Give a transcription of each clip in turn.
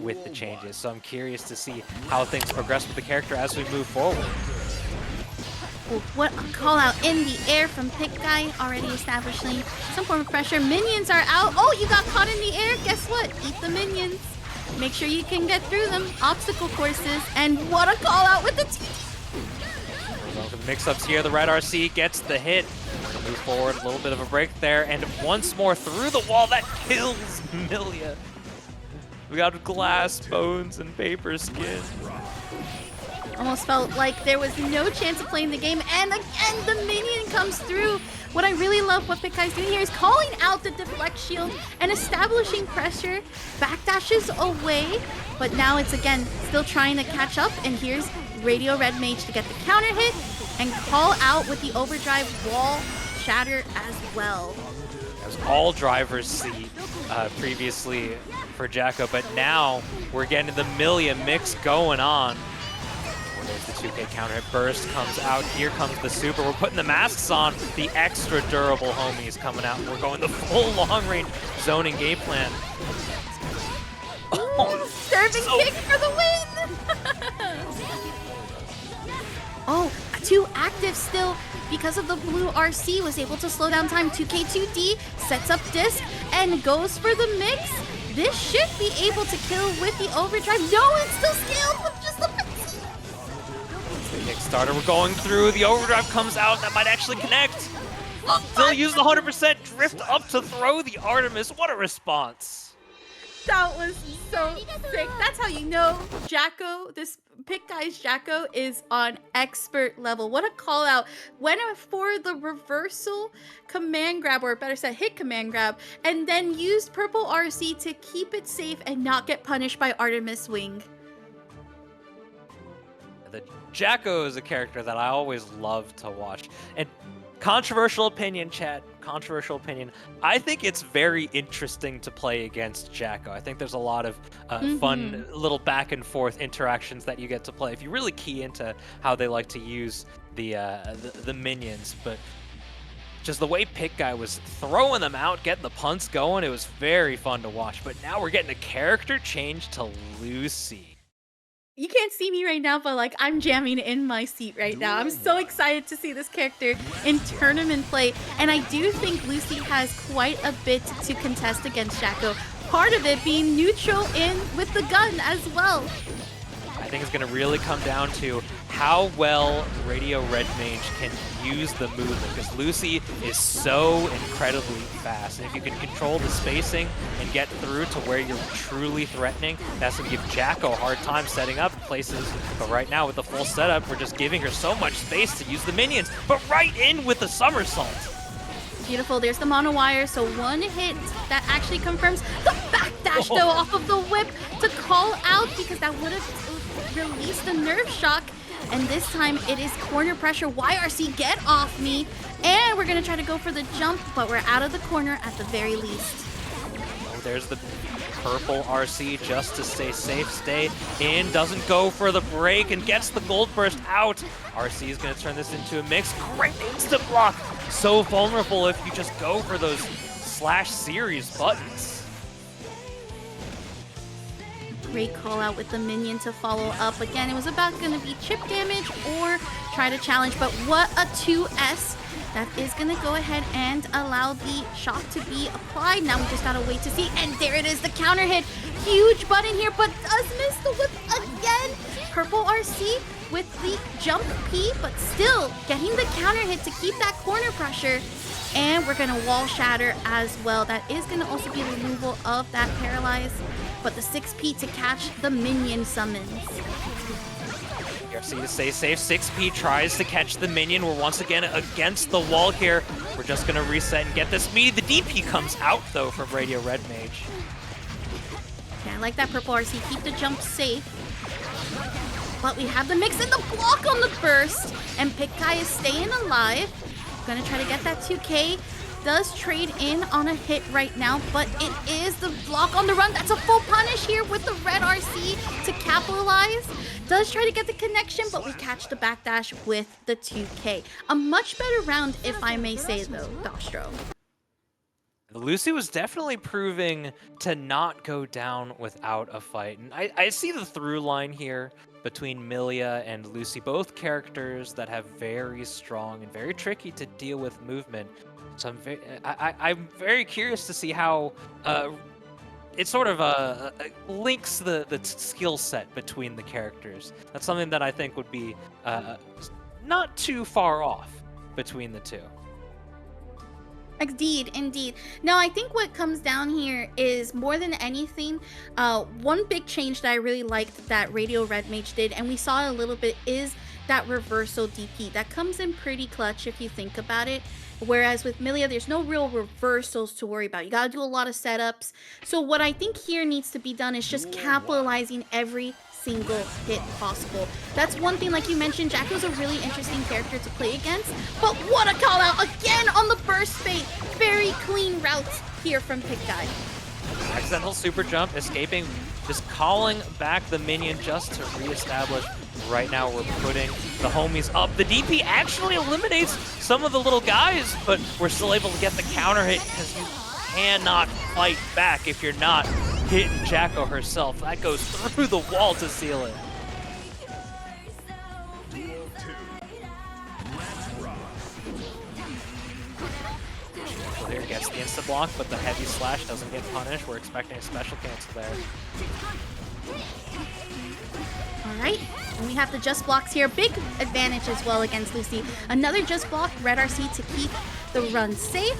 with the changes. So I'm curious to see how things progress with the character as we move forward. Ooh, what a call out in the air from Pikguy, already establishing some form of pressure. Minions are out. Oh, you got caught in the air. Guess what? Eat the minions. Make sure you can get through them. Obstacle courses. And what a call out with the Mix-ups here. The Red RC gets the hit. Move forward, a little bit of a break there, and once more through the wall. That kills Millia. We got glass, bones, and paper skin. Almost felt like there was no chance of playing the game, and again the minion comes through. What I really love what Pikguy's doing here is calling out the deflect shield and establishing pressure. Backdashes away, but now it's again still trying to catch up, and here's RadioRedMage to get the counter hit and call out with the overdrive wall shatter as well. As all drivers see previously for Jacko, but now we're getting the Millia mix going on. There's the 2K counter hit burst, comes out. Here comes the super. We're putting the masks on. The extra durable homies coming out. We're going the full long range zoning game plan. Serving kick for the win! Oh, 2 active still because of the blue RC was able to slow down time. 2K2D sets up disc and goes for the mix. This should be able to kill with the overdrive. No, it's still scaled with just the mix. Kickstarter, we're going through. The overdrive comes out. That might actually connect. Still use the 100%. Drift up to throw the Artemis. What a response. That was so sick. That's how you know Jacko, this Pikguy's Jacko is on expert level. What a call out. Went for the reversal command grab, or better said, hit command grab, and then used purple RC to keep it safe and not get punished by Artemis Wing. The Jacko is a character that I always love to watch. And controversial opinion, chat. Controversial opinion. I think it's very interesting to play against Jacko. I think there's a lot of fun little back and forth interactions that you get to play if you really key into how they like to use the minions. But just the way Pikguy was throwing them out, getting the punts going, it was very fun to watch. But now we're getting a character change to Lucy. You can't see me right now, but like I'm jamming in my seat right now. I'm so excited to see this character in tournament play, and I do think Lucy has quite a bit to contest against Jacko. Part of it being neutral in with the gun as well. I think it's going to really come down to how well RadioRedMage can use the movement, because Lucy is so incredibly fast. And if you can control the spacing and get through to where you're truly threatening, that's going to give Jacko a hard time setting up places. But right now with the full setup, we're just giving her so much space to use the minions, but right in with the somersault. Beautiful, there's the mono wire, so one hit that actually confirms the backdash though off of the whip to call out, because that would have released the nerve shock. And this time it is corner pressure. YRC, get off me. And we're gonna try to go for the jump, but we're out of the corner at the very least. Oh, there's the purple RC just to stay safe, stay in, doesn't go for the break and gets the gold burst out. RC is gonna turn this into a mix. Great instant block. So vulnerable if you just go for those slash series buttons. Great call out with the minion to follow up. Again, it was about going to be chip damage or try to challenge, but what a 2S. That is going to go ahead and allow the shock to be applied. Now we just got to wait to see. And there it is, the counter hit. Huge button here, but does miss the whip again. Purple RC with the jump P, but still getting the counter hit to keep that corner pressure. And we're going to wall shatter as well. That is going to also be the removal of that paralyze. But the 6P to catch the minion summons. RC to stay safe. 6P tries to catch the minion. We're once again against the wall here. We're just going to reset and get this meaty. The DP comes out, though, from RadioRedMage. Yeah, I like that purple RC. Keep the jump safe. But we have the mix and the block on the burst. And Pikguy is staying alive. Gonna try to get that 2K. Does trade in on a hit right now, but it is the block on the run. That's a full punish here with the red RC to capitalize. Does try to get the connection, but we catch the backdash with the 2K. A much better round, if I may say, though, Dostro. Lucy was definitely proving to not go down without a fight. And I see the through line here between Millia and Lucy, both characters that have very strong and very tricky to deal with movement. So I'm very curious to see how it sort of links the skill set between the characters. That's something that I think would be not too far off between the two. Indeed. No, I think what comes down here is more than anything, one big change that I really liked that RadioRedMage did, and we saw it a little bit, is that reversal DP. That comes in pretty clutch if you think about it. Whereas with Millia, there's no real reversals to worry about. You gotta do a lot of setups. So what I think here needs to be done is just capitalizing every single hit possible. That's one thing, like you mentioned, Jacko's a really interesting character to play against, but what a call out again on the burst bait. Very clean route here from Pikguy. Accidental super jump, escaping, just calling back the minion just to reestablish. Right now we're putting the homies up. The DP actually eliminates some of the little guys, but we're still able to get the counter hit because you cannot fight back if you're not hitting Jacko herself. That goes through the wall to seal it. So here gets the insta block, but the heavy slash doesn't get punished. We're expecting a special cancel there. Alright, and we have the just blocks here. Big advantage as well against Lucy. Another just block, Red RC to keep the run safe.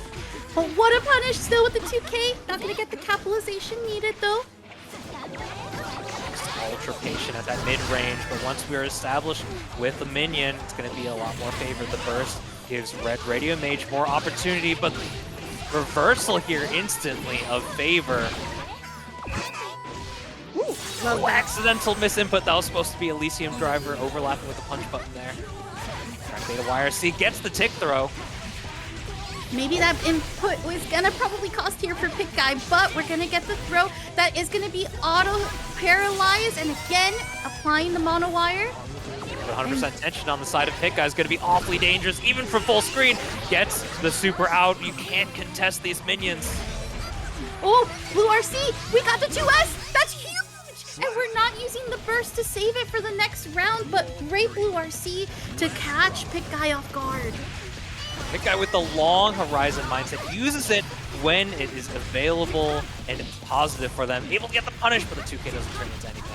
But what a punish still with the 2K. Not going to get the capitalization needed though. Ultra patient at that mid-range, but once we're established with the minion, it's going to be a lot more favored. The burst gives Red RadioMage more opportunity, but reversal here instantly of favor. Oh, accidental misinput. That was supposed to be Elysium driver overlapping with the punch button there. Beta YRC gets the tick throw. Maybe that input was gonna probably cost here for Pikguy, but we're gonna get the throw. That is gonna be auto paralyzed, and again, applying the mono wire. 100% tension on the side of Pikguy is gonna be awfully dangerous, even from full screen. Gets the super out. You can't contest these minions. Oh, Blue RC, we got the 2S. That's huge. And we're not using the burst to save it for the next round, but great Blue RC to catch Pikguy off guard. Pikguy with the long horizon mindset uses it when it is available and it's positive for them. Able to get the punish, but the 2K doesn't turn into anything.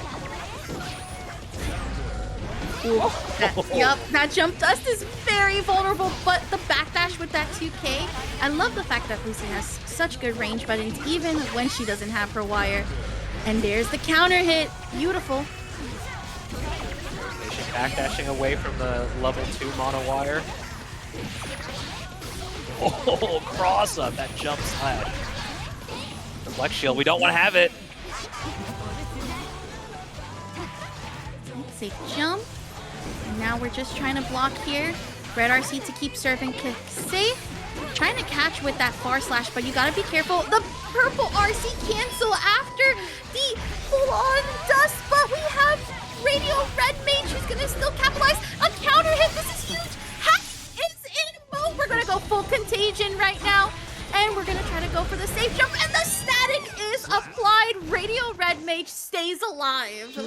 Yup, that jump dust is very vulnerable, but the backdash with that 2K, I love the fact that Lucy has such good range buttons even when she doesn't have her wire. And there's the counter hit. Beautiful. Backdashing away from the level 2 mono wire. Oh, cross up, that jump slash. Deflect shield, we don't want to have it. Safe jump. And now we're just trying to block here. Red RC to keep serving kick safe. Trying to catch with that far slash, but you gotta be careful. The purple RC cancel after the full-on dust, but we have RadioRedMage who's gonna still capitalize. A counter hit, this is huge. Hack is in mode. We're gonna go full contagion right now, and we're gonna try to go for the safe jump, and the static is applied. RadioRedMage stays alive.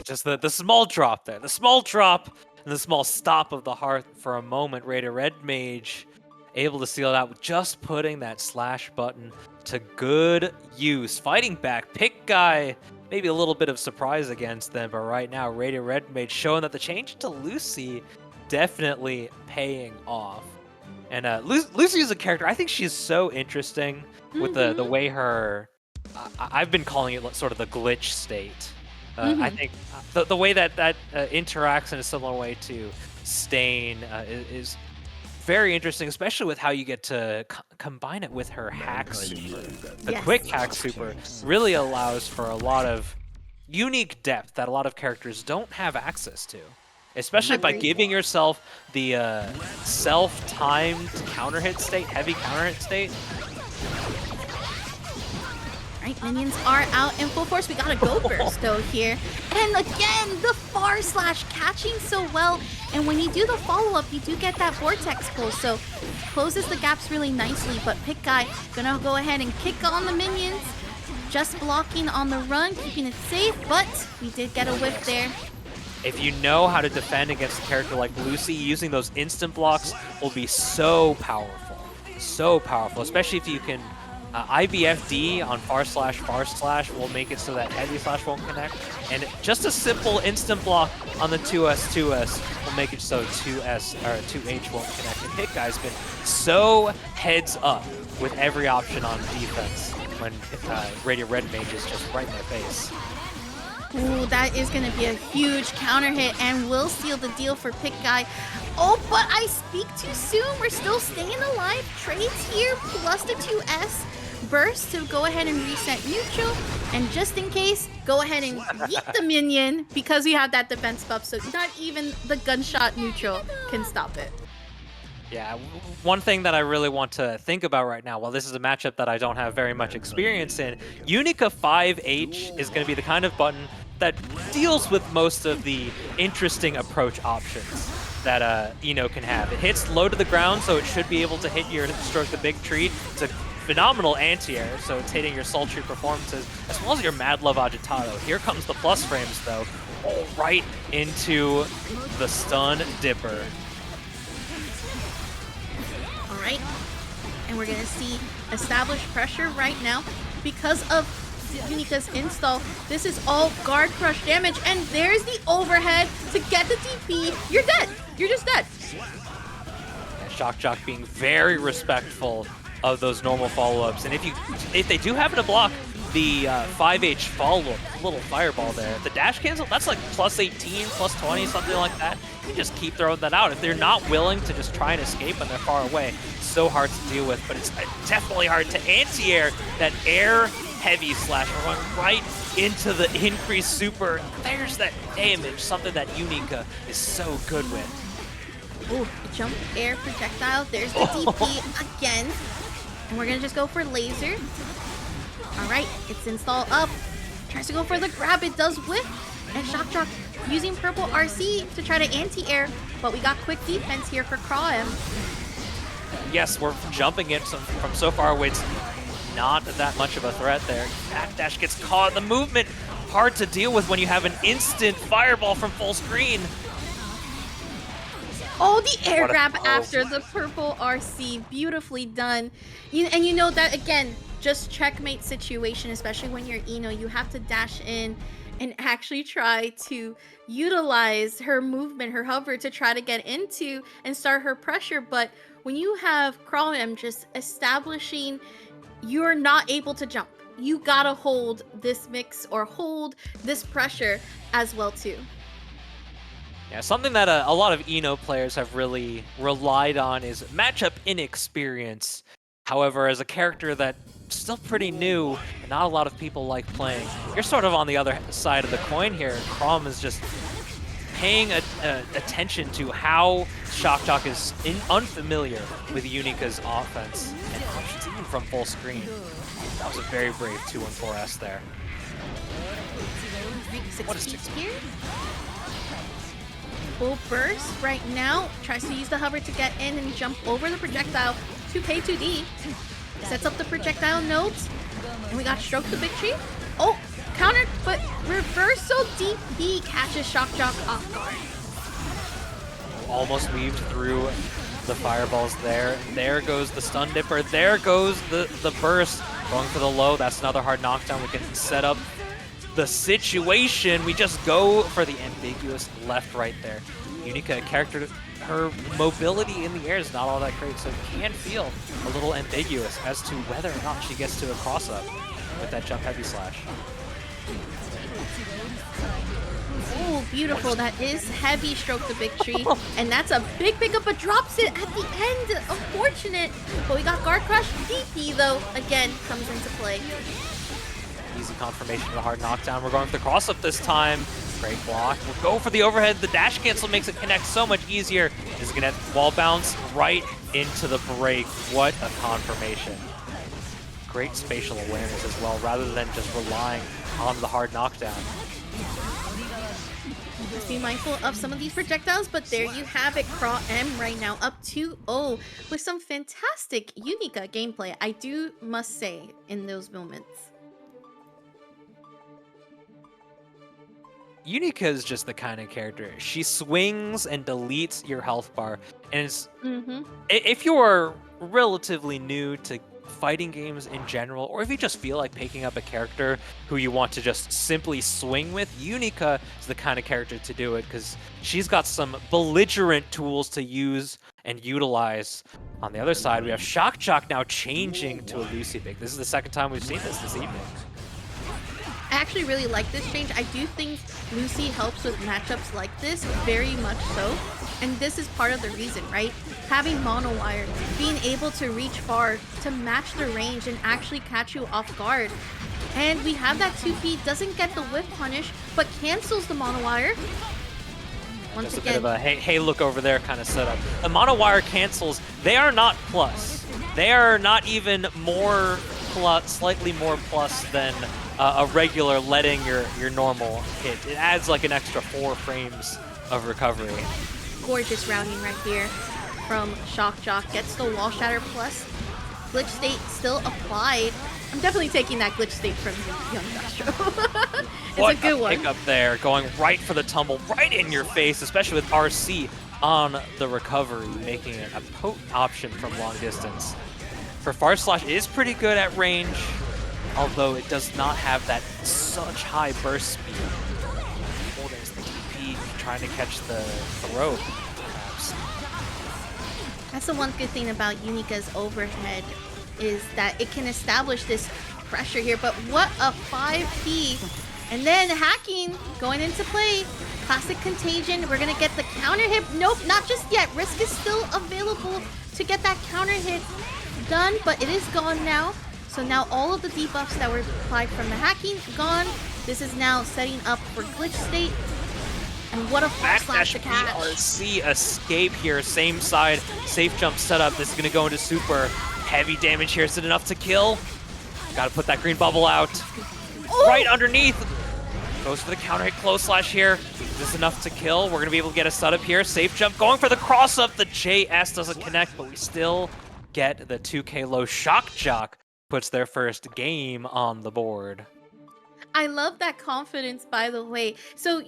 Just the small drop there, the small drop and the small stop of the heart for a moment. RadioRedMage able to seal it out with just putting that slash button to good use. Fighting back, Pikguy, maybe a little bit of surprise against them, but right now RadioRedMage showing that the change to Lucy definitely paying off. And Lucy is a character, I think she's so interesting with the way her, I've been calling it sort of the glitch state. I think the way that interacts in a similar way to Stain is very interesting, especially with how you get to combine it with her hack super. The quick hack super really allows for a lot of unique depth that a lot of characters don't have access to, especially by giving yourself the self-timed counter hit state, heavy counter hit state. Right, minions are out in full force. We got a go burst though here. And again, the far slash catching so well. And when you do the follow-up, you do get that vortex pull. So closes the gaps really nicely. But Pikguy gonna go ahead and kick on the minions. Just blocking on the run, keeping it safe. But we did get a whiff there. If you know how to defend against a character like Lucy, using those instant blocks will be so powerful. So powerful, especially if you can IBFD on far slash will make it so that heavy slash won't connect. And just a simple instant block on the 2S will make it so 2S or 2H won't connect. And Pikguy's been so heads up with every option on defense when RadioRedMage is just right in their face. Ooh, that is going to be a huge counter hit and will seal the deal for Pikguy. Oh, but I speak too soon. We're still staying alive. Trades here plus the 2S burst to go ahead and reset neutral. And just in case, go ahead and yeet the minion because we have that defense buff. So not even the gunshot neutral can stop it. Yeah, one thing that I really want to think about right now, while this is a matchup that I don't have very much experience in, Unika 5H is going to be the kind of button that deals with most of the interesting approach options that Eno can have. It hits low to the ground, so it should be able to hit your stroke the big tree. It's a phenomenal anti-air, so it's hitting your sultry performances, as well as your Mad Love Agitado. Here comes the plus frames, though, right into the stun dipper. All right, and we're gonna see established pressure right now because of Unika's install. This is all guard crush damage, and there's the overhead to get the DP. You're dead. You're just dead. Yeah, Shockjoc being very respectful of those normal follow-ups, and if they do happen to block the 5H follow-up, little fireball there, the dash cancel, that's like plus 18, plus 20, something like that. You just keep throwing that out. If they're not willing to just try and escape when they're far away, it's so hard to deal with, but it's definitely hard to anti-air that air heavy slash run right into the increased super. There's that damage, something that Unika is so good with. Ooh, jump air projectile. There's the DP again. And we're gonna just go for laser. All right, it's install up. Tries to go for the grab, it does whiff. And Shockjoc using purple RC to try to anti-air, but we got quick defense here for Crawm. Yes, we're jumping it from so far away. It's not that much of a threat there. Backdash gets caught. The movement, hard to deal with when you have an instant fireball from full screen. Oh, the air grab after the purple RC. Beautifully done. And you know that, again, just checkmate situation, especially when you're Eno, you have to dash in and actually try to utilize her movement, her hover, to try to get into and start her pressure. But when you have Crawm just establishing you're not able to jump, you gotta hold this mix or hold this pressure as well too. Yeah, something that a lot of Eno players have really relied on is matchup inexperience. However, as a character that's still pretty new and not a lot of people like playing, you're sort of on the other side of the coin here. Crawm is just paying attention to how Shockjoc is unfamiliar with Unika's offense and options, even from full screen. That was a very brave 2-1-4S there. What a 6 here. Full burst right now. Tries to use the hover to get in and jump over the projectile to K2D. Sets up the projectile nodes. And we got stroke the big tree. Oh, countered, but reversal DP catches Shockjoc off guard. Almost weaved through the fireballs there. There goes the stun dipper. There goes the burst. Going for the low. That's another hard knockdown. We can set up the situation. We just go for the ambiguous left right there. Unika, a character, her mobility in the air is not all that great, so it can feel a little ambiguous as to whether or not she gets to a cross-up with that jump heavy slash. Oh, beautiful. That is heavy stroke the big tree. And that's a big pickup, but drops it at the end. Unfortunate. But we got guard crush. DP, though, again, comes into play. Easy confirmation of the hard knockdown. We're going for the cross-up this time. Great block. We'll go for the overhead. The dash cancel makes it connect so much easier. Is going to wall bounce right into the break. What a confirmation. great spatial awareness as well, rather than just relying on the hard knockdown. Just be mindful of some of these projectiles, but there you have it. Crawm right now up 2-0 with some fantastic Unika gameplay, I do must say, in those moments. Unika is just the kind of character. She swings and deletes your health bar, and it's, if you're relatively new to fighting games in general, or if you just feel like picking up a character who you want to just simply swing with, Unika is the kind of character to do it, because she's got some belligerent tools to use and utilize. On the other side, we have Shockjoc now changing to a Lucy pick. This is the second time we've seen this evening. I actually really like this change. I do think Lucy helps with matchups like this, very much so. And this is part of the reason, right? Having mono wire, being able to reach far to match the range and actually catch you off guard. And we have that 2P, doesn't get the whiff punish, but cancels the mono wire. Once Just a again, bit of a hey look over there kind of setup. The mono wire cancels, they are not plus. They are not even more plus, slightly more plus than a regular letting your normal hit. It adds like an extra 4 frames of recovery. gorgeous rounding right here from Shockjoc. Gets the wall shatter plus. Glitch state still applied. I'm definitely taking that glitch state from Young Dastro. It's a good one. Pick up there, going right for the tumble, right in your face, especially with RC on the recovery, making it a potent option from long distance. For Far Slash, it is pretty good at range, although it does not have that such high burst speed. Oh, there's the DP trying to catch the throw, perhaps. That's the one good thing about Unika's overhead, is that it can establish this pressure here. But what a 5P. And then hacking going into play. Classic Contagion. We're going to get the counter hit. Nope, not just yet. Risk is still available to get that counter hit done, but it is gone now. So now all of the debuffs that were applied from the hacking, gone. This is now setting up for glitch state. And what a flash slash to catch. RC escape here, same side, safe jump setup. This is going to go into super. Heavy damage here. Is it enough to kill? Got to put that green bubble out. Ooh. Right underneath. Goes for the counter hit close slash here. Is this enough to kill? We're going to be able to get a setup here. Safe jump. Going for the cross up. The JS doesn't connect, but we still get the 2K low. Shockjoc puts their first game on the board. I love that confidence, by the way. So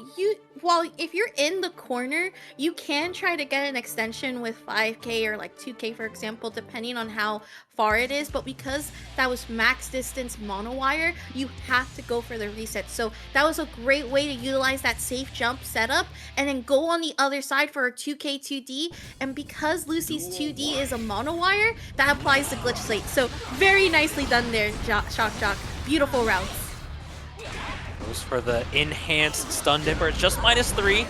if you're in the corner, you can try to get an extension with 5K or like 2K, for example, depending on how far it is. But because that was max distance mono wire, you have to go for the reset. So that was a great way to utilize that safe jump setup and then go on the other side for a 2K 2D. And because Lucy's 2D is a mono wire, that applies the glitch slate. So very nicely done there, Shockjoc. Beautiful routes. Goes for the enhanced stun dipper. It's just -3.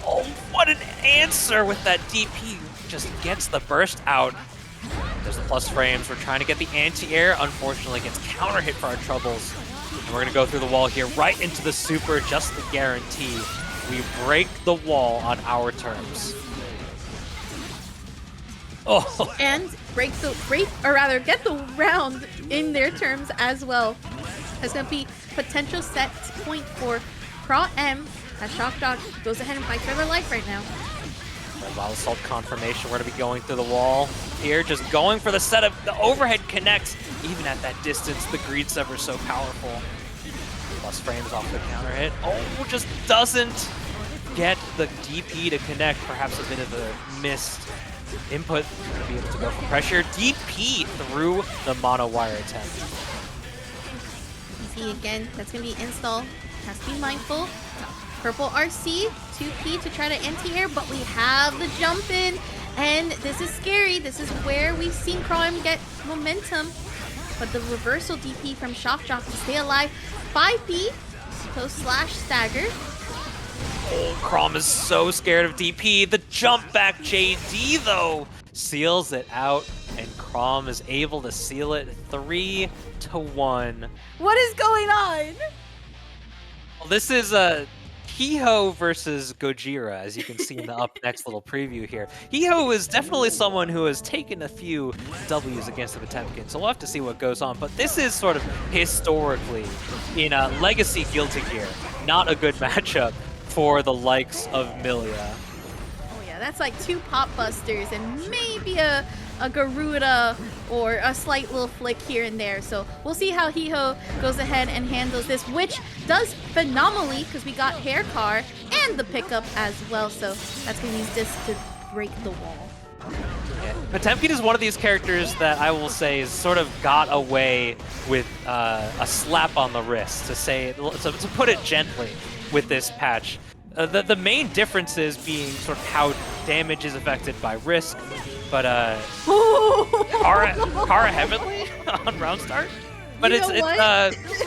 Oh, what an answer with that DP. Just gets the burst out. There's the plus frames. We're trying to get the anti-air. Unfortunately, gets counter hit for our troubles. And we're going to go through the wall here, right into the super, just to guarantee we break the wall on our terms. Oh. And get the round in their terms as well. That's going to be potential set point for Crawm as Shockjoc goes ahead and fights for their life right now. Wild Assault confirmation. We're going to be going through the wall here, just going for the setup. The overhead connects even at that distance. The greed sever so powerful. Plus frames off the counter hit. Oh, just doesn't get the DP to connect. Perhaps a bit of a missed input. Going to be able to go for pressure. DP through the mono wire attempt. Again, that's going to be install. Has to be mindful. Purple RC, 2P to try to anti-air, but we have the jump in, and this is scary. This is where we've seen Crawm get momentum, but the reversal DP from Shockjoc to stay alive. 5P, so slash stagger. Oh, Crawm is so scared of DP. The jump back JD, though, seals it out, and Crawm is able to seal it 3-1. What is going on? Well, this is a Hiho versus Gojira, as you can see in the up next little preview here. Hiho is definitely someone who has taken a few W's against the Potemkin, so we'll have to see what goes on. But this is sort of historically, in a Legacy Guilty Gear, not a good matchup for the likes of Millia. Oh yeah, that's like 2 pop busters and maybe a Garuda or a slight little flick here and there. So we'll see how Hiho goes ahead and handles this, which does phenomenally because we got Hair Car and the pickup as well. So that's going to use this to break the wall. Yeah. Potemkin is one of these characters that I will say has sort of got away with a slap on the wrist, to put it gently, with this patch. The main differences being sort of how damage is affected by risk, but Kara Heavenly on round start. But it's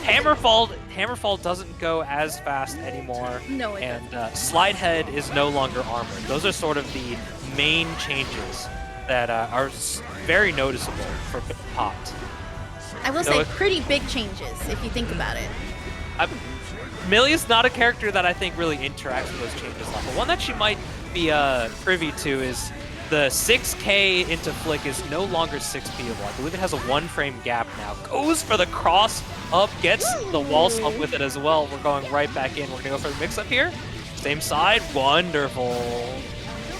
Hammerfall doesn't go as fast anymore. No, it and Slide Head is no longer armored. Those are sort of the main changes that are very noticeable for Pot. I will say pretty big changes if you think about it. Millia's not a character that I think really interacts with those changes level. One that she might be privy to is the 6K into Flick is no longer 6P. I believe it has a 1-frame gap now. Goes for the cross up, gets the wall slump with it as well. We're going right back in. We're gonna go for the mix up here. Same side, wonderful.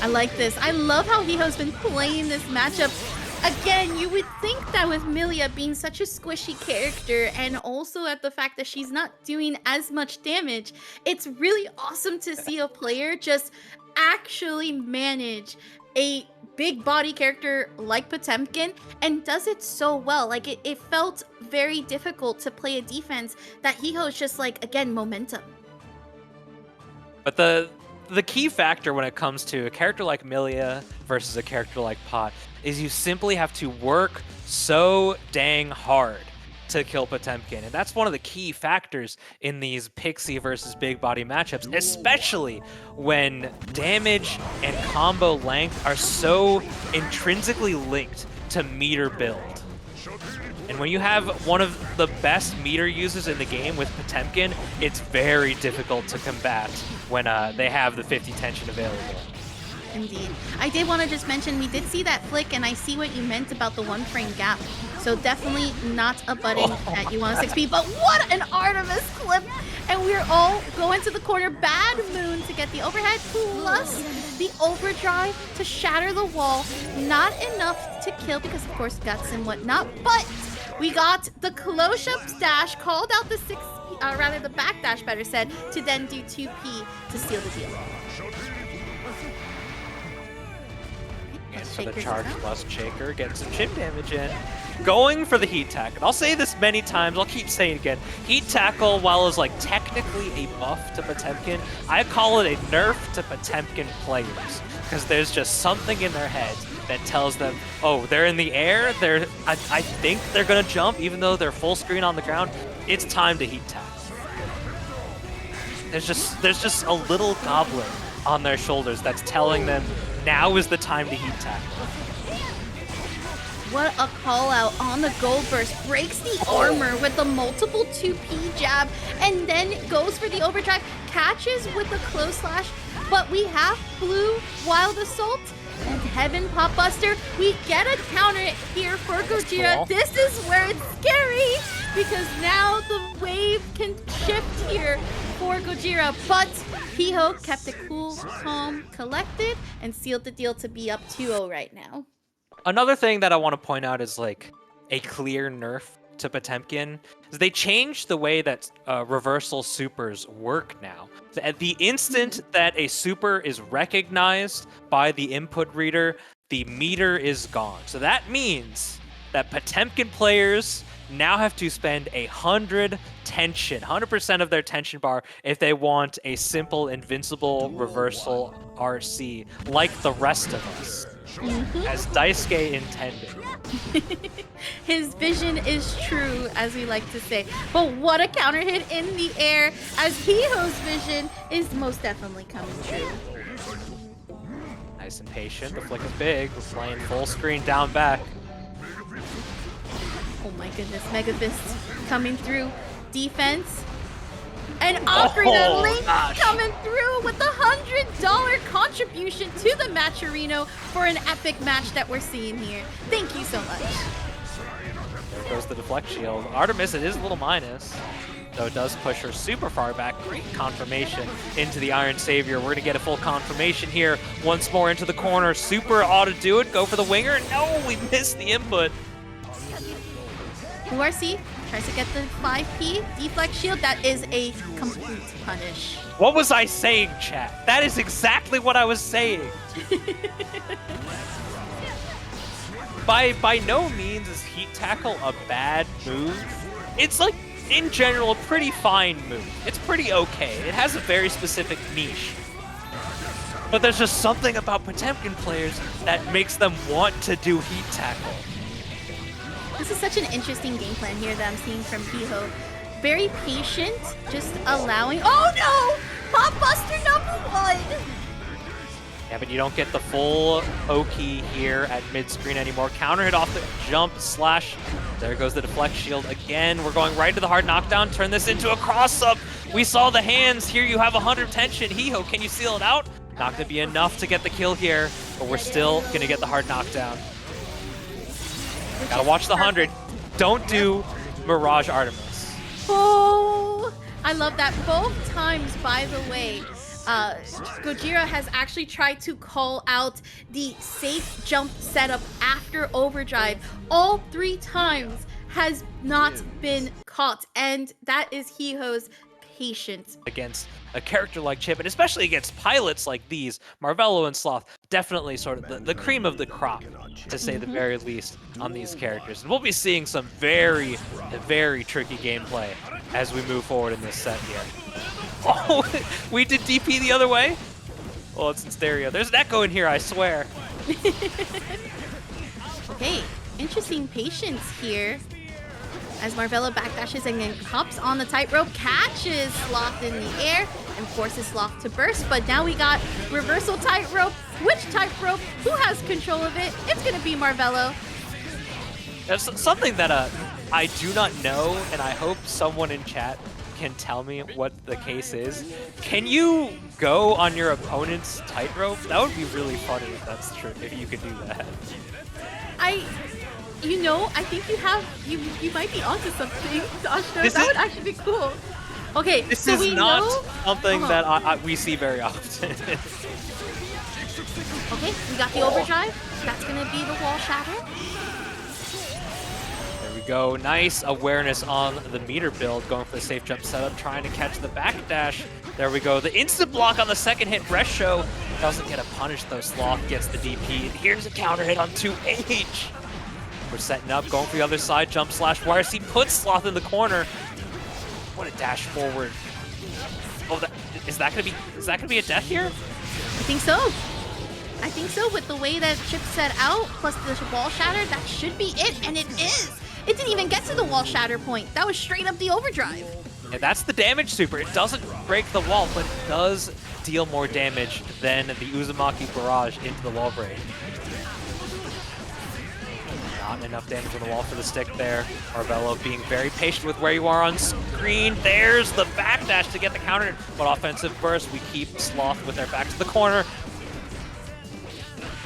I like this. I love how Hiho's been playing this matchup. Again, you would think that with Millia being such a squishy character and also at the fact that she's not doing as much damage, it's really awesome to see a player just actually manage a big body character like Potemkin and does it so well. Like it felt very difficult to play a defense that Hiho's just like, again, momentum. But the key factor when it comes to a character like Millia versus a character like Pot is you simply have to work so dang hard to kill Potemkin. And that's one of the key factors in these Pixie versus big body matchups, especially when damage and combo length are so intrinsically linked to meter build. And when you have one of the best meter users in the game with Potemkin, it's very difficult to combat when they have the 50 tension available. Indeed. I did want to just mention, we did see that flick, and I see what you meant about the 1-frame gap. So definitely not a button that you want to 6P, but what an Artemis clip! And we're all going to the corner. Bad Moon to get the overhead, plus the overdrive to shatter the wall. Not enough to kill because, of course, guts and whatnot, but we got the close-up dash, called out the 6P, rather the back dash, better said, to then do 2P to seal the deal. For the charge plus Shaker, getting some chip damage in. Going for the heat tackle. I'll say this many times, I'll keep saying it again. Heat tackle, while is like technically a buff to Potemkin, I call it a nerf to Potemkin players. Because there's just something in their heads that tells them, oh, they're in the air, I think they're gonna jump even though they're full screen on the ground. It's time to heat tackle. There's just a little goblin on their shoulders that's telling them now is the time to heat tackle. What a call out on the Gold Burst. Breaks the armor with the multiple 2P jab and then goes for the overdrive. Catches with the close slash, but we have Blue Wild Assault and Heaven Pop Buster. We get a counter here for Gojira. Cool. This is where it's scary because now the wave can shift here for Gojira, but Hiho kept it cool, calm, collected, and sealed the deal to be up 2-0 right now. Another thing that I want to point out is like a clear nerf to Potemkin is they changed the way that reversal supers work now. At the instant that a super is recognized by the input reader, the meter is gone. So that means that Potemkin players now have to spend 100% of their tension bar if they want a simple invincible reversal RC like the rest of us. As Daisuke intended. His vision is true, as we like to say. But what a counter hit in the air, as Hiho's vision is most definitely coming true. Nice and patient. The flick is big. We're playing full screen down back. Oh my goodness, Mega Fist coming through. Defense. And Ocarina Link gosh. coming through with a $100 contribution to the Matcherino for an epic match that we're seeing here. Thank you so much. There goes the deflect shield. Artemis, it is a little minus, though it does push her super far back. Great confirmation into the Iron Savior. We're going to get a full confirmation here. Once more into the corner. Super ought to do it. Go for the winger. No, we missed the input. URC tries to get the 5P deflect shield. That is a complete punish. What was I saying, chat? That is exactly what I was saying. By no means is Heat Tackle a bad move. It's like, in general, a pretty fine move. It's pretty okay. It has a very specific niche. But there's just something about Potemkin players that makes them want to do Heat Tackle. This is such an interesting game plan here that I'm seeing from Piho. Very patient, just allowing... Oh no! Pop Buster #1! Yeah, but you don't get the full Oki here at mid-screen anymore. Counter hit off the jump slash. There goes the deflect shield again. We're going right to the hard knockdown. Turn this into a cross-up. We saw the hands. Here you have 100 tension. Hiho, can you seal it out? Not going to be enough to get the kill here, but we're still going to get the hard knockdown. Gotta watch the 100. Don't do Mirage Artemis. Oh, I love that. Both times, by the way, Gojira has actually tried to call out the safe jump setup after overdrive. All 3 times has not been caught, and that is Hiho's patience. Against a character like Chipp, and especially against pilots like these, Marvelo and Sloth, definitely sort of the cream of the crop, to say the very least, on these characters. And we'll be seeing some very, very tricky gameplay as we move forward in this set here. Oh, we did DP the other way? Oh, it's in stereo. There's an echo in here, I swear. Okay, interesting patience here. As Marvelo backdashes and then hops on the tightrope, catches Sloth in the air, and forces Sloth to burst. But now we got reversal tightrope. Which tightrope? Who has control of it? It's going to be Marvelo. There's something that I do not know, and I hope someone in chat can tell me what the case is. Can you go on your opponent's tightrope? That would be really funny if that's true, if you could do that. You know, I think you might be onto something, Ashton. That would actually be cool. Okay, this so is not something that we see very often. Okay, we got the overdrive. That's gonna be the wall shatter. There we go. Nice awareness on the meter build, going for the safe jump setup, trying to catch the backdash. There we go. The instant block on the second hit. Resho doesn't get a punish though. Sloth gets the DP. Here's a counter hit on 2H. We're setting up, going for the other side, jump slash YRC puts Sloth in the corner. What a dash forward. Oh, is that gonna be a death here? I think so. I think so. With the way that Chipp set out, plus the wall shatter, that should be it, and it is. It didn't even get to the wall shatter point. That was straight up the overdrive. And that's the damage super. It doesn't break the wall, but it does deal more damage than the Uzumaki barrage into the wall break. Not enough damage on the wall for the stick there. Marvelo being very patient with where you are on screen. There's the backdash to get the counter. But offensive burst, we keep Sloth with their back to the corner.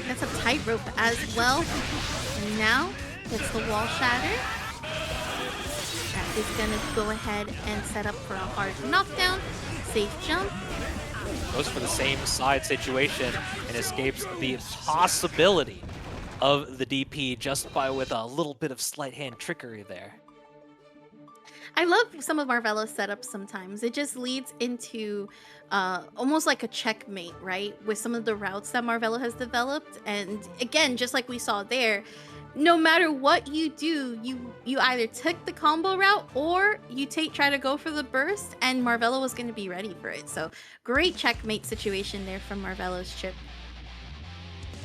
That's a tightrope as well. And now it's the wall shatter. That is going to go ahead and set up for a hard knockdown. Safe jump. Goes for the same side situation and escapes the possibility of the DP just with a little bit of sleight hand trickery there. I love some of Marvelo's setups sometimes. It just leads into almost like a checkmate, right? With some of the routes that Marvelo has developed. And again, just like we saw there, no matter what you do, you either took the combo route or you try to go for the burst, and Marvelo was going to be ready for it. So great checkmate situation there from Marvelo's Chipp.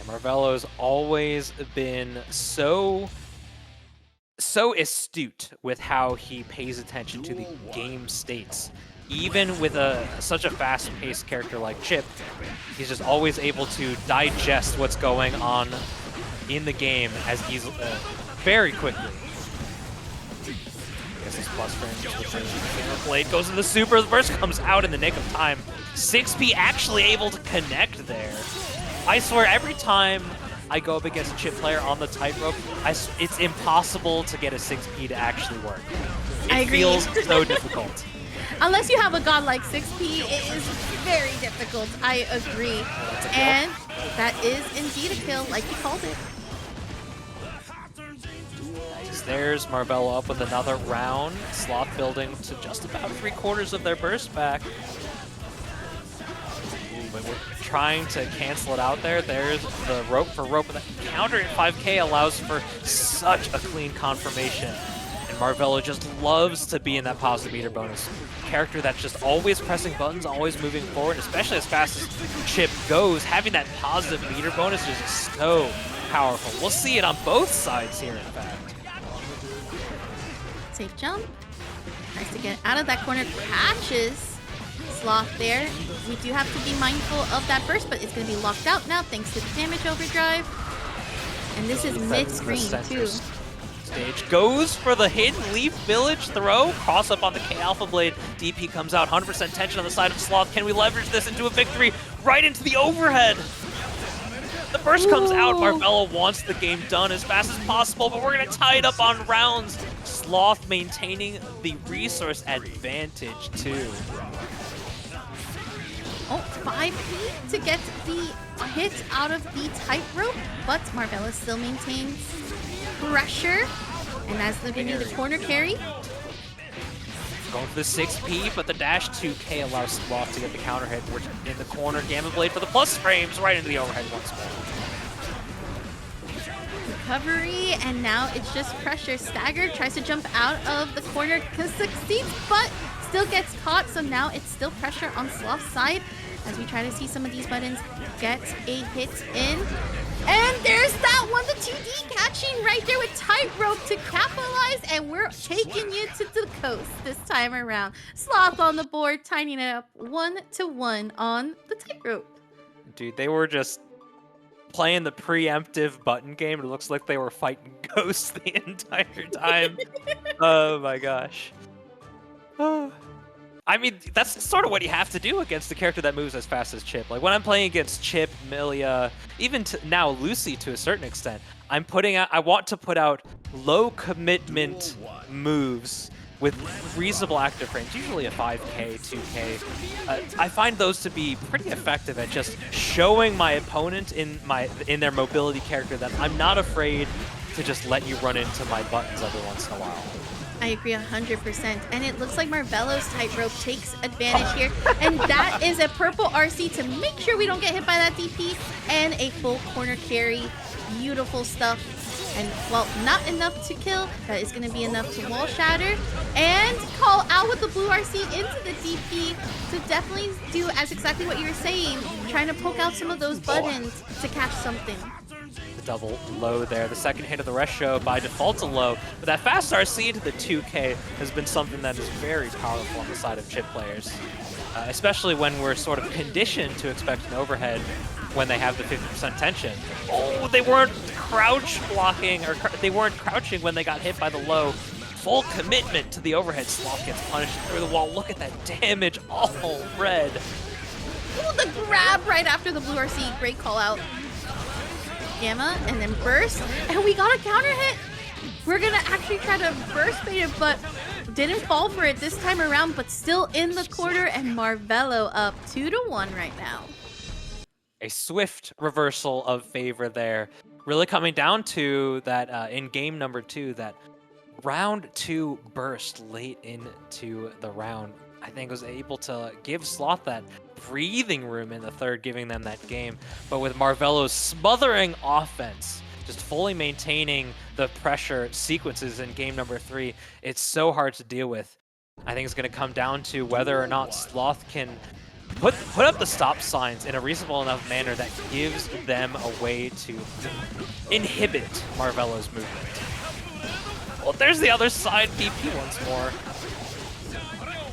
Marvelo's always been so astute with how he pays attention to the game states. Even with such a fast-paced character like Chipp, he's just always able to digest what's going on in the game as easily, very quickly. these plus frames with the Hammer Blade. Goes in the super, the burst comes out in the nick of time. 6P actually able to connect there. I swear, every time I go up against a Chipp player on the tightrope, it's impossible to get a 6P to actually work. It feels so difficult. Unless you have a god like 6P, it is very difficult. I agree. And that is indeed a kill, like you called it. Nice. There's Marvelo up with another round. Sloth building to just about 3/4 of their burst back. But we're trying to cancel it out there. There's the rope for rope. That counter at 5k allows for such a clean confirmation. And Marvelo just loves to be in that positive meter bonus. Character that's just always pressing buttons, always moving forward, especially as fast as Chipp goes. Having that positive meter bonus is so powerful. We'll see it on both sides here, in fact. Safe jump. Tries to get out of that corner. Catches Sloth there. We do have to be mindful of that burst, but it's going to be locked out now thanks to the damage overdrive. And this is mid-screen too. Stage goes for the hidden leaf village throw. Cross up on the K Alpha Blade. DP comes out. 100% tension on the side of Sloth. Can we leverage this into a victory? Right into the overhead. The burst comes out. Marvelo wants the game done as fast as possible, but we're going to tie it up on rounds. Sloth maintaining the resource advantage too. Oh, 5P to get the hit out of the tightrope, but Marvelo still maintains pressure. And that's going to be the corner carry. Going for the 6P, but the dash 2K allows Sloth to get the counter hit. We're in the corner. Gamma Blade for the plus frames right into the overhead once more. Recovery, and now it's just pressure. Stagger tries to jump out of the corner, succeeds, but still gets caught. So now it's still pressure on Sloth's side as we try to see some of these buttons get a hit in. And there's that one, the 2D catching right there with tightrope to capitalize, and we're taking you to the coast this time around. Sloth on the board, tidying it up 1-1 on the tightrope. Dude, they were just playing the preemptive button game. It looks like they were fighting ghosts the entire time. Oh my gosh. I mean, that's sort of what you have to do against the character that moves as fast as Chipp. Like when I'm playing against Chipp, Millia, even now Lucy to a certain extent, I want to put out low commitment moves with reasonable active frames, usually a 5k, 2k. I find those to be pretty effective at just showing my opponent in their mobility character that I'm not afraid to just let you run into my buttons every once in a while. I agree 100%. And it looks like Marvelo's tightrope takes advantage here. And that is a purple RC to make sure we don't get hit by that DP. And a full corner carry. Beautiful stuff. And while not enough to kill, that is going to be enough to wall shatter. And call out with the blue RC into the DP to definitely do as exactly what you were saying. Trying to poke out some of those buttons to catch something. Double low there. The second hit of the rest show by default a low, but that fast RC into the 2K has been something that is very powerful on the side of Chipp players, especially when we're sort of conditioned to expect an overhead when they have the 50% tension. Oh, they weren't crouch blocking, or they weren't crouching when they got hit by the low. Full commitment to the overhead. Sloth gets punished through the wall. Look at that damage, all red. Ooh, the grab right after the blue RC. Great call out. Gamma, and then burst, and we got a counter hit. We're gonna actually try to burst bait it, but didn't fall for it this time around, but still in the quarter, and Marvelo up 2-1 right now. A swift reversal of favor there. Really coming down to that in game number 2, that round 2 burst late into the round, I think was able to give Sloth that breathing room in the third, giving them that game. But with Marvelo's smothering offense, just fully maintaining the pressure sequences in game number 3, it's so hard to deal with. I think it's going to come down to whether or not Sloth can put up the stop signs in a reasonable enough manner that gives them a way to inhibit Marvelo's movement. Well, there's the other side, DP once more.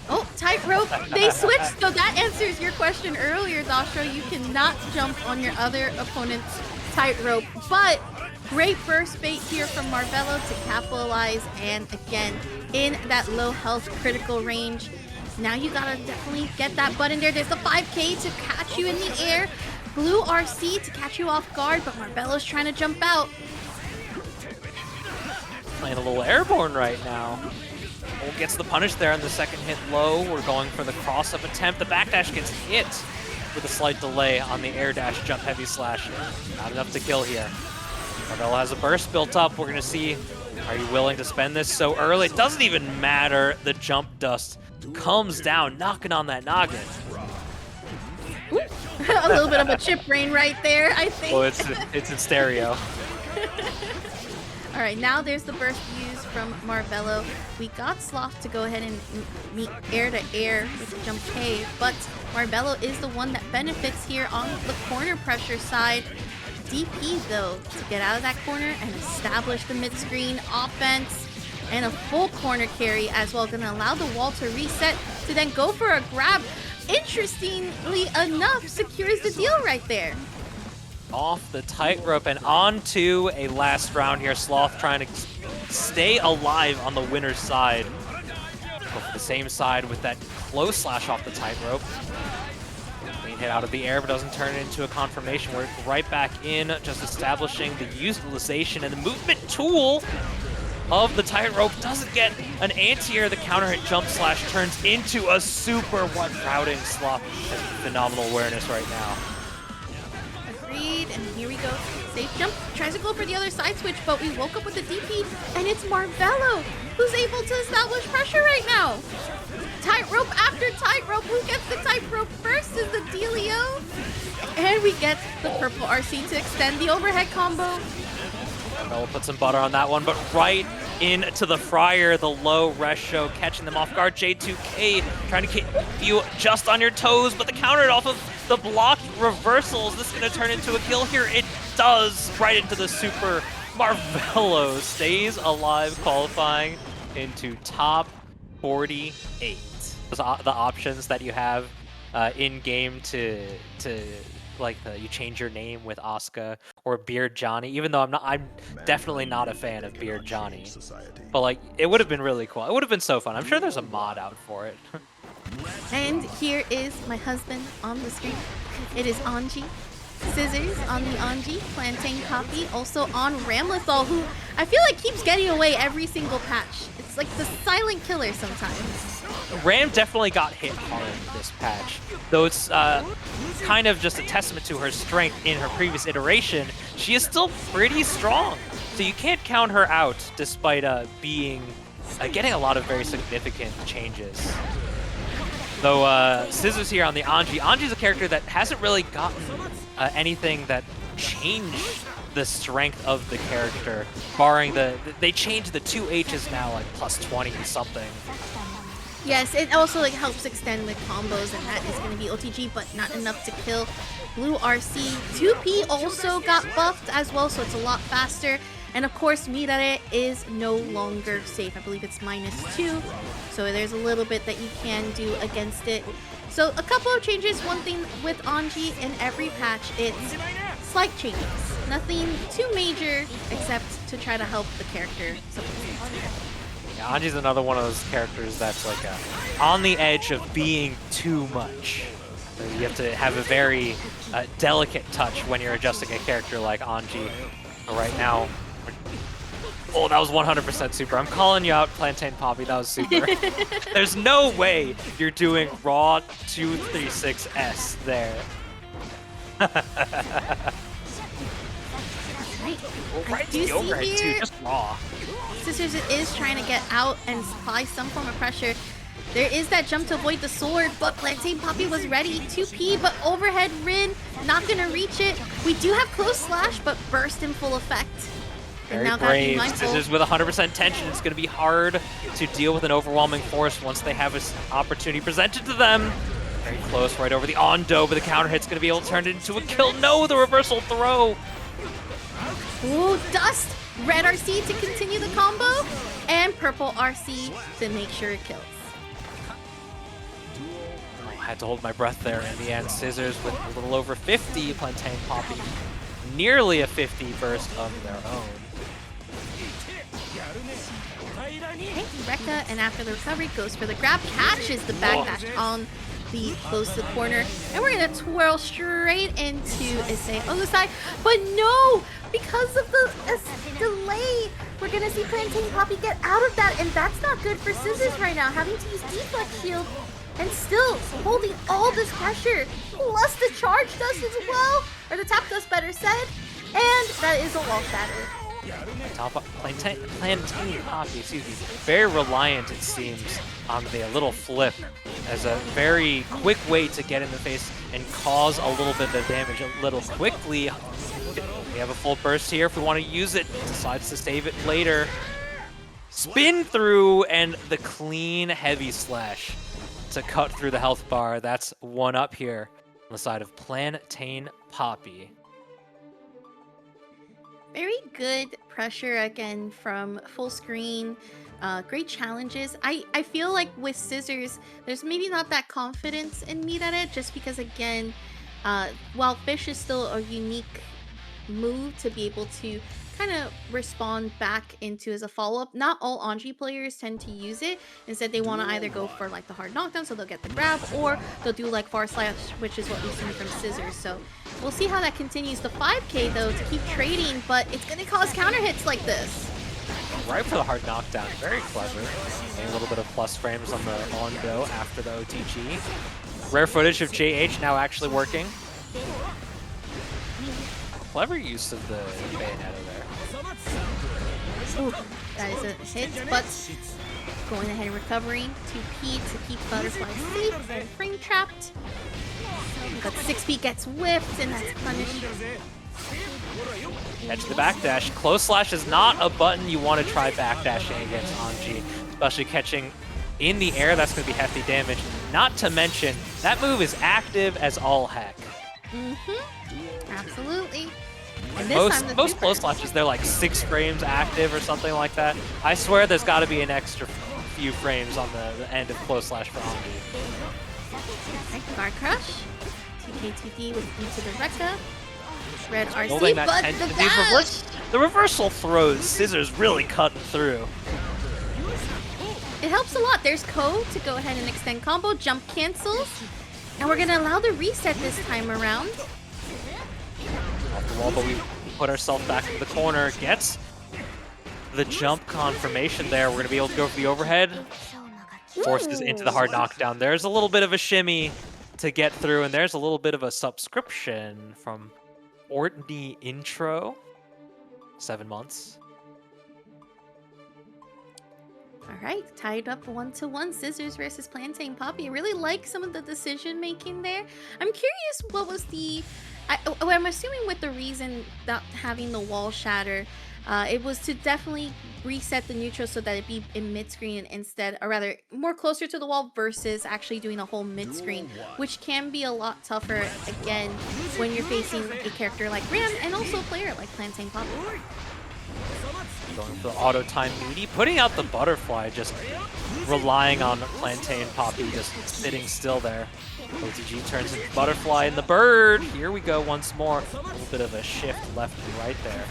Oh, tightrope. They switched, so that answers your question earlier, Dastro. You cannot jump on your other opponent's tightrope, but Great burst bait here from Marvelo to capitalize, and again, in that low health critical range. Now you gotta definitely get that button there. There's the 5K to catch you in the air. Blue RC to catch you off guard, but Marvelo's trying to jump out. Playing a little airborne right now. Oh, gets the punish there on the second hit low. We're going for the cross-up attempt. The backdash gets hit with a slight delay on the air dash jump heavy slash. Not enough to kill here. Marvelo has a burst built up. We're gonna see, are you willing to spend this so early? It doesn't even matter. The jump dust comes down, knocking on that noggin. A little bit of a chip brain right there, I think. Well, it's in stereo. All right, now there's the burst use from Marvelo. We got Sloth to go ahead and meet air to air with the jump K, but Marvelo is the one that benefits here on the corner pressure side. DP though, to get out of that corner and establish the mid-screen offense and a full corner carry as well, gonna allow the wall to reset to then go for a grab. Interestingly enough, secures the deal right there. Off the tightrope and onto a last round here. Sloth trying to stay alive on the winner's side. Go for the same side with that close slash off the tightrope. Clean hit out of the air, but doesn't turn it into a confirmation. We're right back in, just establishing the utilization and the movement tool of the tightrope. Doesn't get an anti-air. The counter hit jump slash turns into a super one routing. Sloth has phenomenal awareness right now. Agreed, and here we go. Safe jump, tries to go for the other side switch, but we woke up with the DP, and it's Marvelo who's able to establish pressure right now. Tightrope after tightrope. Who gets the tightrope first is the dealio. And we get the purple RC to extend the overhead combo. Marvelo put some butter on that one, but right into the fryer, the low rest show, catching them off guard. J2K trying to keep you just on your toes, but the counter off of the blocked reversals. This is going to turn into a kill here. It does, right into the super. Marvelo stays alive, qualifying into top 48. The options that you have in game to like you change your name with Asuka or Beard Johnny, even though I'm definitely not a fan of Beard Johnny, but like it would have been really cool. It would have been so fun. I'm sure there's a mod out for it. And here is my husband on the screen. It is Anji. Scissors on the Anji, PlantainPapi, also on Ramlethal, who I feel like keeps getting away every single patch. It's like the silent killer sometimes. Ram definitely got hit hard this patch, though it's kind of just a testament to her strength in her previous iteration. She is still pretty strong, so you can't count her out despite getting a lot of very significant changes. Though Scissors here on the Anji. Anji's a character that hasn't really gotten anything that changed the strength of the character, barring they changed the 2 H's now like plus 20 something. Yes, it also like helps extend the combos, and that is going to be OTG, but not enough to kill. Blue RC 2P also got buffed as well, so it's a lot faster. And of course, Mirare is no longer safe. I believe it's -2, so there's a little bit that you can do against it. So a couple of changes. One thing with Anji in every patch, it's slight changes. Nothing too major, except to try to help the character. Yeah, Anji's another one of those characters that's like on the edge of being too much. So you have to have a very delicate touch when you're adjusting a character like Anji. Right now, oh, that was 100% super. I'm calling you out, PlantainPapi. That was super. There's no way you're doing raw 236S there. I do see here, just raw. Scissors is trying to get out and apply some form of pressure. There is that jump to avoid the sword, but PlantainPapi was ready. 2P, but overhead Rin, not gonna reach it. We do have close slash, but burst in full effect. Very brave. Scissors with 100% tension. It's going to be hard to deal with an overwhelming force once they have this opportunity presented to them. Very close, right over the Ondo, but the counter hit's going to be able to turn it into a kill. No, the reversal throw. Ooh, dust. Red RC to continue the combo, and purple RC to make sure it kills. I had to hold my breath there in the end. Scissors with a little over 50. PlantainPapi nearly a 50 burst of their own. Okay, Rekka, and after the recovery, goes for the grab, catches the backdash on the close to the corner, and we're gonna twirl straight into Issei Ogusai, but no! Because of the delay, we're gonna see PlantainPapi get out of that, and that's not good for Scissors right now, having to use Deflect Shield and still holding all this pressure, plus the charge dust as well, or the tap dust better said, and that is a wall shatter. PlantainPapi, excuse me, very reliant, it seems, on the little flip as a very quick way to get in the face and cause a little bit of damage a little quickly. We have a full burst here if we want to use it. Decides to save it later. Spin through and the clean heavy slash to cut through the health bar. That's one up here on the side of PlantainPapi. Very good pressure again from full screen. Great challenges. I feel like with Scissors, there's maybe not that confidence in Meat at it, just because again, while Fish is still a unique move to be able to kind of respond back into as a follow-up, not all Anji players tend to use it. Instead, they want to either go for like the hard knockdown, so they'll get the grab, or they'll do like far slash, which is what we've seen from Scissors. So we'll see how that continues. The 5K though to keep trading, but it's going to cause counter hits like this. Right for the hard knockdown, very clever. And a little bit of plus frames on the on-go after the OTG. Rare footage of JH now actually working. Clever use of the Bayonetta there. Ooh, that is a hit, but going ahead and recovering 2P to keep Butterfly safe and frame trapped. But 6P gets whipped, and that's punished. Catch the backdash. Close slash is not a button you want to try backdashing against Anji, especially catching in the air. That's going to be hefty damage. Not to mention, that move is active as all heck. Absolutely. And this Most close slashes, they're like 6 frames active or something like that. I swear there's got to be an extra few frames on the end of close slash for Anji. Right, guard crush. 2K2D with into the Rekka. Red RC, That but tension. the dash! The reversal throws, Scissors really cutting through. It helps a lot. There's Ko to go ahead and extend combo. Jump cancels. And we're going to allow the reset this time around. Off the wall, but we put ourselves back in the corner. Gets the jump confirmation there. We're going to be able to go for the overhead. Forces into the hard knockdown. There's a little bit of a shimmy to get through, and there's a little bit of a subscription from Ortney Intro. 7 months. All right, tied up 1-1. Scissors versus PlantainPapi. I really like some of the decision making there. I'm curious what was the... I'm assuming with the reason that having the wall shatter, it was to definitely reset the neutral so that it be in mid-screen instead, or rather more closer to the wall versus actually doing a whole mid-screen, which can be a lot tougher again when you're facing a character like Ram and also a player like PlantainPapi. Going for the auto time meaty, putting out the butterfly, just relying on PlantainPapi just sitting still there. OTG turns into butterfly and the bird. Here we go once more. A little bit of a shift left and right there.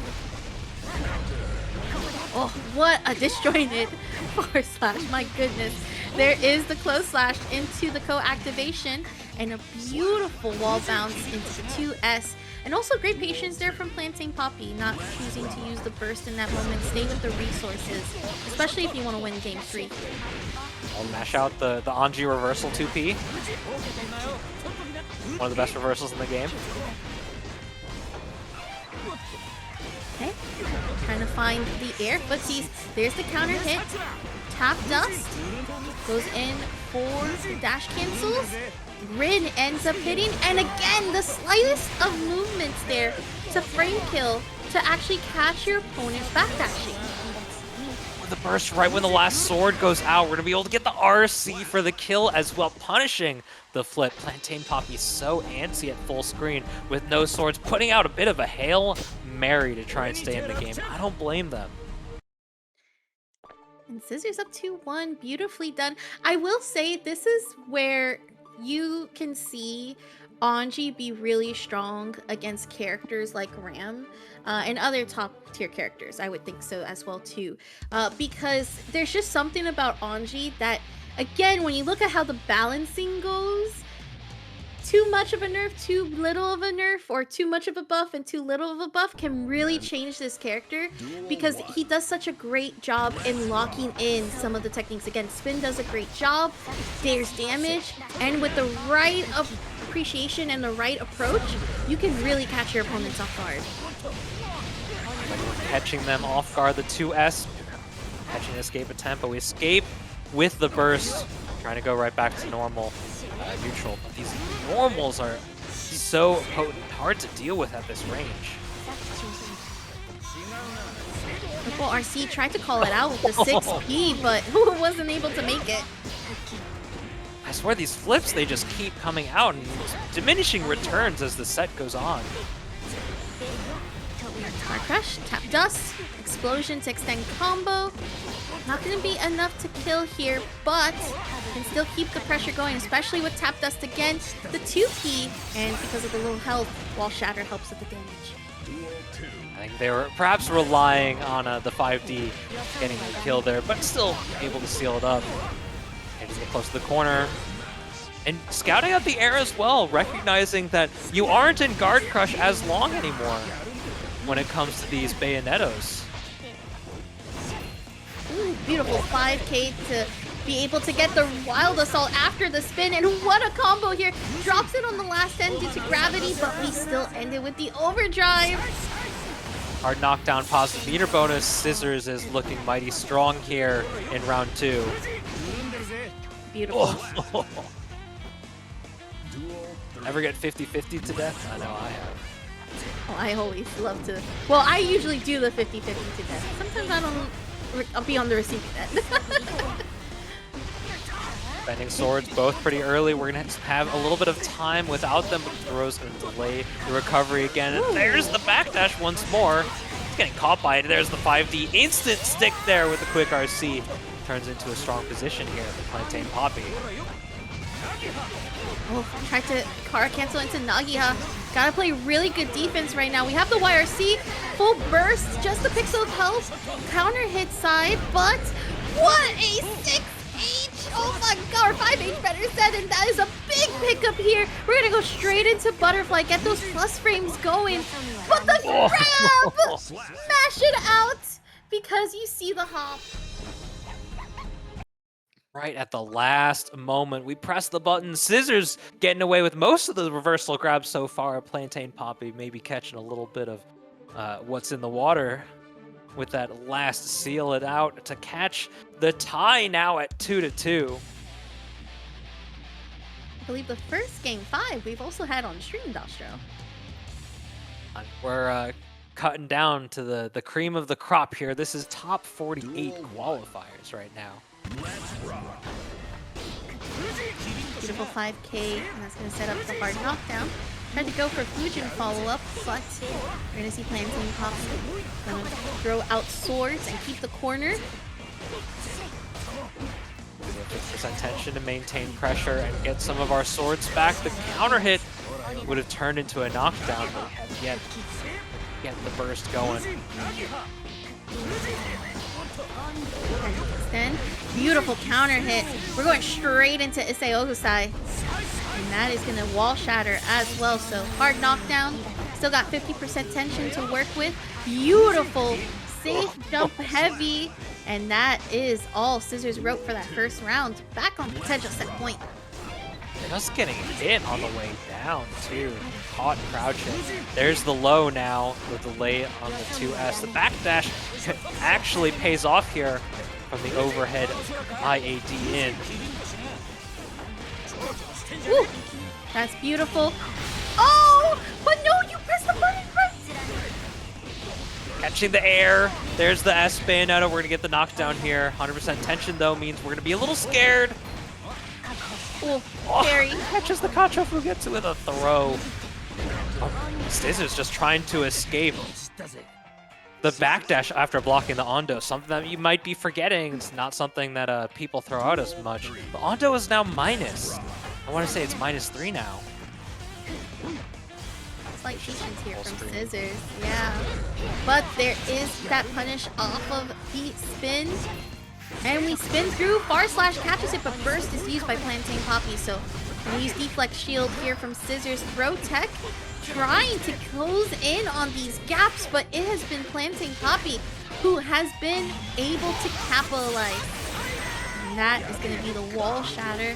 Oh, what a disjointed forward slash. My goodness. There is the close slash into the co-activation and a beautiful wall bounce into the 2S. And also great patience there from PlantainPapi, not choosing to use the burst in that moment. Stay with the resources, especially if you want to win game 3. I'll mash out the Anji reversal 2P. One of the best reversals in the game. Okay, trying to find the air footsies. There's the counter hit. Tap dust. Goes in for the dash cancels. Grid ends up hitting, and again, the slightest of movements there to frame kill to actually catch your opponent backdashing. The burst right when the last sword goes out. We're going to be able to get the RC for the kill as well, punishing the flip. PlantainPapi so antsy at full screen with no swords, putting out a bit of a Hail Mary to try and stay in the game. I don't blame them. And Scissors up 2-1, beautifully done. I will say this is where you can see Anji be really strong against characters like Ram and other top tier characters. I would think so as well too, because there's just something about Anji that, again, when you look at how the balancing goes, too much of a nerf, too little of a nerf, or too much of a buff and too little of a buff can really change this character, because he does such a great job in locking in some of the techniques. Again, Spin does a great job, there's damage, and with the right appreciation and the right approach, you can really catch your opponents off guard. Catching them off guard, the 2S, catching an escape attempt, but we escape with the burst, trying to go right back to normal. Neutral, but these normals are so potent, hard to deal with at this range. Well, RC tried to call it out with the 6P, but wasn't able to make it. I swear these flips, they just keep coming out and diminishing returns as the set goes on. Hard Crush, Tap Dust, Explosion to extend combo. Not going to be enough to kill here, but can still keep the pressure going, especially with Tap Dust again. The 2P, and because of the low health, Wall Shatter helps with the damage. I think they were perhaps relying on the 5D getting the kill there, but still able to seal it up. And just get close to the corner. And scouting out the air as well, recognizing that you aren't in Guard Crush as long anymore when it comes to these Bayonettos. Ooh, beautiful 5K to be able to get the Wild Assault after the spin, and what a combo here. Drops it on the last end due to gravity, but we still end it with the overdrive. Our knockdown positive meter bonus, Scissors is looking mighty strong here in round 2. Beautiful. Oh. Ever get 50-50 to death? I know I have. Oh, I always love to. Well, I usually do the 50-50 to death. Sometimes I don't. I'll be on the receiving end. Bending swords both pretty early. We're going to have a little bit of time without them, but Thro's going to delay the recovery again. And there's the backdash once more. He's getting caught by it. There's the 5D instant stick there with the quick RC. Turns into a strong position here for PlantainPapi. Oh, tried to Kara cancel into Nagiha. Gotta play really good defense right now. We have the YRC, full burst, just a pixel of health, counter hit side, but what a 6H! Oh my god, or 5H better said, and that is a big pickup here. We're gonna go straight into Butterfly, get those plus frames going, but the grab! Smash it out, because you see the hop. Right at the last moment, we press the button. Scissors getting away with most of the reversal grabs so far. PlantainPapi maybe catching a little bit of what's in the water with that last seal it out to catch the tie now at 2-2. I believe the first game 5 we've also had on stream, Dostro. We're cutting down to the cream of the crop here. This is top 48 qualifiers right now. Beautiful 5K, and that's going to set up the hard knockdown. Tried to go for Fujin follow-up, but we're going to see PlantainPapi going to throw out swords and keep the corner. 50% tension to maintain pressure and get some of our swords back. The counter hit would have turned into a knockdown, but we have yet get the burst going. Then beautiful counter hit. We're going straight into Issei Ogusai, and that is going to wall shatter as well. So hard knockdown. Still got 50% tension to work with. Beautiful safe jump heavy, and that is all Scissors wrote for that first round. Back on potential set point. Just getting hit on the way down too. Caught crouching. There's the low now. The delay on the 2S. The backdash actually pays off here from the overhead IAD in. Woo! That's beautiful. Oh! But no, you pressed the button right! Catching the air. There's the S Bayonetta. We're going to get the knockdown here. 100% tension though means we're going to be a little scared. Oh, scary. Catches the Contra Fugetsu with a throw. Scissors just trying to escape. The backdash after blocking the Ondo, something that you might be forgetting. It's not something that people throw out as much. The Ondo is now minus. I want to say it's -3 now. Slight patience here from Scissors. Yeah. But there is that punish off of the spin. And we spin through. Far slash catches it, but burst is used by PlantainPapi. So we use deflect shield here from Scissors. Throw tech trying to close in on these gaps, but it has been PlantainPapi who has been able to capitalize. And that is going to be the wall shatter.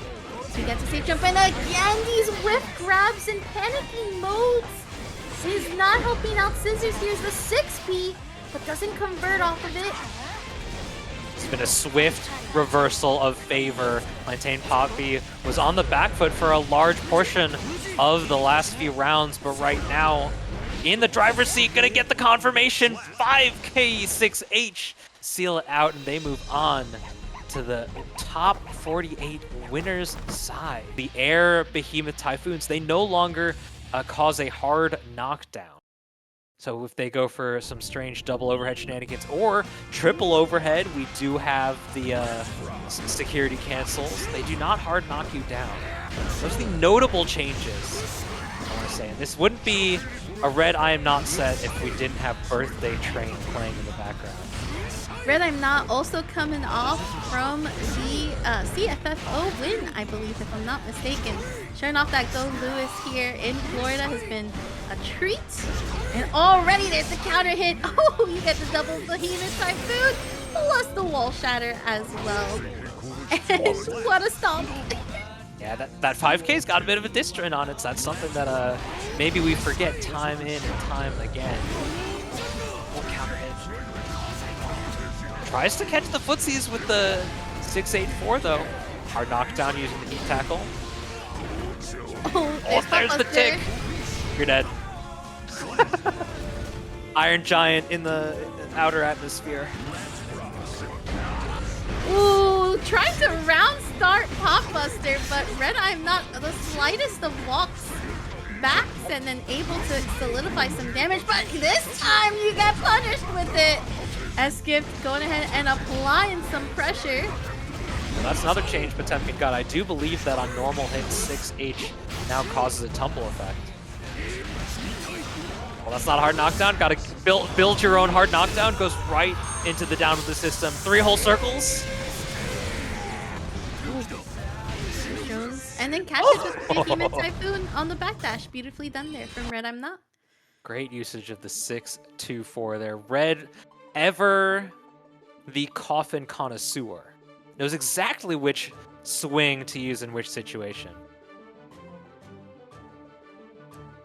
So we get to safe jump, and again these whiff grabs and panicking modes is not helping out Scissors. Here's the 6P, but doesn't convert off of it. It's been a swift reversal of favor. PlantainPapi was on the back foot for a large portion of the last few rounds, but right now in the driver's seat, gonna get the confirmation. 5K6H seal it out, and they move on to the top 48 winners side. The Air Behemoth Typhoons, they no longer cause a hard knockdown. So if they go for some strange double overhead shenanigans or triple overhead, we do have the security cancels. They do not hard knock you down. Those are the notable changes, I want to say. And this wouldn't be a RedIAmNot set if we didn't have Birthday Train playing in the background. RedIAmNot also coming off from the CFFO win, I believe, if I'm not mistaken. Showing off that Goldlewis here in Florida has been a treat. And already there's the counter hit. Oh, you get the double Behemoth Typhoon plus the wall shatter as well. And what a stomp. Yeah, that 5K's got a bit of a distrin on it, so that's something that maybe we forget time in and time again. One counter hit. Tries to catch the footsies with the 684 though. Hard knockdown using the heat tackle. Oh, there's the tick. You're dead. Iron Giant in the outer atmosphere. Ooh, trying to round start Popbuster, but RedIAmNot the slightest of walks backs and then able to solidify some damage, but this time you get punished with it. S-Gift going ahead and applying some pressure. Well, that's another change Potemkin got. I do believe that on normal hits, 6H now causes a tumble effect. Well, that's not a hard knockdown. Gotta build your own hard knockdown. Goes right into the down of the system. 3 whole circles. And then catches with Behemoth Typhoon on the backdash. Beautifully done there from RedIAmNot. Great usage of the 6-2-4 there. Red, ever the coffin connoisseur, knows exactly which swing to use in which situation.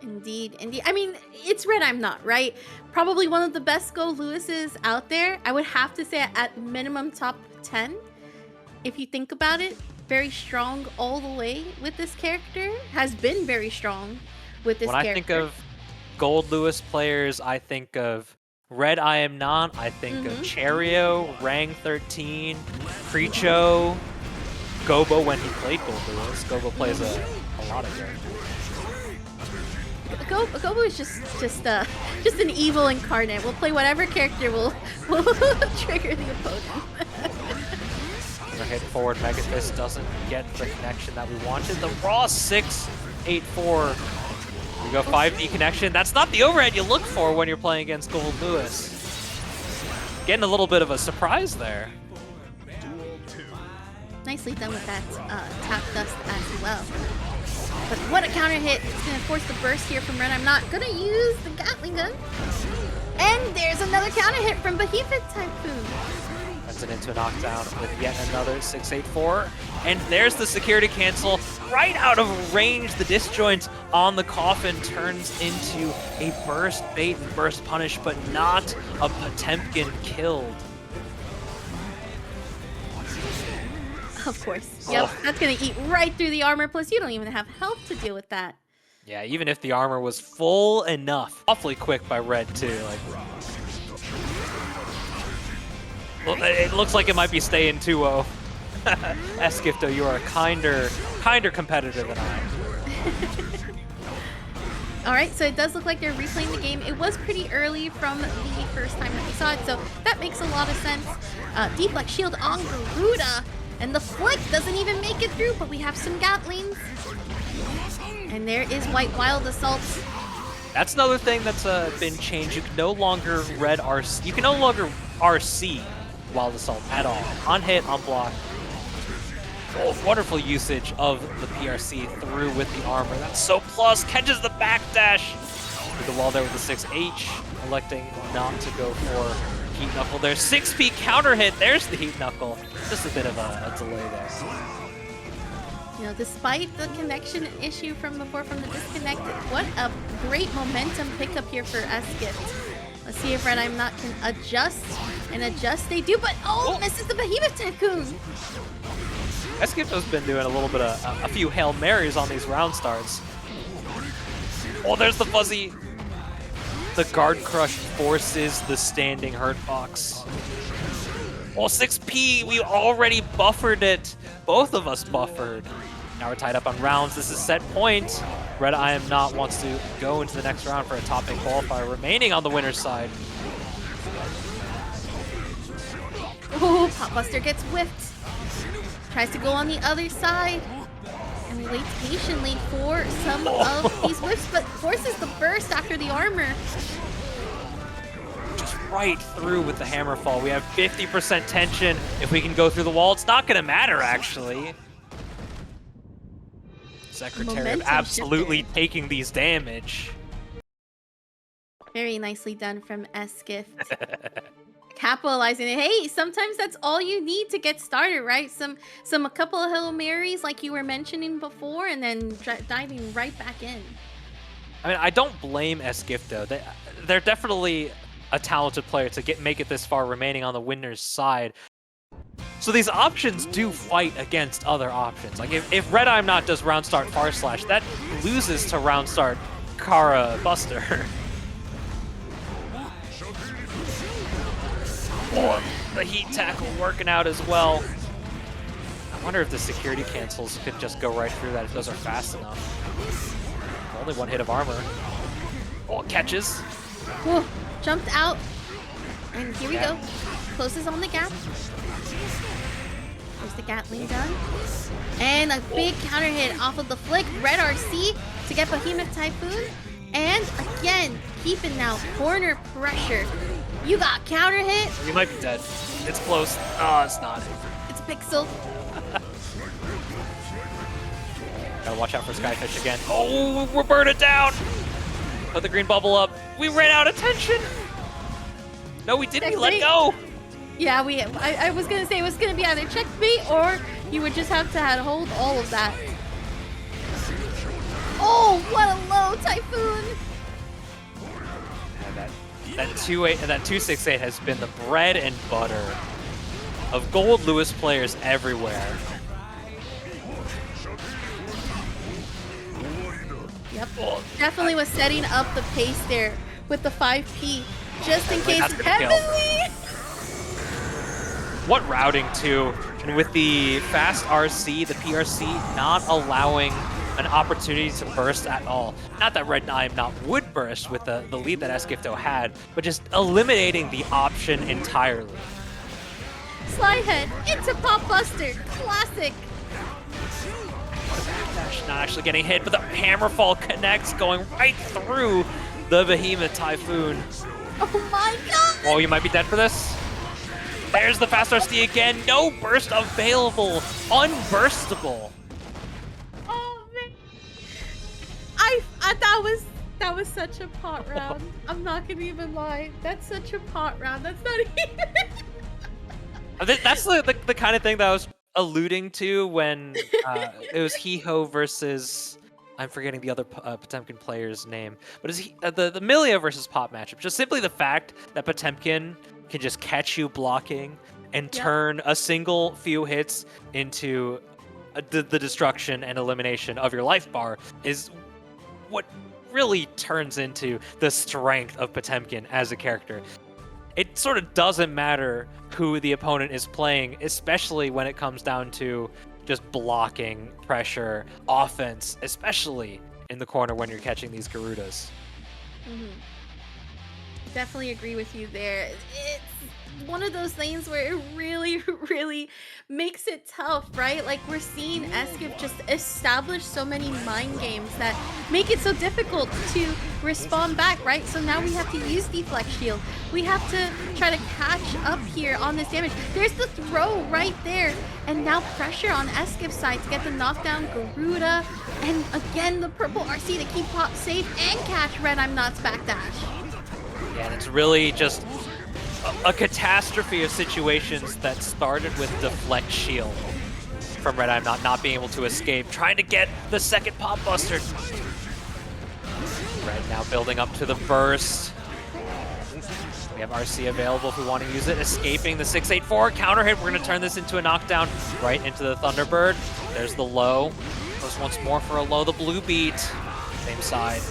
Indeed, indeed. I mean, it's RedIAmNot, right? Probably one of the best Goldlewises out there. I would have to say at minimum top 10. If you think about it, very strong all the way with this character. Has been very strong with this character. When I think of Goldlewis players, I think of RedIAmNot, I think of Cheryo, Rang 13, Precho, Gobo when he played Goldlewis. Gobo plays a lot of characters. Gobo is just an evil incarnate. We'll play whatever character will trigger the opponent. Hit forward Mega Fist doesn't get the connection that we wanted. The raw 6-8-4. We go 5D connection. That's not the overhead you look for when you're playing against Goldlewis. Getting a little bit of a surprise there. Nicely done with that tap dust as well. But what a counter hit. It's going to force the burst here from RedIAmNot. Going to use the Gatling gun. And there's another counter hit from Behemoth Typhoon. Turns it into a knockdown with yet another 6-8-4. And there's the security cancel right out of range. The disjoint on the coffin turns into a burst bait and burst punish, but not a Potemkin killed. Of course. Yep, that's going to eat right through the armor. Plus, you don't even have health to deal with that. Yeah, even if the armor was full enough. Awfully quick by Red, too. Well, it looks like it might be staying 2-0. Eskifto, you are a kinder competitor than I. All right, so it does look like they're replaying the game. It was pretty early from the first time that we saw it, so that makes a lot of sense. Deflect shield on Garuda. And the flick doesn't even make it through, but we have some Gatlings. And there is White Wild Assault. That's another thing that's been changed. You can no longer red RC. You can no longer RC Wild Assault at all. On hit, on block. Oh, wonderful usage of the PRC through with the armor. That's so plus. Catches the backdash. Through the wall there with the 6H. Electing not to go for Heat Knuckle there. 6P counter hit. There's the Heat Knuckle. Just a bit of a delay there. You know, despite the connection issue from before from the disconnect, what a great momentum pickup here for S-Gift. Let's see if RedIAmNot can adjust and adjust. They do, but misses the Behemoth Tycoon. S-Gift has been doing a little bit of a few Hail Marys on these round starts. Oh, there's the fuzzy. The Guard Crush forces the standing hurt box. Oh, 6P, we already buffered it. Both of us buffered. Now we're tied up on rounds. This is set point. RedIAmNot wants to go into the next round for a top 8 qualifier, remaining on the winner's side. Oh, Popbuster gets whiffed. Tries to go on the other side. And we wait patiently for some of these whiffs, but forces the burst after the armor. Just right through with the hammer fall. We have 50% tension. If we can go through the wall, it's not going to matter, actually. Secretariat absolutely taking these damage. Very nicely done from S-Gift. Capitalizing it. Hey, sometimes that's all you need to get started, right? A couple of Hail Marys like you were mentioning before, and then diving right back in. I mean, I don't blame S-Gift though. They're definitely a talented player to make it this far, remaining on the winner's side. So these options do fight against other options. Like if RedIAmNot does round start far slash, that loses to round start Kara Buster. Oh, the heat tackle working out as well. I wonder if the security cancels could just go right through that if those are fast enough. Only one hit of armor. Oh, catches. Whoa, jumped out. And here we go. Closes on the gap. There's the Gatling gun. And a big counter hit off of the flick. Red RC to get Behemoth Typhoon. And again, keeping now corner pressure. You got counter hit. You might be dead. It's close. Oh, it's not. It's a pixel. Gotta watch out for Skyfish again. Oh, we're burning down. Put the green bubble up. We ran out of tension. No, we didn't. Let go. Yeah, I was gonna say it was gonna be either checkmate or you would just have to hold all of that. Oh, what a low Typhoon! And that 2-8 and that 2-6-8 has been the bread and butter of Goldlewis players everywhere. Yep, definitely was setting up the pace there with the 5P, just in case Heavenly. What routing too, and with the fast RC, the PRC not allowing an opportunity to burst at all. Not that RedIAmNot would burst with the lead that S-Gifto had, but just eliminating the option entirely. Slide head into Popbuster, classic. Backdash not actually getting hit, but the hammerfall connects, going right through the Behemoth Typhoon. Oh my god! Oh, you might be dead for this. There's the fast RC again. No burst available. Unburstable. Oh man. That was such a pot round. I'm not gonna even lie. That's such a pot round. That's not even. That's the kind of thing that I was alluding to when it was Hiho versus, I'm forgetting the other Potemkin player's name, but it's the Millia versus Pop matchup. Just simply the fact that Potemkin can just catch you blocking and turn a single few hits into the destruction and elimination of your life bar is what really turns into the strength of Potemkin as a character. It sort of doesn't matter who the opponent is playing, especially when it comes down to just blocking, pressure, offense, especially in the corner when you're catching these Garudas. Definitely agree with you there. It's one of those lanes where it really, really makes it tough, right? Like, we're seeing Eskif just establish so many mind games that make it so difficult to respond back, right? So now we have to use Deflect Shield. We have to try to catch up here on this damage. There's the throw right there. And now pressure on Eskif's side to get the knockdown Garuda. And again, the purple RC to keep Pop safe and catch RedIAmNot's backdash. Yeah, and it's really just a catastrophe of situations that started with Deflect Shield from RedIAmNot not being able to escape, trying to get the second Pop Buster. Red now building up to the burst. We have RC available if we want to use it, escaping the 684 counter hit. We're going to turn this into a knockdown right into the Thunderbird. There's the low. Goes once more for a low, the blue beat. Same side.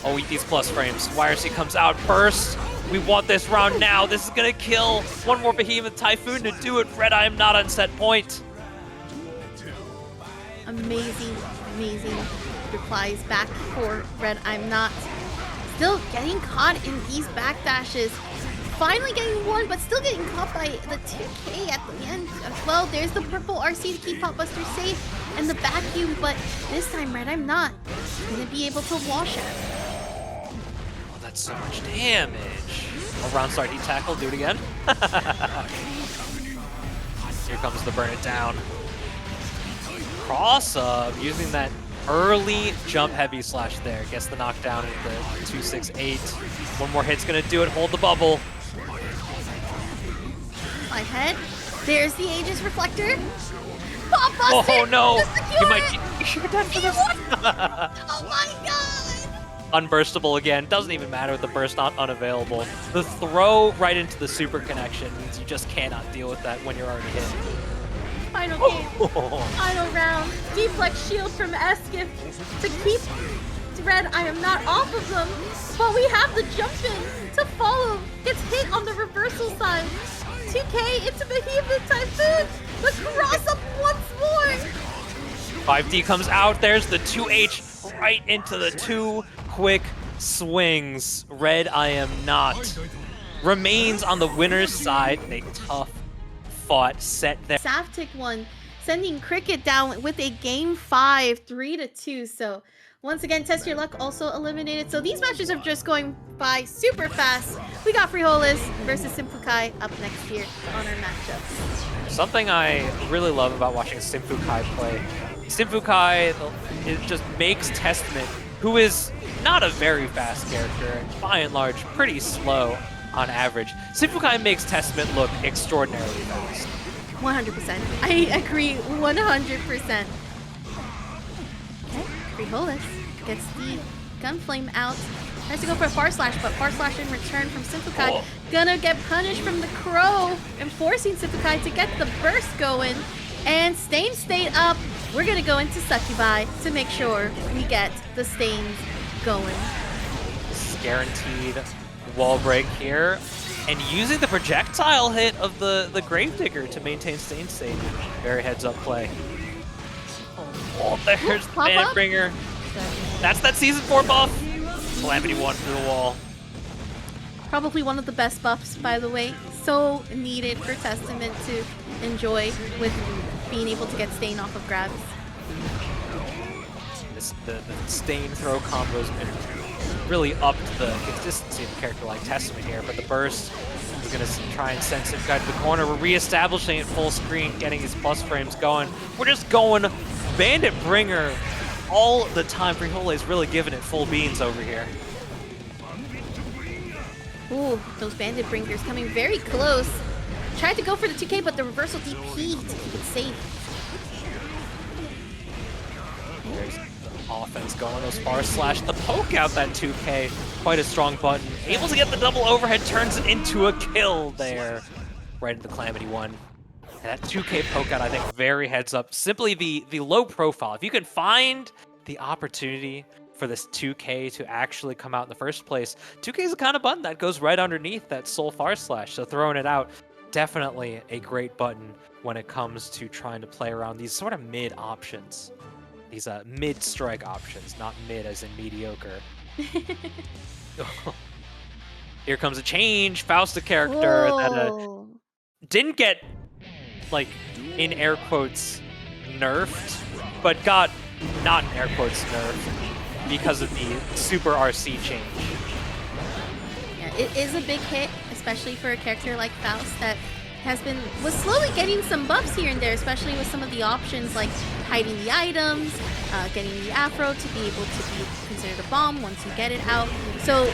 Oh, eat these plus frames. YRC comes out, burst. We want this round now. This is gonna kill. One more Behemoth Typhoon to do it. RedIAmNot on set point. Amazing, amazing replies back for RedIAmNot. Still getting caught in these backdashes. Finally getting one, but still getting caught by the 2K at the end as well. There's the purple RC to keep Popbuster safe and the vacuum, but this time RedIAmNot is gonna be able to wash it. Oh, that's so much damage. Oh, round start heat tackle, do it again. Here comes the burn it down. Cross up, using that early jump heavy slash there. Gets the knockdown at the 268. One more hit's gonna do it, hold the bubble. Ahead. There's the Aegis Reflector. Pop Buster! Oh no! You should have done for this. Oh my god! Unburstable again. Doesn't even matter with the burst not unavailable. The throw right into the super connection means you just cannot deal with that when you're already hit. Final game. Final round. Deflect Shield from Eskif to keep RedIAmNot off of them. But we have the jump in to follow. Gets hit on the reversal side. 2K into Behemoth Typhoon. The cross up once more. 5D comes out. There's the 2H right into the two quick swings. RedIAmNot remains on the winner's side. A tough fought set there. Savtic won, sending Cricket down with a game 5, 3-2. So once again, Test Your Luck also eliminated. So these matches are just going by super fast. We got Frijoles versus SYMPHUUKAI up next here on our matchups. Something I really love about watching SYMPHUUKAI play. SYMPHUUKAI, it just makes Testament, who is not a very fast character, and by and large pretty slow on average. SYMPHUUKAI makes Testament look extraordinarily fast. 100%. I agree 100%. Okay, Frijoles gets the Gunflame out. Tries to go for a Far Slash, but Far Slash in return from SYMPHUUKAI. Oh. Gonna get punished from the Crow and forcing SYMPHUUKAI to get the burst going. And Stain stayed up. We're gonna go into Succubi to make sure we get the Stains going. This is guaranteed wall break here. And using the projectile hit of the Gravedigger to maintain Stain state. Very heads up play. Oh, there's the Banditbringer. That's that Season 4 buff. Calamity 1 through the wall. Probably one of the best buffs, by the way. So needed for Testament to enjoy with being able to get Stain off of grabs. The Stain throw combos been really upped the consistency of a character like Testament here, but the burst is going to try and send SYMPHUUKAI to the corner. We're reestablishing it full screen, getting his plus frames going. We're just going Banditbringer all the time. Frijoles really giving it full beans over here. Ooh, those Banditbringers coming very close. Tried to go for the 2K, but the reversal DP to keep it safe. There's the offense going, those Far Slash, the poke out that 2K, quite a strong button. Able to get the double overhead, turns it into a kill there. Right into the Calamity 1. And that 2K poke out, I think, very heads up. Simply the low profile. If you can find the opportunity for this 2K to actually come out in the first place, 2K is the kind of button that goes right underneath that Soul Far Slash, so throwing it out, definitely a great button when it comes to trying to play around these sort of mid options. These mid-strike options, not mid as in mediocre. Here comes a change. Faust, a character that didn't get, like, in air quotes, nerfed, but got not in air quotes nerfed because of the super RC change. Yeah, it is a big hit, especially for a character like Faust that was slowly getting some buffs here and there, especially with some of the options like hiding the items, getting the afro to be able to be considered a bomb once you get it out. So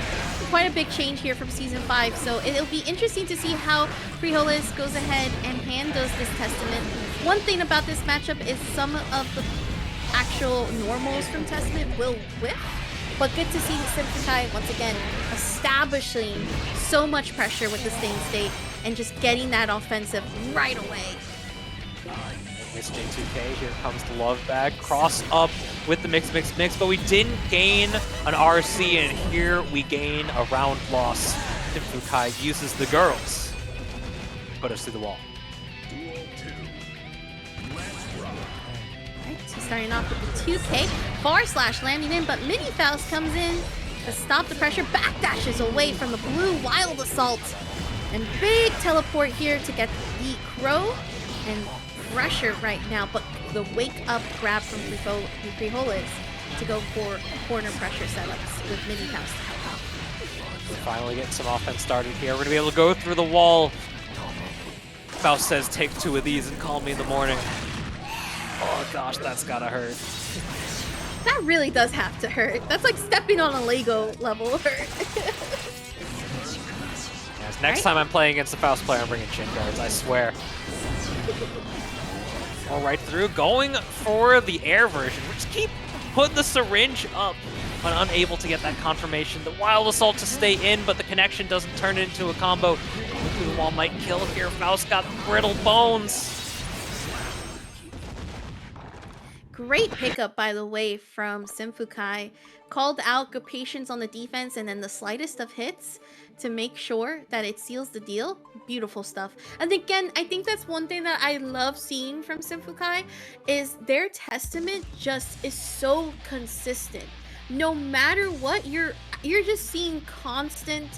quite a big change here from Season 5. So it'll be interesting to see how Frijoles goes ahead and handles this Testament. One thing about this matchup is some of the actual normals from Testament will whiff. But good to see SYMPHUUKAI once again establishing so much pressure with the Stain State and just getting that offensive right away. It's J2K, here comes the love bag, cross up with the mix, but we didn't gain an RC, and here we gain a round loss. SYMPHUUKAI uses the girls to put us through the wall. So starting off with the 2K, far slash landing in, but Mini Faust comes in to stop the pressure, backdashes away from the blue wild assault, and big teleport here to get the Crow and pressure right now, but the wake up grab from Frijoles to go for corner pressure setups with Mini Faust to help out. We're finally getting some offense started here. We're gonna be able to go through the wall. Faust says, take 2 of these and call me in the morning. Oh gosh, that's gotta hurt. That really does have to hurt. That's like stepping on a Lego level hurt. Yes, next time I'm playing against the Faust player, I'm bringing chin guards, I swear. All right through, going for the air version. We just keep putting the syringe up, but unable to get that confirmation. The wild assault to stay in, but the connection doesn't turn it into a combo. Going through the wall might kill here. Faust got brittle bones. Great pickup, by the way, from SYMPHUUKAI. Called out good patience on the defense and then the slightest of hits to make sure that it seals the deal. Beautiful stuff. And again, I think that's one thing that I love seeing from SYMPHUUKAI is their Testament just is so consistent. No matter what, you're just seeing constant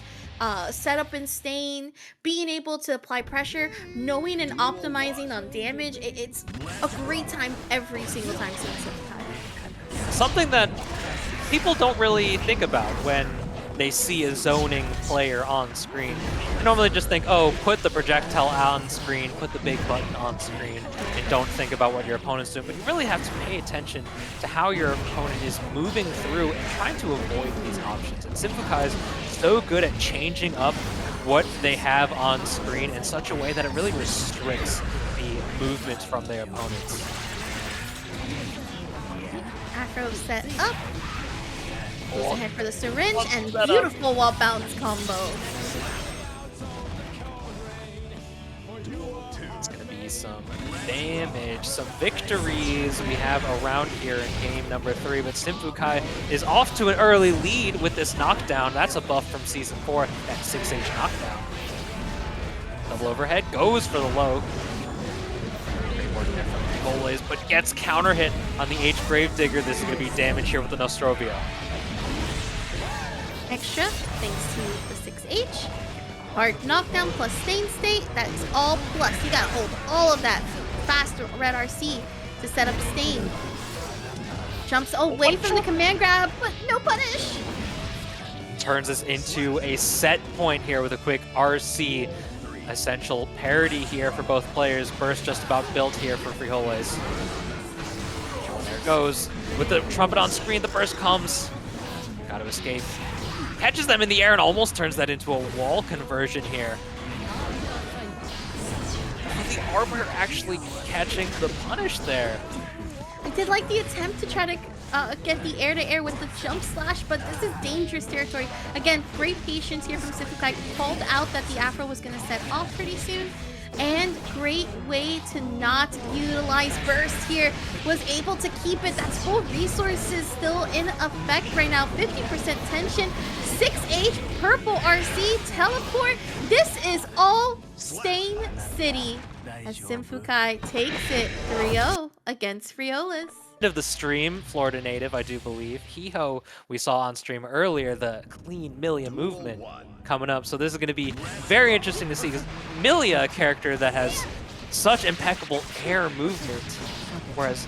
setup and stain, being able to apply pressure, knowing and optimizing on damage. It's a great time every single time seeing SYMPHUUKAI. Something that people don't really think about when they see a zoning player on screen. They normally just think, oh, put the projectile on screen, put the big button on screen, and don't think about what your opponent's doing. But you really have to pay attention to how your opponent is moving through and trying to avoid these options. And SYMPHUUKAI is so good at changing up what they have on screen in such a way that it really restricts the movements from their opponents. Afro set up. Goes ahead for the syringe and beautiful wall bounce combo. It's going to be some damage, some victories we have around here in game number 3, but SYMPHUUKAI is off to an early lead with this knockdown. That's a buff from Season 4, that 6H knockdown. Double overhead, goes for the low. Great work there from Frijoles, but gets counter hit on the H Gravedigger. This is going to be damage here with the Nostrovia. Extra, thanks to the 6H. Hard knockdown plus stain state, that is all plus. You gotta hold all of that fast red RC to set up stain. Jumps away from the command grab, but no punish. Turns us into a set point here with a quick RC. Essential parity here for both players. Burst just about built here for Frijoles. There it goes. With the trumpet on screen, the burst comes. Gotta escape. Catches them in the air and almost turns that into a wall conversion here. The Arbiter actually catching the punish there. I did like the attempt to try to get the air-to-air with the jump slash, but this is dangerous territory. Again, great patience here from SYMPHUUKAI. Called out that the Afro was going to set off pretty soon. And great way to not utilize burst here. Was able to keep it. That's full resources still in effect right now. 50% tension. 6H purple RC teleport. This is all Stain City as SYMPHUUKAI takes it 3-0 against Frijoles. of the stream, Florida native, I do believe. Hiho, we saw on stream earlier, the clean Millia movement coming up. So this is going to be very interesting to see, because Millia, a character that has such impeccable air movement, whereas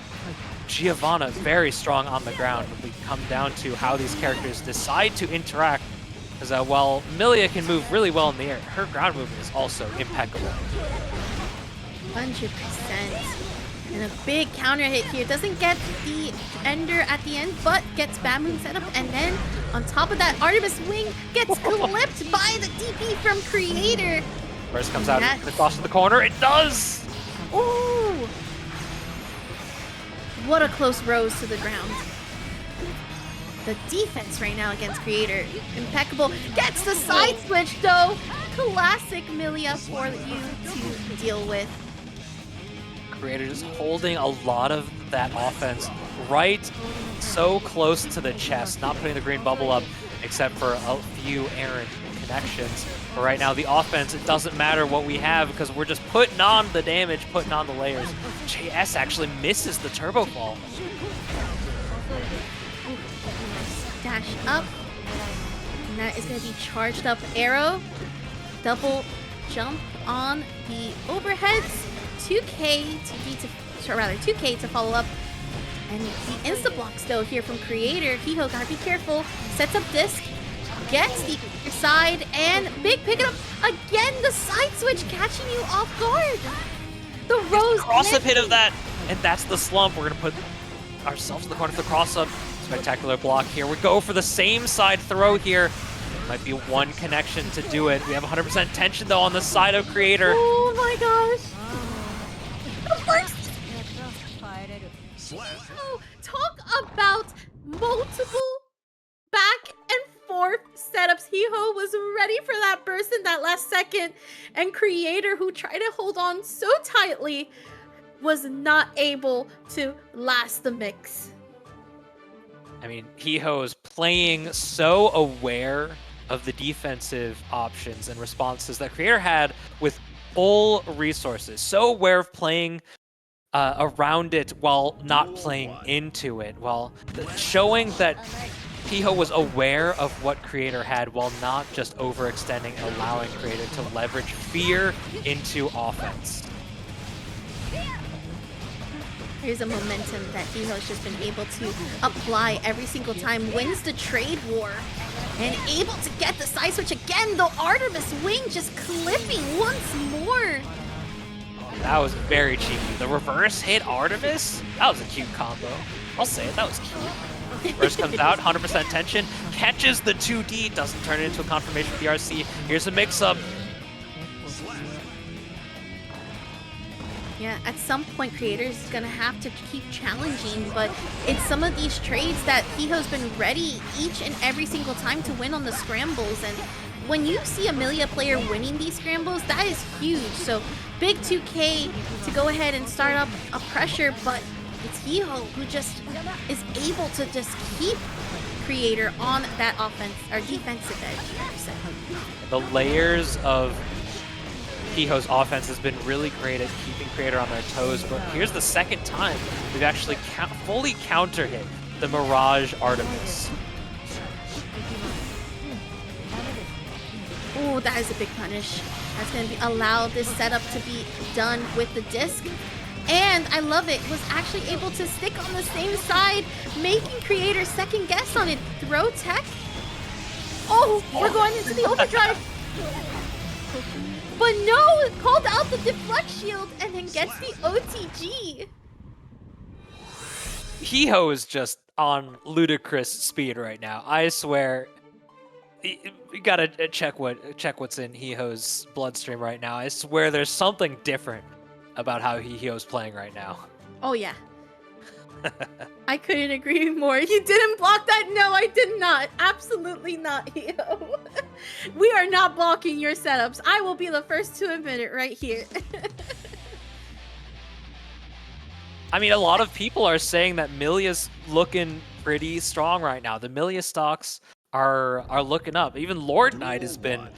Giovanna, very strong on the ground. We come down to how these characters decide to interact, because while Millia can move really well in the air, her ground movement is also impeccable. 100%. And a big counter hit here. Doesn't get the ender at the end, but gets bad moon set up. And then on top of that, Artemis Wing gets clipped by the DP from Kreator. First comes out across to the corner. It does! Ooh! What a close rose to the ground. The defense right now against Kreator, impeccable. Gets the side switch though. Classic Millia for you to deal with. Kreator just holding a lot of that offense right so close to the chest, not putting the green bubble up except for a few errant connections. But right now the offense, it doesn't matter what we have because we're just putting on the damage, putting on the layers. JS actually misses the turbo fall. Dash up. And that is going to be charged up arrow. Double jump on the overheads. 2K to follow up. And the insta blocks though here from Kreator. Hiho gotta be careful. Sets up disc. Gets the side and big pick it up again. The side switch catching you off guard. The rose cross up hit of that, and that's the slump. We're gonna put ourselves in the corner for the cross up. Spectacular block here. We go for the same side throw here. Might be one connection to do it. We have 100% tension though on the side of Kreator. Oh my gosh. Oh, talk about multiple back and forth setups. Hiho was ready for that burst in that last second, and Kreator, who tried to hold on so tightly, was not able to last the mix. I mean, Hiho is playing so aware of the defensive options and responses that Kreator had with full resources, so aware of playing around it while not playing into it, while showing that Hiho was aware of what Kreator had while not just overextending and allowing Kreator to leverage fear into offense. Here's a momentum that Hiho's just been able to apply every single time. Wins the trade war and able to get the side switch again. The Artemis Wing just clipping once more. That was very cheeky. The reverse hit Artemis? That was a cute combo. I'll say it, that was cute. First comes out, 100% tension, catches the 2D, doesn't turn it into a confirmation DRC. Here's a mix-up. Yeah, at some point Kreator's gonna have to keep challenging, but it's some of these trades that Hiho's been ready each and every single time to win on the scrambles, and when you see a Millia player winning these scrambles, that is huge. So big 2K to go ahead and start up a pressure, but it's Hiho who just is able to just keep Kreator on that offense or defensive edge. The layers of Hiho's offense has been really great at keeping Kreator on their toes, but here's the second time we've actually fully counter hit the Mirage Artemis. Oh, that is a big punish. That's going to allow this setup to be done with the disc. And I love it. Was actually able to stick on the same side, making Kreator second guess on it. Throw tech. Oh, we're going into the overdrive. But no, it called out the deflect shield and then gets the OTG. Hiho is just on ludicrous speed right now. I swear. You gotta check what's in Hiho's bloodstream right now. I swear there's something different about how Hiho's playing right now. Oh yeah. I couldn't agree more. You didn't block that? No, I did not. Absolutely not, Hiho. We are not blocking your setups. I will be the first to admit it right here. I mean, a lot of people are saying that Millia's looking pretty strong right now. The Millia stocks are looking up. Even Lord Knight has been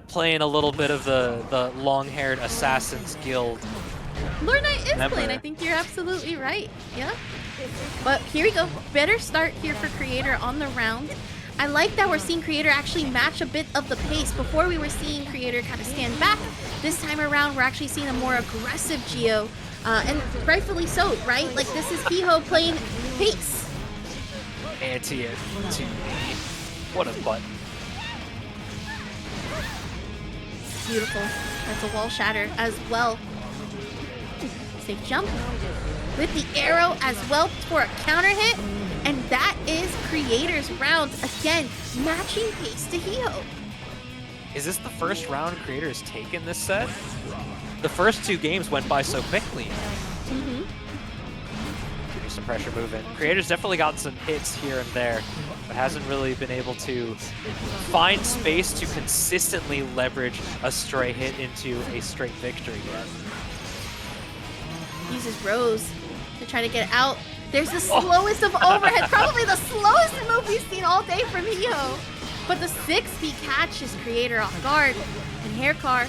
playing a little bit of the long-haired Assassin's Guild. Lord Knight is playing. I think you're absolutely right. Yeah. But here we go. Better start here for Kreator on the round. I like that we're seeing Kreator actually match a bit of the pace. Before we were seeing Kreator kind of stand back. This time around, we're actually seeing a more aggressive Gio. And rightfully so, right? Like, this is Hiho playing pace. Anti it to me. What a button. Beautiful. That's a wall shatter as well. Safe jump. With the arrow as well for a counter hit. And that is Kreator's round. Again, matching pace to Hiho. Is this the first round Kreator has taken this set? The first 2 games went by so quickly. Give me some pressure movement. Kreator's definitely got some hits here and there, but hasn't really been able to find space to consistently leverage a stray hit into a straight victory yet. Uses Rose to try to get out. There's the slowest of overhead, probably the slowest move we've seen all day from Hiho. But the 6B catches Kreator off guard. And Haircar,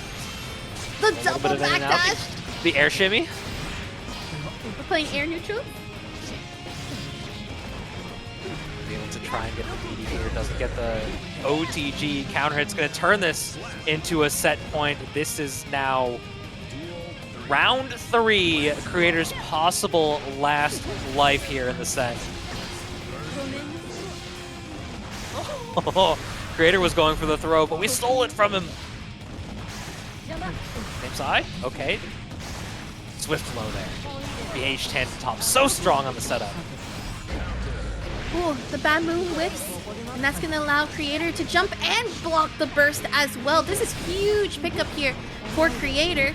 the double backdash. The air shimmy. We're playing air neutral. Be able to try and get the BD here. Doesn't get the OTG counter. It's going to turn this into a set point. This is now round 3, Kreator's possible last life here in the set. Oh, Kreator was going for the throw, but we stole it from him. Same side? Okay. Swift flow there. BH10 top, so strong on the setup. Ooh, the bamboo whips. And that's going to allow Kreator to jump and block the burst as well. This is huge pickup here for Kreator.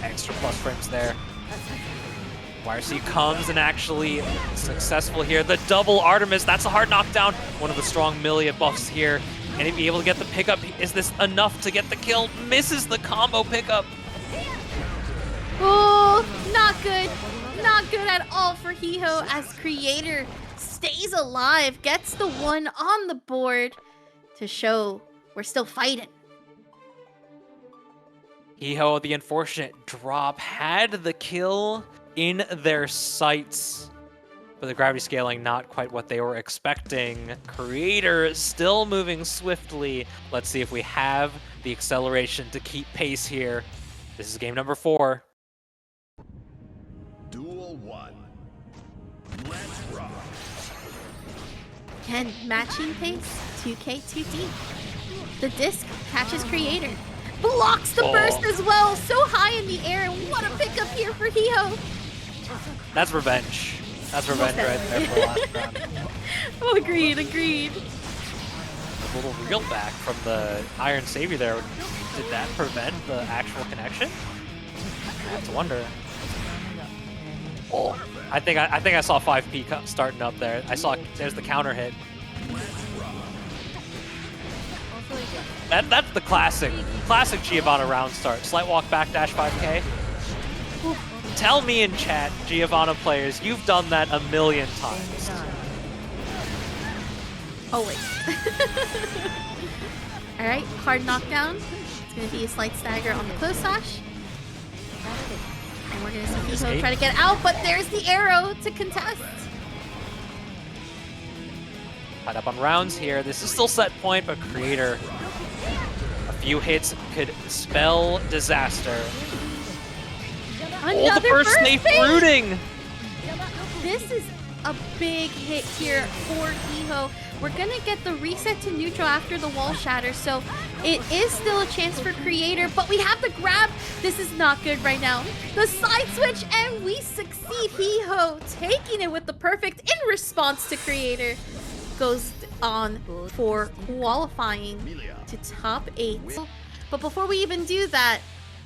Extra plus frames there. YRC comes and actually successful here. The double Artemis, that's a hard knockdown. One of the strong Millia buffs here. And he'd be able to get the pickup. Is this enough to get the kill? Misses the combo pickup. Oh, not good. Not good at all for Hiho as Kreator stays alive, gets the 1 on the board to show we're still fighting. Hiho, the unfortunate drop, had the kill in their sights, but the gravity scaling not quite what they were expecting. Kreator still moving swiftly. Let's see if we have the acceleration to keep pace here. This is game number 4. Duel 1. Let's rock. Again, matching pace, 2K, 2D. The disc catches Kreator. Blocks the burst as well, so high in the air. What a pickup here for Hiho. That's revenge. That's revenge right there for the last round. Oh, agreed. A little reel back from the Iron Savior there. Did that prevent the actual connection? I have to wonder. Oh, I think I saw 5P starting up there. There's the counter hit. That's the classic Giovanna round start. Slight walk backdash 5K. Tell me in chat, Giovanna players, you've done that a million times. Always. All right, hard knockdown. It's going to be a slight stagger on the close sash. And we're going to see Hiho try to get out, but there's the arrow to contest. Tied up on rounds here. This is still set point, but Kreator, a few hits could spell disaster. Another the first safe rooting! This is a big hit here for Hiho. We're gonna get the reset to neutral after the wall shatter, so it is still a chance for Kreator, but we have the grab. This is not good right now. The side switch, and we succeed. Hiho taking it with the perfect in response to Kreator. Goes on for qualifying to top 8. But before we even do that,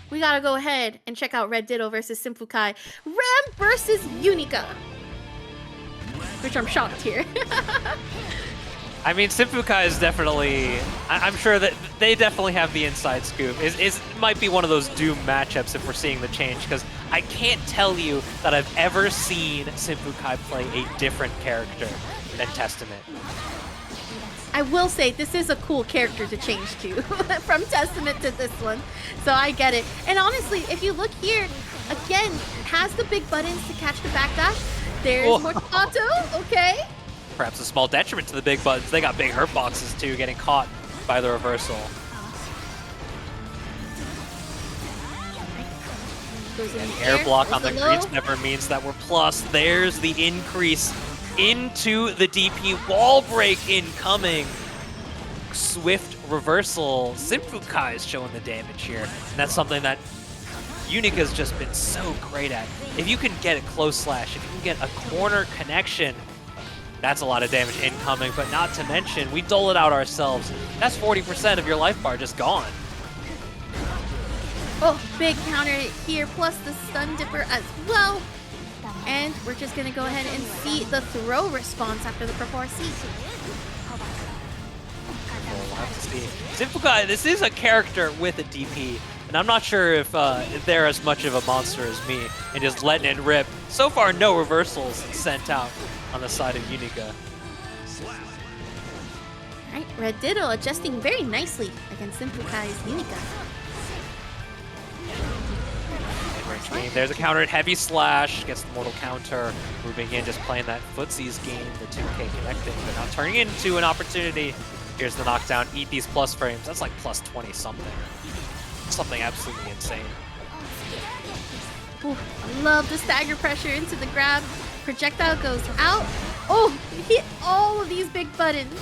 we gotta go ahead and check out RedDitto versus SYMPHUUKAI. Ram versus Unika. Which I'm shocked here. I mean, SYMPHUUKAI is definitely... I'm sure that they definitely have the inside scoop. It might be one of those doom matchups if we're seeing the change, because I can't tell you that I've ever seen SYMPHUUKAI play a different character than Testament. I will say, this is a cool character to change to, from Testament to this one. So I get it. And honestly, if you look here, again, has the big buttons to catch the backdash. There's Oh. more Kato. Okay. Perhaps a small detriment to the big buttons. They got big hurt boxes too, getting caught by the reversal. Goes in the Air block goes on the low. creeps never means that we're plus. There's the increase into the DP. Wall break incoming. Swift reversal. SYMPHUUKAI is showing the damage here. And that's something that Unika's just been so great at. If you can get a close slash, if you can get a corner connection, that's a lot of damage incoming. But not to mention, we dole it out ourselves. That's 40% of your life bar just gone. Oh, big counter here, plus the stun dipper as well. And we're just gonna go ahead and see the throw response after the purple RC. We'll have to see. SYMPHUUKAI, this is a character with a DP, and I'm not sure if they're as much of a monster as me and just letting it rip. So far, no reversals sent out on the side of Unika. Alright, RedDitto adjusting very nicely against SYMPHUUKAI's Unika. Mid-range game. There's a counter at heavy slash, gets the mortal counter, moving in, just playing that footsies game, the 2K connecting, but now turning into an opportunity. Here's the knockdown, eat these plus frames. That's like plus 20 something. Something absolutely insane. Ooh, I love the stagger pressure into the grab. Projectile goes out. Oh, hit all of these big buttons.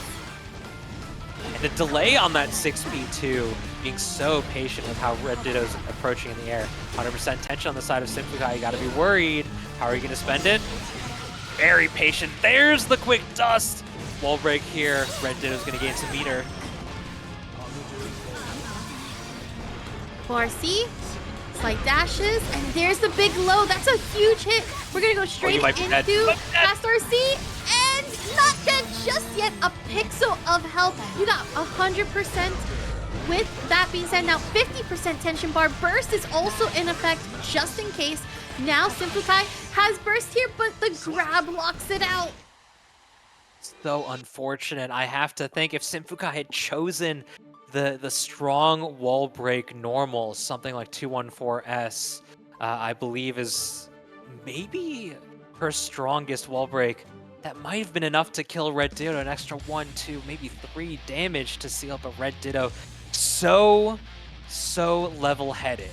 And the delay on that 6P2, being so patient with how RedDitto's approaching in the air. 100% tension on the side of SYMPHUUKAI. You gotta be worried. How are you gonna spend it? Very patient. There's the quick dust. Wall break here. RedDitto's gonna gain some meter. RC, slight dashes, and there's the big low. That's a huge hit. We're gonna go straight might be dead. into Might be dead. fast RC, and not dead just yet. A pixel of health. You got 100%. With that being said, now 50% tension bar. Burst is also in effect just in case. Now SYMPHUUKAI has burst here, but the grab locks it out. So unfortunate. I have to think if SYMPHUUKAI had chosen the strong wall break normal, something like 214S, I believe is maybe her strongest wall break. That might have been enough to kill RedDitto, an extra 1, 2, maybe 3 damage to seal up a RedDitto. So level-headed,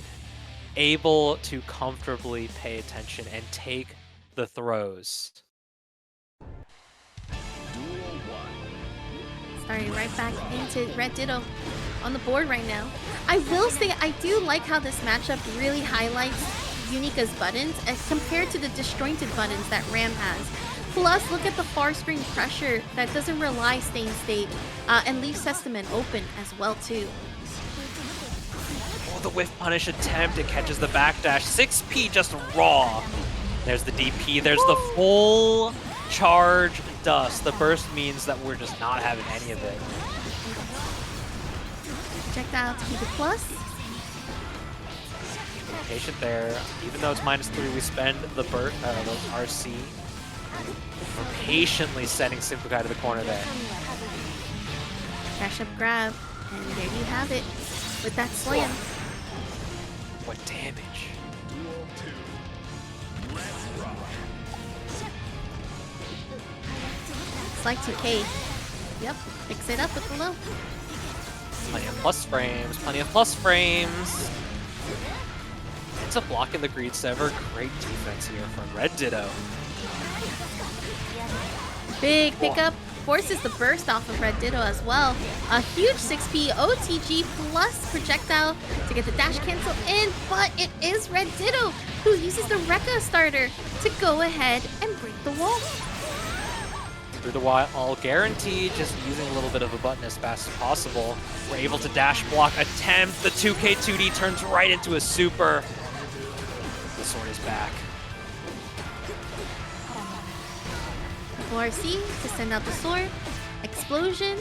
able to comfortably pay attention and take the throws. Starting right back into RedDitto on the board right now. I will say I do like how this matchup really highlights Unika's buttons as compared to the disjointed buttons that Ram has. Plus, look at the far screen pressure that doesn't rely stay in state and leaves Testament open as well too. Oh, the whiff punish attempt, it catches the backdash. 6P just raw. There's the DP, there's the full charge dust. The burst means that we're just not having any of it. Projectile to keep it plus. Patient there. Even though it's -3, we spend the RC. We're patiently setting SYMPHUUKAI to the corner there. Crash up grab. And there you have it. With that slam. What damage. It's like 2K. Yep. Fix it up with the low. Plenty of plus frames, plenty of plus frames. Ends up blocking the Greed Sever. Great defense here from RedDitto. Big pickup. Forces the burst off of RedDitto as well. A huge 6P OTG plus projectile to get the dash cancel in, but it is RedDitto who uses the Rekka starter to go ahead and break the wall. Through the wall, guaranteed, just using a little bit of a button as fast as possible. We're able to dash block attempt. The 2K 2D turns right into a super. The sword is back. RC to send out the sword. Explosion.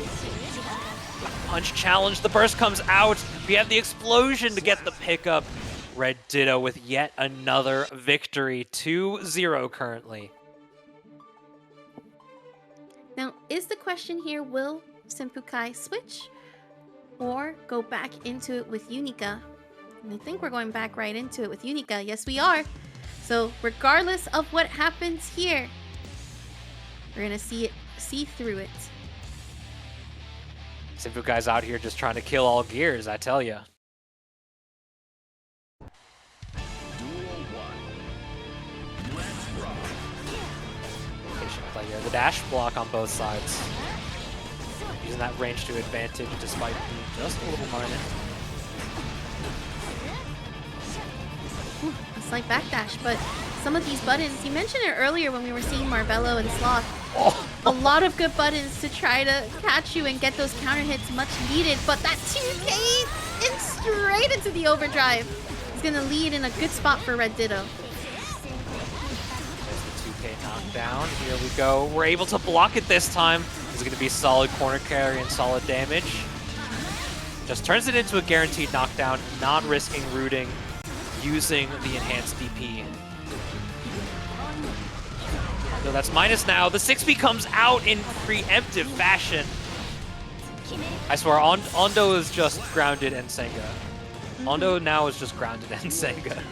Punch challenge, the burst comes out. We have the explosion to get the pickup. RedDitto with yet another victory. 2-0 currently. Now, is the question here, will SYMPHUUKAI switch or go back into it with Unika? And I think we're going back right into it with Unika. Yes, we are. So So regardless of what happens here, we're gonna see through it. SYMPHUUKAI's out here just trying to kill all gears, I tell ya. Patient play here. The dash block on both sides. Using that range to advantage despite being just a little minor. A slight backdash, but some of these buttons, you mentioned it earlier when we were seeing Marvelo and Sloth. Oh. A lot of good buttons to try to catch you and get those counter hits much needed, but that 2K in straight into the overdrive is going to lead in a good spot for RedDitto. There's the 2K knockdown. Here we go. We're able to block it this time. This is going to be solid corner carry and solid damage. Just turns it into a guaranteed knockdown, not risking rooting, using the enhanced DP. So that's minus now. The 6B comes out in preemptive fashion. I swear, Ondo is just grounded and Senga. Ondo now is just grounded and Senga.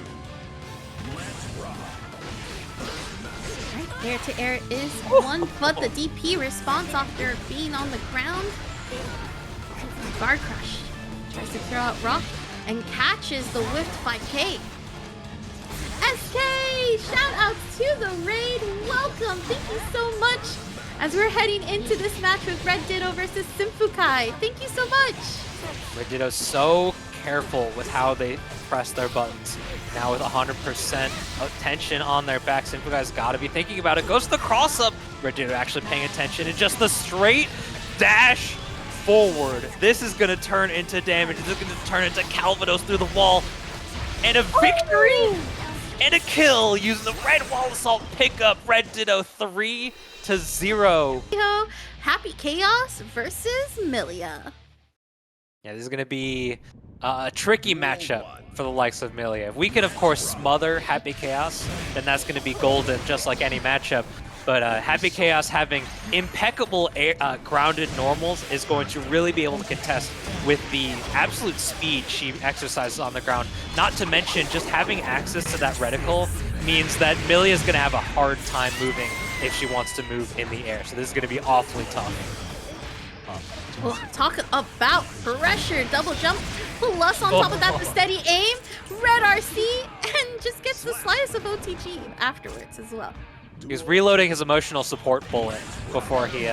Right there to air is one, but the DP response after being on the ground. Guard Crush tries to throw out Rock and catches the whiffed 5K. SK! Shout out to the raid! Welcome! Thank you so much! As we're heading into this match with RedDitto versus SYMPHUUKAI. Thank you so much! RedDitto's so careful with how they press their buttons. Now with 100% attention on their back, SYMPHUUKAI's got to be thinking about it. Goes to the cross-up. RedDitto actually paying attention, and just the straight dash forward. This is going to turn into damage. This is going to turn into Calvados through the wall. And a victory! Oh! And a kill using the red wall assault pickup. RedDitto 3-0. Happy Chaos versus Millia. Yeah, this is going to be a tricky matchup for the likes of Millia. If we can, of course, smother Happy Chaos, then that's going to be golden, just like any matchup. But Happy Chaos having impeccable grounded normals is going to really be able to contest with the absolute speed she exercises on the ground. Not to mention, just having access to that reticle means that Millia is going to have a hard time moving if she wants to move in the air. So this is going to be awfully tough. Well, talk about pressure. Double jump, plus on top of that, the steady aim. Red RC, and just gets the slice of OTG afterwards as well. He was reloading his emotional support bullet before he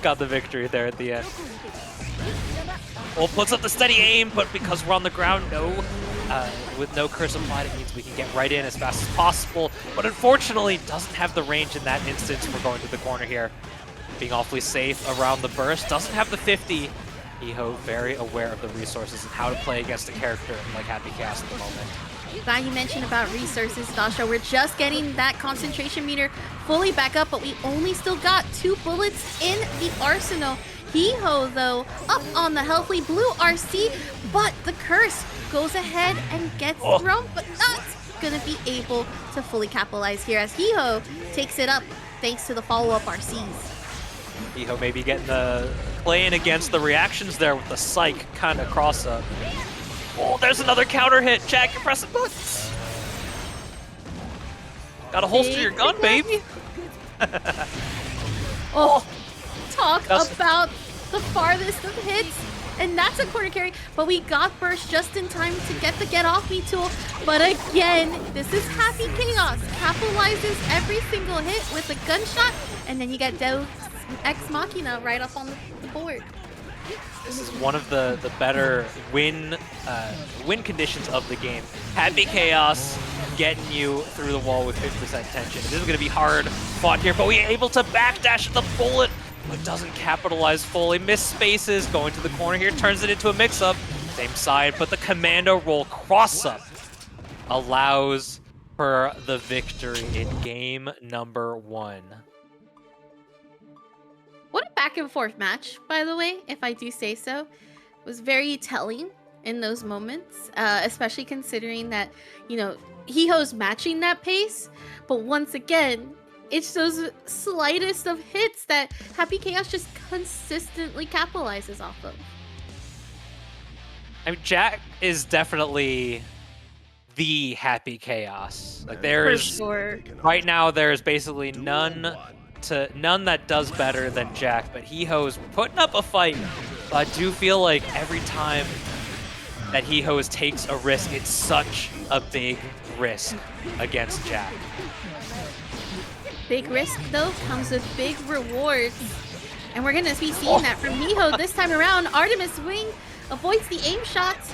got the victory there at the end. Well, puts up the steady aim, but because we're on the ground, with no curse applied, it means we can get right in as fast as possible. But unfortunately, doesn't have the range in that instance. We're going to the corner here. Being awfully safe around the burst. Doesn't have the 50. Eho very aware of the resources and how to play against a character like Happy Chaos at the moment. Glad you mentioned about resources, Dasha. We're just getting that concentration meter fully back up, but we only still got 2 bullets in the arsenal. Hiho, though, up on the healthy blue RC, but the curse goes ahead and gets thrown, but not going to be able to fully capitalize here as Hiho takes it up thanks to the follow-up RCs. Hiho maybe getting the playing against the reactions there with the psych kind of cross-up. Oh, there's another counter hit. Jack, you're pressing buttons. Gotta holster your gun, baby. Talk about the farthest of hits. And that's a corner carry, but we got burst just in time to get the get off me tool. But again, this is Happy Chaos. Capitalizes every single hit with a gunshot, and then you get Deus Ex Machina right up on the board. This is one of the better win conditions of the game. Happy Chaos getting you through the wall with 50% tension. This is going to be hard fought here, but we're able to backdash the bullet, but doesn't capitalize fully. Miss spaces, going to the corner here, turns it into a mix-up. Same side, but the commando roll cross-up allows for the victory in game number 1. What a back and forth match, by the way, if I do say so. It was very telling in those moments, especially considering that, you know, Hiho's matching that pace, but once again, it's those slightest of hits that Happy Chaos just consistently capitalizes off of. I mean, Jack is definitely the happy chaos. Like For sure. right now, there is basically none that does better than Jack, but Hiho's putting up a fight. But I do feel like every time that Hiho takes a risk, it's such a big risk against Jack. Big risk, though, comes with big rewards. And we're going to be seeing that from Hiho this time around. Artemis Wing avoids the aim shots.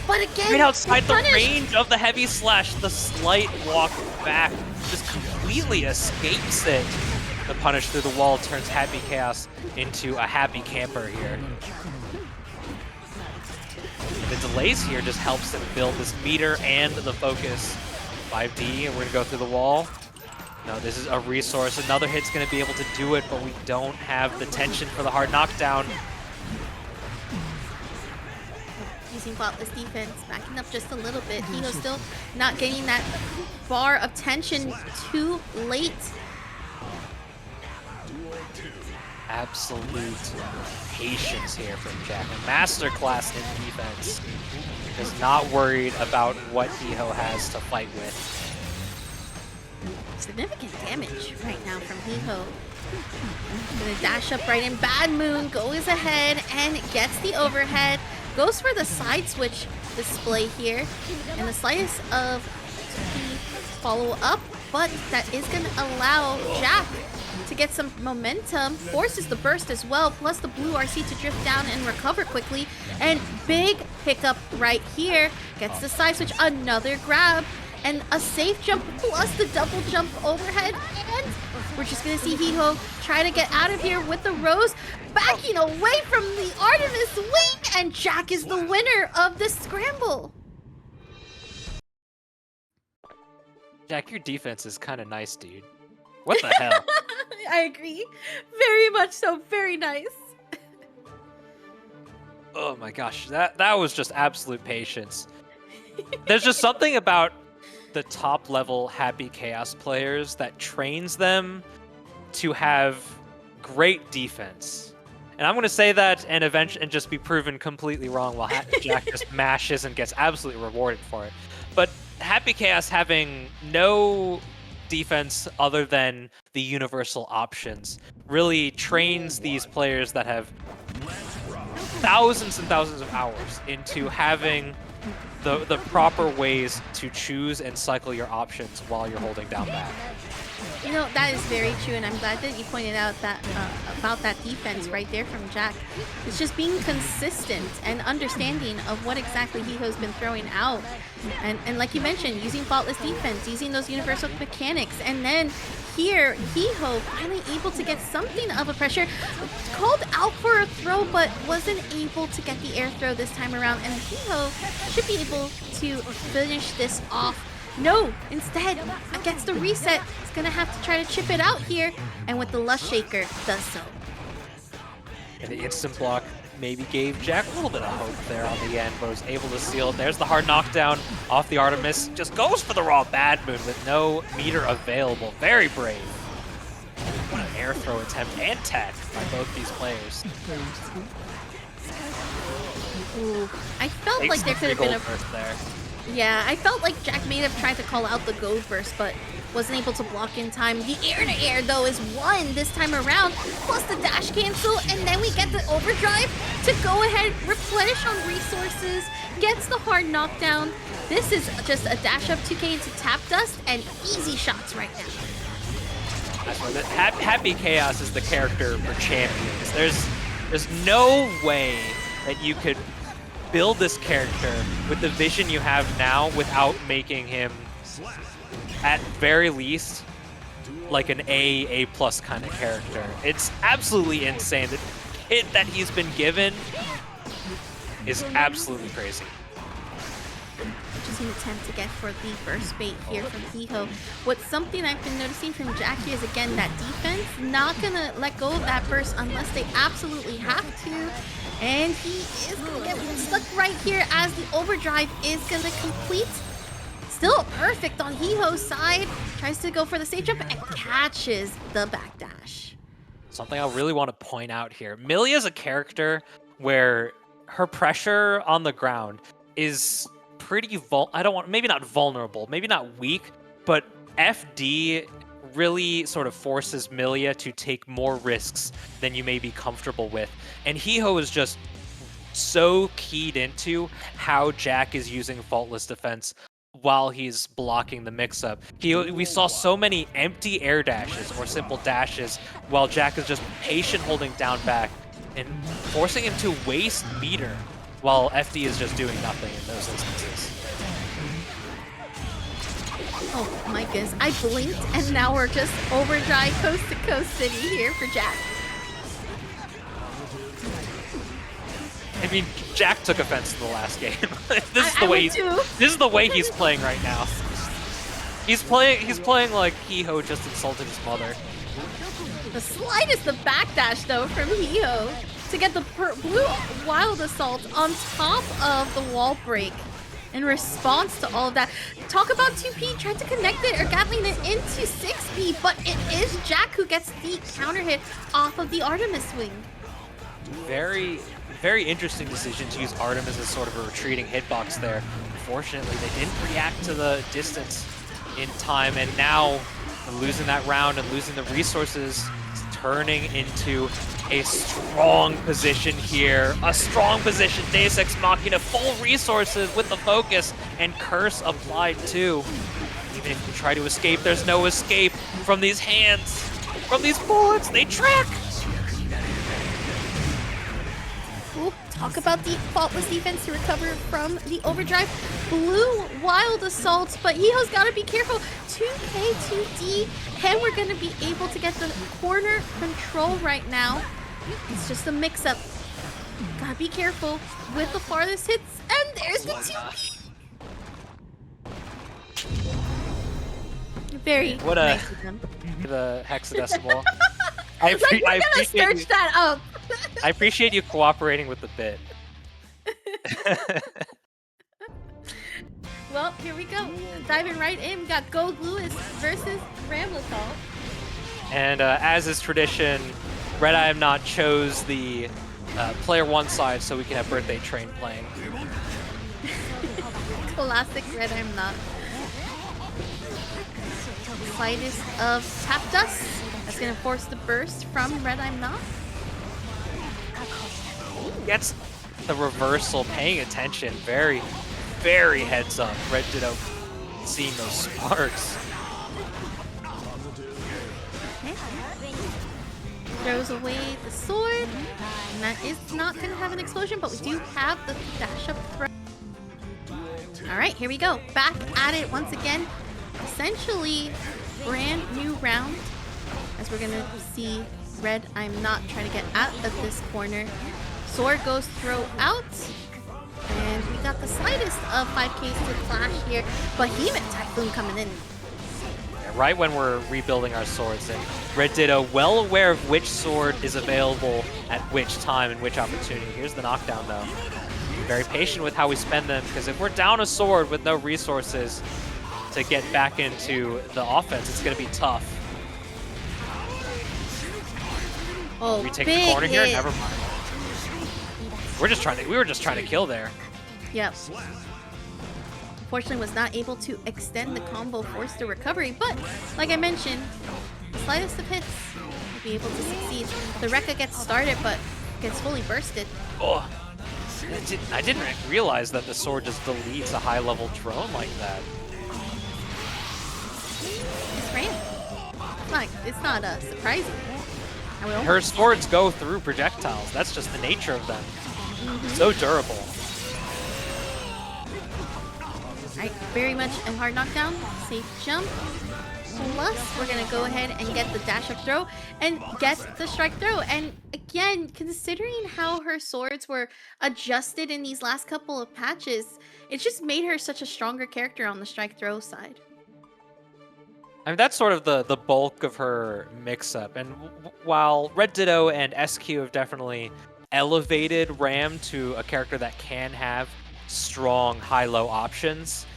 But again, right outside the range of the heavy slash, the slight walk back just completely escapes it. The punish through the wall turns Happy Chaos into a happy camper here. The delays here just helps him build this meter and the focus. 5D, and we're gonna go through the wall. No, this is a resource. Another hit's gonna be able to do it, but we don't have the tension for the hard knockdown. Using faultless defense, backing up just a little bit. Hiho still not getting that bar of tension too late. Absolute patience here from Jack. A masterclass in defense. Is not worried about what Hiho has to fight with. Significant damage right now from Hiho. Gonna dash up right in. Bad Moon goes ahead and gets the overhead. Goes for the side switch display here. And the slightest of the follow up, but that is gonna allow Jack to get some momentum, forces the burst as well, plus the blue RC to drift down and recover quickly. And big pickup right here. Gets the side switch, another grab, and a safe jump plus the double jump overhead. And we're just gonna see Hiho try to get out of here with the Rose, backing away from the Artemis Wing, and Jack is the winner of this scramble. Jack, your defense is kind of nice, dude. What the hell? I agree. Very much so. Very nice. Oh my gosh, that was just absolute patience. There's just something about the top level Happy Chaos players that trains them to have great defense. And I'm going to say that and eventually just be proven completely wrong while Jack just mashes and gets absolutely rewarded for it. But Happy Chaos having no defense other than the universal options really trains these players that have thousands and thousands of hours into having the proper ways to choose and cycle your options while you're holding down back. You know, that is very true, and I'm glad that you pointed out that about that defense right there from Jack. It's just being consistent and understanding of what exactly Hiho's been throwing out. And like you mentioned, using faultless defense, using those universal mechanics, and then here, Hiho finally able to get something of a pressure. Called out for a throw, but wasn't able to get the air throw this time around, and Hiho should be able to finish this off. No, instead, gets the reset. He's gonna have to try to chip it out here, and with the Lush Shaker, does so. And the instant block maybe gave Jack a little bit of hope there on the end, but was able to seal it. There's the hard knockdown off the Artemis. Just goes for the raw Bad Moon with no meter available. Very brave. What an air throw attempt and tech by both these players. Ooh, I felt like there could have been a... there. Yeah, I felt like Jack may have tried to call out the Gold Burst, but wasn't able to block in time. The air-to-air, though, is one this time around, plus the dash cancel, and then we get the overdrive to go ahead, replenish on resources, gets the hard knockdown. This is just a dash up 2K into Tap Dust, and easy shots right now. That's why Happy Chaos is the character for champions. There's no way that you could build this character with the vision you have now without making him, at very least, like an A+ kind of character. It's absolutely insane. The hit that he's been given is absolutely crazy. Just an attempt to get for the burst bait here from Hiho. What's something I've been noticing from Jackie is, again, that defense, not gonna let go of that burst unless they absolutely have to. And he is gonna get stuck right here as the overdrive is gonna complete. Still perfect on Hiho's side. Tries to go for the stage jump and catches the backdash. Something I really want to point out here. Millia is a character where her pressure on the ground is pretty I don't want, maybe not vulnerable, maybe not weak, but FD really sort of forces Millia to take more risks than you may be comfortable with. And Hiho is just so keyed into how Jack is using faultless defense while he's blocking the mix-up. We saw so many empty air dashes or simple dashes while Jack is just patient holding down back and forcing him to waste meter while FD is just doing nothing in those instances. Oh my goodness, I blinked and now we're just overdrive coast to coast city here for Jack. I mean, Jack took offense in the last game. This is the way he's playing right now. He's playing like Hiho just insulted his mother. The slightest of backdash though from Hiho to get the blue wild assault on top of the wall break in response to all of that. Talk about 2P trying to connect it or Gatling it into 6P, but it is Jack who gets the counter hit off of the Artemis wing. Very interesting decision to use Artemis as sort of a retreating hitbox there. Unfortunately, they didn't react to the distance in time, and now losing that round and losing the resources, turning into a strong position here. A strong position. Deus Ex Machina, full resources with the focus, and Curse applied too. Even if you try to escape, there's no escape from these hands, from these bullets. They track. Ooh, talk about the faultless defense to recover from the overdrive. Blue wild assaults, but Hiho's gotta be careful. 2K, 2D, and we're gonna be able to get the corner control right now. It's just a mix-up. Gotta be careful with the farthest hits, and there's the 2P. Very what nice of them. The hexadecimal. I search that up. I appreciate you cooperating with the bit. Well, here we go. Diving right in, we got Goldlewis versus Ramlethal. And as is tradition, RedIAmNot chose the player one side so we can have Birthday Train playing. Classic RedIAmNot. Slightest of tap dust. That's gonna force the burst from RedIAmNot. Gets the reversal, paying attention. Very heads up. RedDitto seeing those sparks. Okay. Throws away the sword. And that is not gonna have an explosion, but we do have the dash up throw. Alright, here we go. Back at it once again. Essentially, brand new round. As we're gonna see RedIAmNot trying to get out of this corner. Sword goes throw out. And we got the slightest of 5Ks to clash here. Behemoth Typhoon coming in. Yeah, right when we're rebuilding our swords, and RedDitto well aware of which sword is available at which time and which opportunity. Here's the knockdown though. Very patient with how we spend them, because if we're down a sword with no resources to get back into the offense, it's going to be tough. Oh, we take the corner here? Never mind. We were just trying to kill there. Yep. Unfortunately was not able to extend the combo, forced the recovery, but like I mentioned, the slightest of hits will be able to succeed. The Rekka gets started, but gets fully bursted. Oh, I didn't realize that the sword just deletes a high-level drone like that. It's random. It's not surprising. Her swords go through projectiles. That's just the nature of them. So durable. Alright, very much a hard knockdown. Safe jump. Plus, we're gonna go ahead and get the dash up throw and get the strike throw. And again, considering how her swords were adjusted in these last couple of patches, it just made her such a stronger character on the strike throw side. I mean, that's sort of the bulk of her mix-up. And while RedDitto and SQ have definitely elevated Ram to a character that can have strong high-low options,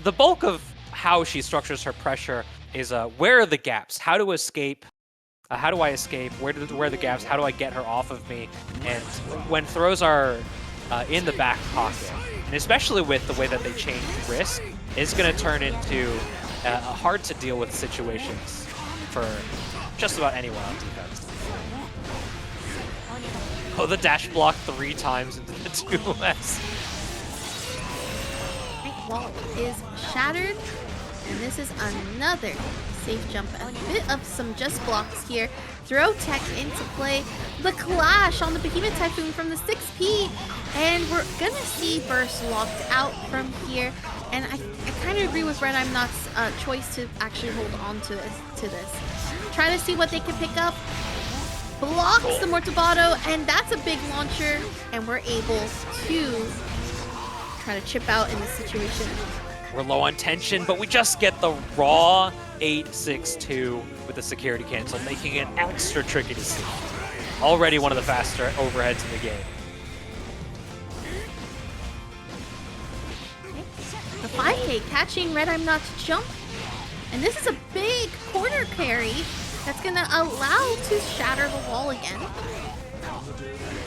the bulk of how she structures her pressure is where are the gaps? How to escape? How do I escape? Where are the gaps? How do I get her off of me? And when throws are in the back pocket, And especially with the way that they change risk, it's going to turn into a hard to deal with situations for just about anyone on defense. Oh, the dash block 3 times into the 2S. Wall is shattered, and this is another safe jump. A bit of some just blocks here. Throw tech into play. The clash on the Behemoth Typhoon from the 6P, and we're gonna see Burst locked out from here. And I kind of agree with RedIAmNot's choice to actually hold on to this. Try to see what they can pick up. Blocks the Mortabato, and that's a big launcher, and we're able to try to chip out in this situation. We're low on tension, but we just get the raw 8-6-2 with the security cancel, making it extra tricky to see. Already one of the faster overheads in the game. The 5K catching RedIAmNot's jump, and this is a big corner carry that's gonna allow to shatter the wall again.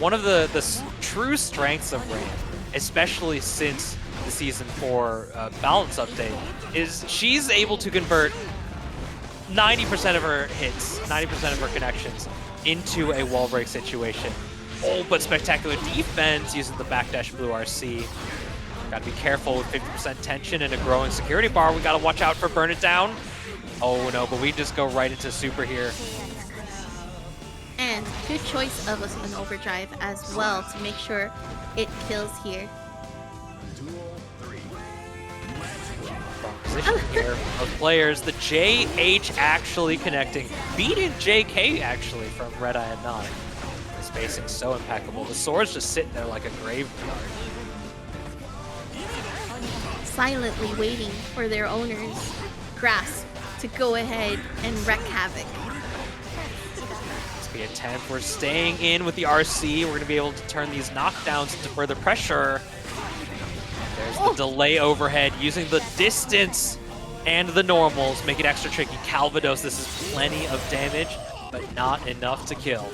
One of the true strengths of Ram, especially since the Season 4 balance update, is she's able to convert 90% of her hits, 90% of her connections into a wall break situation. Oh, but spectacular defense using the backdash blue RC. Gotta be careful with 50% tension and a growing security bar. We gotta watch out for burn it down. Oh no, but we just go right into super here. And good choice of an overdrive as well to make sure it kills here. Position here of players. The JH actually connecting, beating JK actually from RedIAmNot. The spacing so impeccable. The swords just sitting there like a graveyard. Silently waiting for their owner's grasp to go ahead and wreak havoc. Let's be a 10. We're staying in with the RC. We're going to be able to turn these knockdowns into further pressure. There's the delay overhead using the distance and the normals, make it extra tricky. Calvados, this is plenty of damage, but not enough to kill.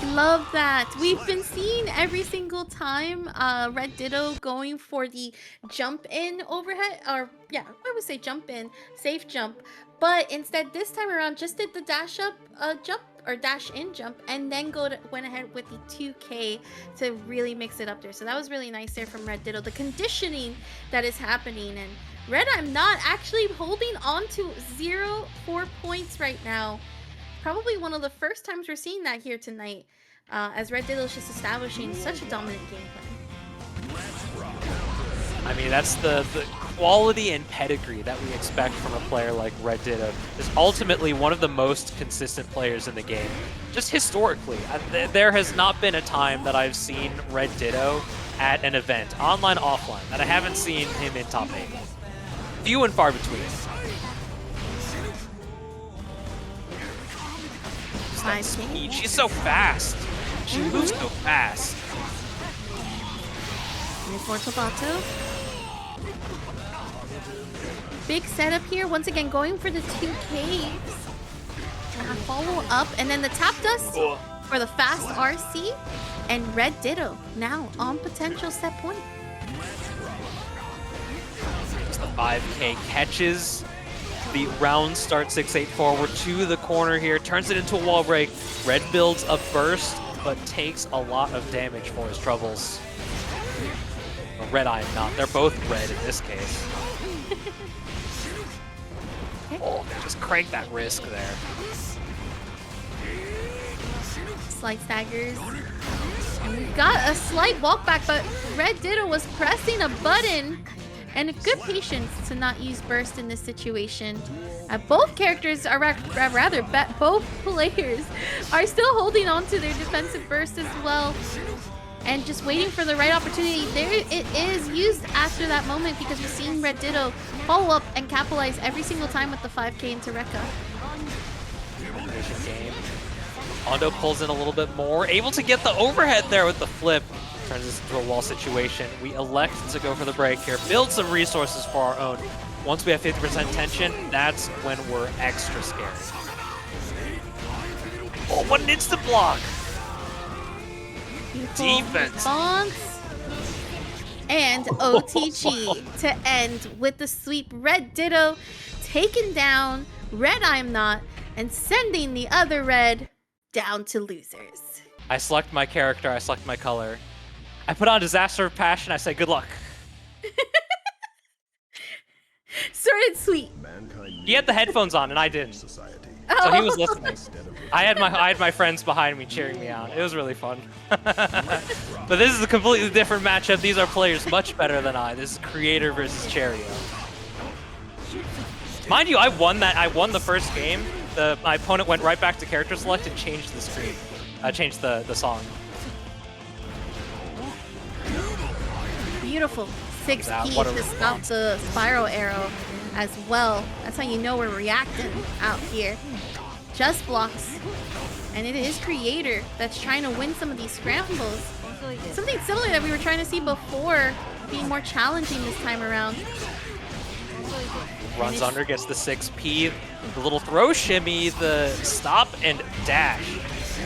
Love that. We've been seeing every single time RedDitto going for the jump in overhead, or yeah, I would say jump in, safe jump. But instead this time around just did the dash up jump or dash in jump, and then went ahead with the 2K to really mix it up there. So that was really nice there from RedDitto. The conditioning that is happening, and RedIAmNot actually holding on to 0-4 points right now. Probably one of the first times we're seeing that here tonight, as RedDitto is just establishing such a dominant gameplay. I mean, that's the quality and pedigree that we expect from a player like RedDitto. Is ultimately one of the most consistent players in the game, just historically. There has not been a time that I've seen RedDitto at an event, online, offline, that I haven't seen him in top 8. Few and far between. That speed. She's so fast. She moves so fast. Mortabato. Big setup here. Once again, going for the 2Ks. Follow up, and then the tap dust for the fast RC. And RedDitto now on potential set point. The 5K catches. The round start 6-8 forward to the corner here, turns it into a wall break. Red builds a burst, but takes a lot of damage for his troubles. Or RedIAmNot, they're both red in this case. Oh, just crank that risk there. Slight staggers. And we got a slight walk back, but RedDitto was pressing a button. And a good patience to not use burst in this situation. Both characters are both players are still holding on to their defensive burst as well, and just waiting for the right opportunity. There it is, used after that moment, because we've seen RedDitto follow up and capitalize every single time with the 5K into Rekka. Game. Hondo pulls in a little bit more, able to get the overhead there with the flip. Turns this into a wall situation. We elect to go for the break here, build some resources for our own. Once we have 50% tension, that's when we're extra scared. Oh, what an instant block! Beautiful Defense. Response. And OTG to end with the sweep. RedDitto taking down RedIAmNot and sending the other Red down to losers. I select my character, I select my color. I put on Disaster of Passion, I say good luck. Short and sweet. He had the headphones on and I didn't. Society. So he was listening. I had my friends behind me cheering me on. It was really fun. But this is a completely different matchup. These are players much better than I. This is Kreator versus Cheryo. Mind you, I won the first game. My opponent went right back to character select and changed the screen. Changed the song. Beautiful. 6P What a to stop the spiral arrow as well. That's how you know we're reacting out here. Just blocks. And it is Kreator that's trying to win some of these scrambles. Something similar that we were trying to see before, being more challenging this time around. Runs under, gets the 6P, the little throw shimmy, the stop and dash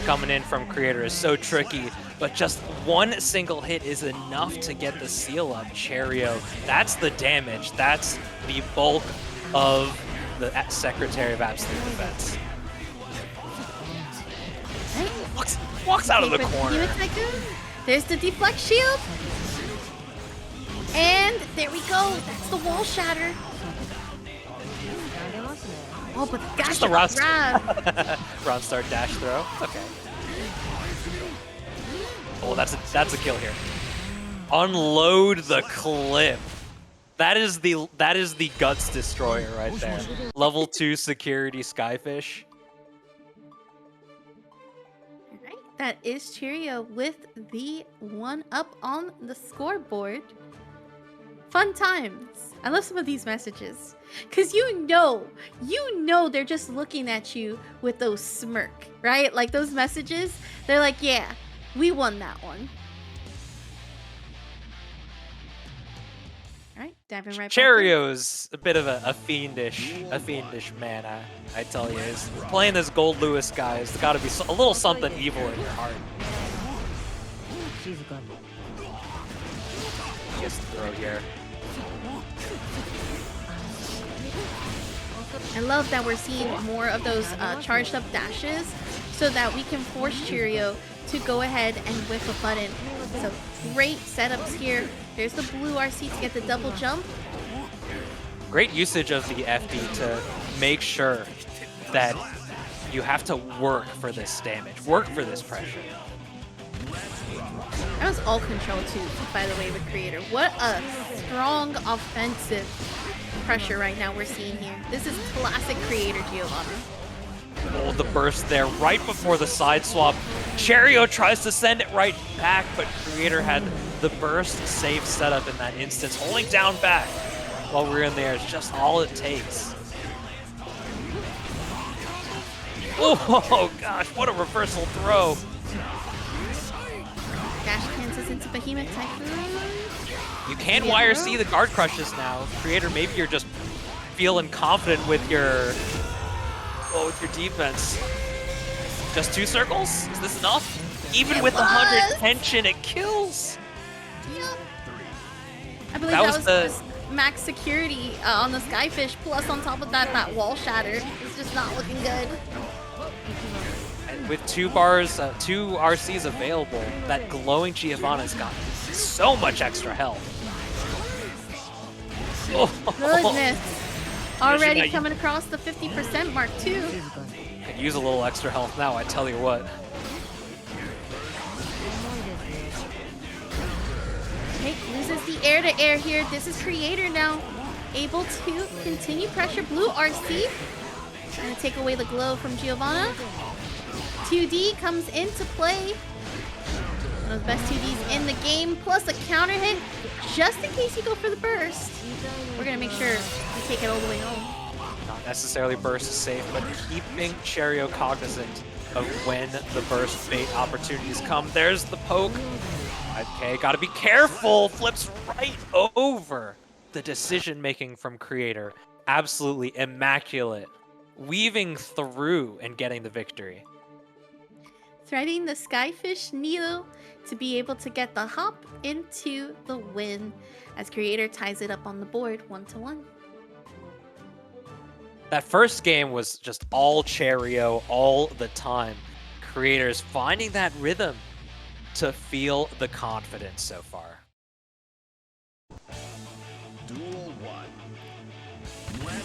coming in from Kreator is so tricky, but just one single hit is enough to get the seal up. Cheryo, that's the damage, that's the bulk of the Secretary of Absolute Defense. Walks out of the corner. There's the deflect shield. And there we go. That's the wall shatter. Oh, but the dash grab. Round start dash throw. Okay. Oh, that's a kill here. Unload the clip. That is the guts destroyer right there. Level 2 security Skyfish. Alright, that is Cheryo with the 1-up on the scoreboard. Fun times. I love some of these messages. Cause you know they're just looking at you with those smirk, right? Like those messages, they're like, yeah, we won that one. Alright, diving right back in. Cheryo's a bit of a fiendish man, I tell you. Is playing this Goldlewis guy has got to be a little something evil in your heart. Gets the throw here. I love that we're seeing more of those charged up dashes so that we can force Cheryo to go ahead and whiff a button. So great setups here. There's the blue RC to get the double jump. Great usage of the FD to make sure that you have to work for this damage, work for this pressure. That was all control too, by the way, with Kreator. What a strong offensive pressure right now we're seeing here. This is classic Kreator Giovanna. Oh, the burst there right before the side swap. Cheryo tries to send it right back, but Kreator had the burst safe setup in that instance. Holding down back while we're in there is just all it takes. Oh gosh, what a reversal throw. Dash cancels into Behemoth Typhoon. You can YRC the guard crushes now. Kreator, maybe you're just feeling confident with your defense. Just 2 circles? Is this enough? Even with 100 tension, it kills. Yep. I believe that was the max security on the Skyfish, plus on top of that wall shatter. It's just not looking good. And with 2 bars, 2 RCs available, that glowing Giovanna's got so much extra health. Goodness. Already coming across the 50% mark too. Could use a little extra health now, I tell you what. Okay, loses the air-to-air here. This is Kreator now. Able to continue pressure. Blue RC. Trying to take away the glow from Giovanna. 2D comes into play. One of the best 2Ds in the game, plus a counter hit, just in case you go for the burst. We're gonna make sure we take it all the way home. Not necessarily burst is safe, but keeping Cheryo cognizant of when the burst bait opportunities come. There's the poke. Okay, gotta be careful. Flips right over. The decision making from Kreator, absolutely immaculate. Weaving through and getting the victory. threading the Skyfish Needle to be able to get the hop into the win as Kreator ties it up on the board 1-1. That first game was just all Cheryo all the time. Kreator's finding that rhythm to feel the confidence so far. Duel 1.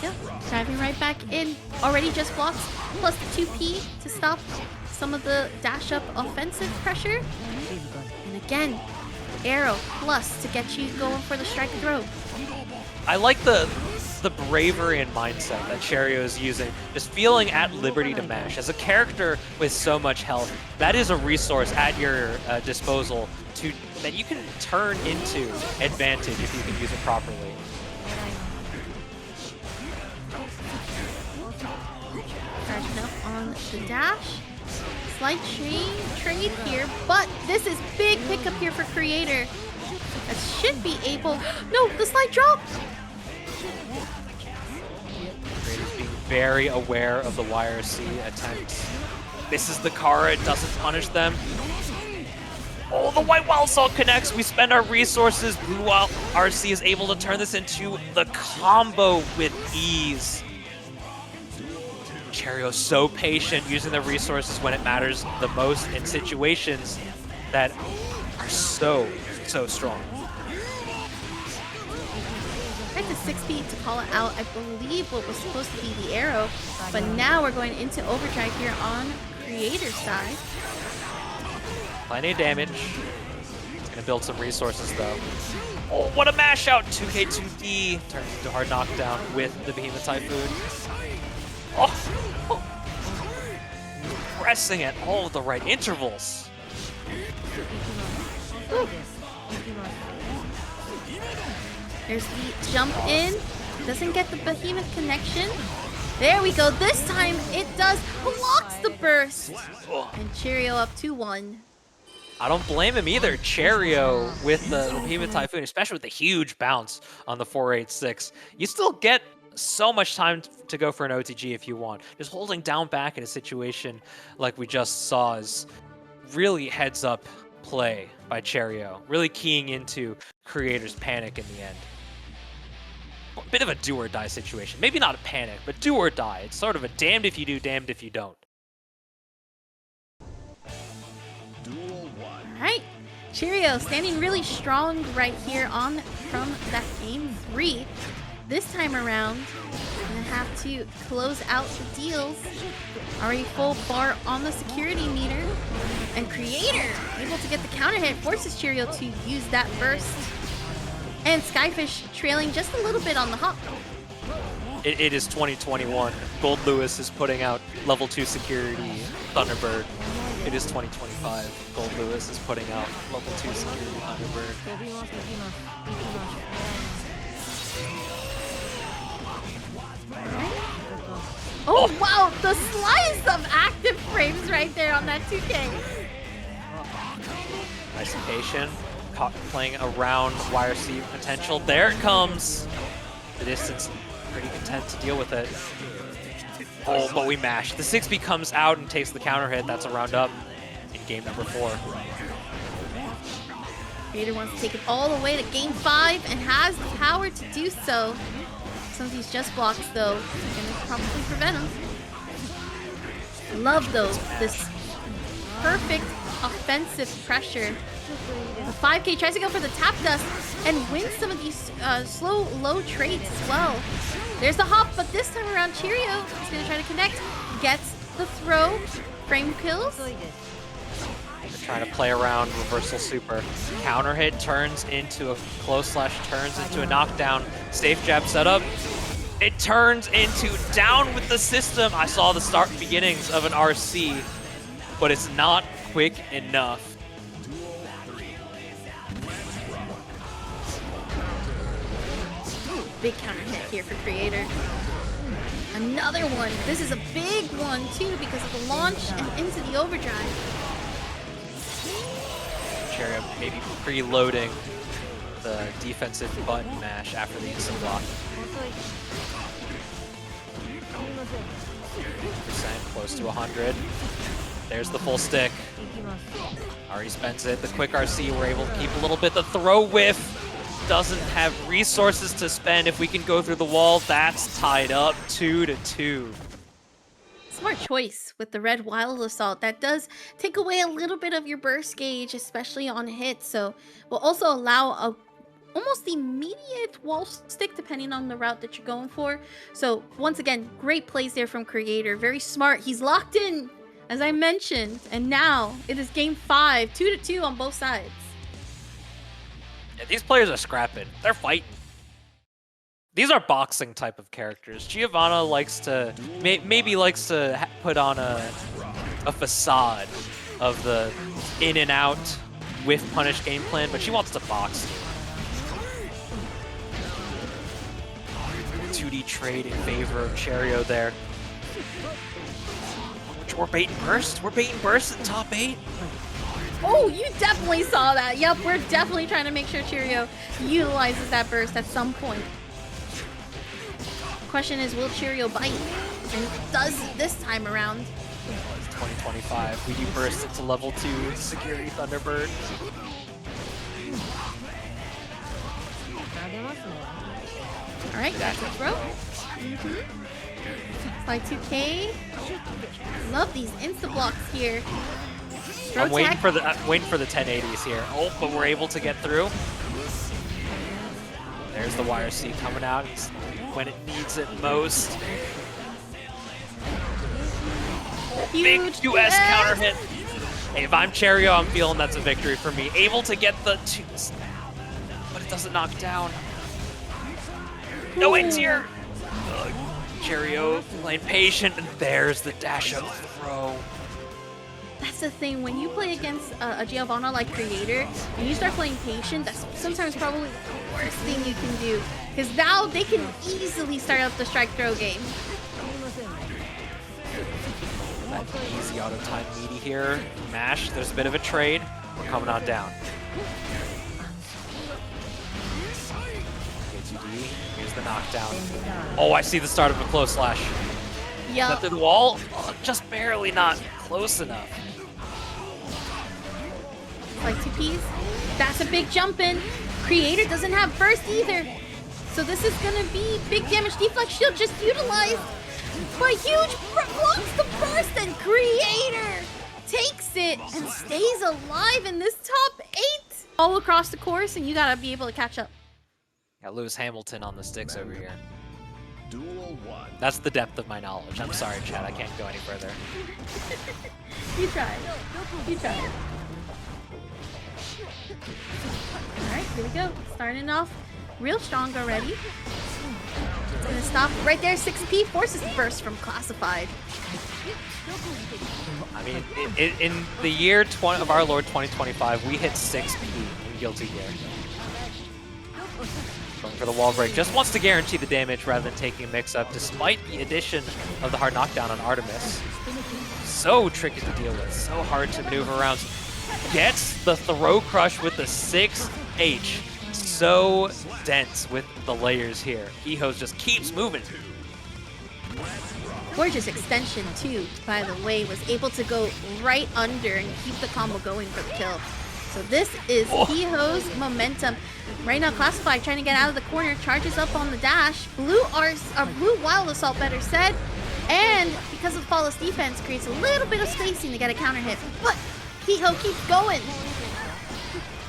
Yep, diving right back in. Already just blocks, plus the 2P to stop some of the dash up offensive pressure. And again, arrow plus to get you going for the strike throw. I like the bravery and mindset that Cheryo is using, just feeling at liberty to mash. As a character with so much health, that is a resource at your disposal that you can turn into advantage if you can use it properly. Charging up on the dash. Slight trade here, but this is big pickup here for Kreator. That should be able... No, the slight drop! Kreator's being very aware of the YRC attempts. This is the Kara, it doesn't punish them. Oh, the White Wild Salt connects. We spend our resources. Blue Wild RC is able to turn this into the combo with ease. Cheryo so patient, using the resources when it matters the most in situations that are so strong. Tried to 6-speed to call it out, I believe what was supposed to be the arrow, but now we're going into overdrive here on Kreator's side. Plenty of damage. It's gonna build some resources though. Oh, what a mash out! 2K2D turns into hard knockdown with the Behemoth Typhoon. Oh! Pressing at all of the right intervals. Ooh. There's the jump in. Doesn't get the Behemoth connection. There we go. This time it does. Blocks the burst. And Cheryo up 2-1. I don't blame him either. Cheryo with the Behemoth Typhoon, especially with the huge bounce on the 486. You still get so much time to go for an OTG if you want. Just holding down back in a situation like we just saw is really heads up play by Cheryo. Really keying into Kreator's panic in the end. A bit of a do or die situation. Maybe not a panic, but do or die. It's sort of a damned if you do, damned if you don't. Alright, Cheryo standing really strong right here on from that game 3. This time around, gonna have to close out the deals. Already full bar on the security meter. And Kreator able to get the counter hit, forces Cheryo to use that burst. And Skyfish trailing just a little bit on the hop. It is 2021. Goldlewis is putting out level 2 security Thunderbird. It is 2025. Goldlewis is putting out level 2 security Thunderbird. Oh wow, the slice of active frames right there on that 2K. Nice and patient. Playing around YRC potential. There it comes. The distance, pretty content to deal with it. Oh, but we mash. The 6B comes out and takes the counter hit. That's a round up in game number 4. Kreator wants to take it all the way to game 5 and has the power to do so. Some of these just blocks, though, are going to probably prevent him. Love, though, this perfect offensive pressure. The 5K tries to go for the tap dust and wins some of these slow, low trades as well. There's the hop, but this time around, Cheryo is going to try to connect. Gets the throw. Frame kills. They're trying to play around reversal super. Counter hit turns into a close slash, turns into a knockdown. Safe jab setup. It turns into down with the system. I saw the beginnings of an RC, but it's not quick enough. Big counter hit here for Kreator. Another one. This is a big one too because of the launch and into the overdrive. Cheryo maybe preloading the defensive button mash after the instant block. 100%, close to 100. There's the full stick. Already spends it. The quick RC, we're able to keep a little bit. The throw whiff doesn't have resources to spend. If we can go through the wall, that's tied up 2-2. Smart choice with the red wild assault. That does take away a little bit of your burst gauge, especially on hits. So will also allow a almost immediate wall stick depending on the route that you're going for. So once again, great plays there from Kreator. Very smart. He's locked in, as I mentioned. And now it is game 5, 2-2 on both sides. Yeah, these players are scrapping. They're fighting. These are boxing type of characters. Giovanna likes to, maybe likes to put on a facade of the in and out with punish game plan, but she wants to box. 2D trade in favor of Cheryo there. We're baiting burst. We're baiting burst in top 8. Oh, you definitely saw that. Yep, we're definitely trying to make sure Cheryo utilizes that burst at some point. Question is, will Cheryo bite? And does this time around? It's 2025. We do burst into level 2 security Thunderbird. All right, that's a throw. Slide 2K. Love these insta blocks here. Throw I'm waiting tech. for the 1080s here. Oh, but we're able to get through. There's the YRC coming out when it needs it most. Big Huge 2S counter hit. Hey, if I'm Cheryo, I'm feeling that's a victory for me. Able to get the 2, but it doesn't knock down. No ends here. Cheryo playing patient, and there's the dash out throw. That's the thing, when you play against a Giovanna like Kreator, and you start playing patient, that's sometimes probably the worst thing you can do. Because now they can easily start up the strike throw game. That easy auto time meaty here. Mash, there's a bit of a trade. We're coming on down. K2D, here's the knockdown. Oh, I see the start of a close slash. Yup. Up through the wall? Oh, just barely not close enough. Like 2Ps. That's a big jump in. Kreator doesn't have burst either. So this is gonna be big damage deflect shield just utilized. But huge blocks the burst, and Kreator takes it and stays alive in this top 8. All across the course, and you gotta be able to catch up. Got Lewis Hamilton on the sticks over here. Duel 1. That's the depth of my knowledge. I'm sorry, Chad. I can't go any further. You tried. You tried. Alright, here we go. Starting off real strong already. It's gonna stop right there. 6P forces the burst from Classified. I mean, in the year of our Lord 2025, we hit 6P in Guilty Gear. Going for the wall break. Just wants to guarantee the damage rather than taking a mix-up, despite the addition of the hard knockdown on Artemis. So tricky to deal with. So hard to maneuver around. Gets the throw crush with the 6H. So dense with the layers here. Ehos just keeps moving. Gorgeous extension too, by the way, was able to go right under and keep the combo going for the kill. So this is Ehos momentum. Right now, Classified trying to get out of the corner, charges up on the dash. Blue Wild Assault, better said. And because of flawless defense, creates a little bit of spacing to get a counter hit. But Ehos keeps going.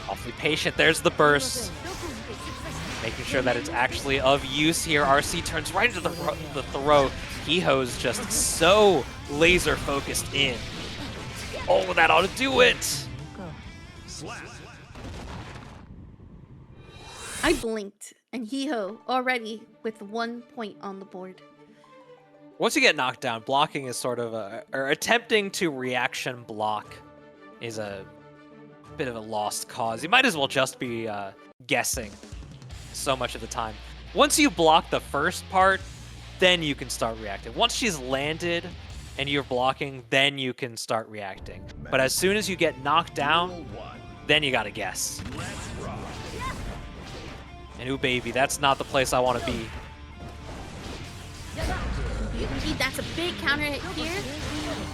Awfully patient. There's the burst. Making sure that it's actually of use here. RC turns right into the throw. Ehos just so laser focused in. Oh, that ought to do it. I blinked, and Ehos already with 1 point on the board. Once you get knocked down, blocking is sort of or attempting to reaction block is a bit of a lost cause. You might as well just be guessing so much of the time. Once you block the first part, then you can start reacting. Once she's landed and you're blocking, then you can start reacting. But as soon as you get knocked down, then you gotta guess. And ooh baby, that's not the place I want to be. Indeed, that's a big counter hit here.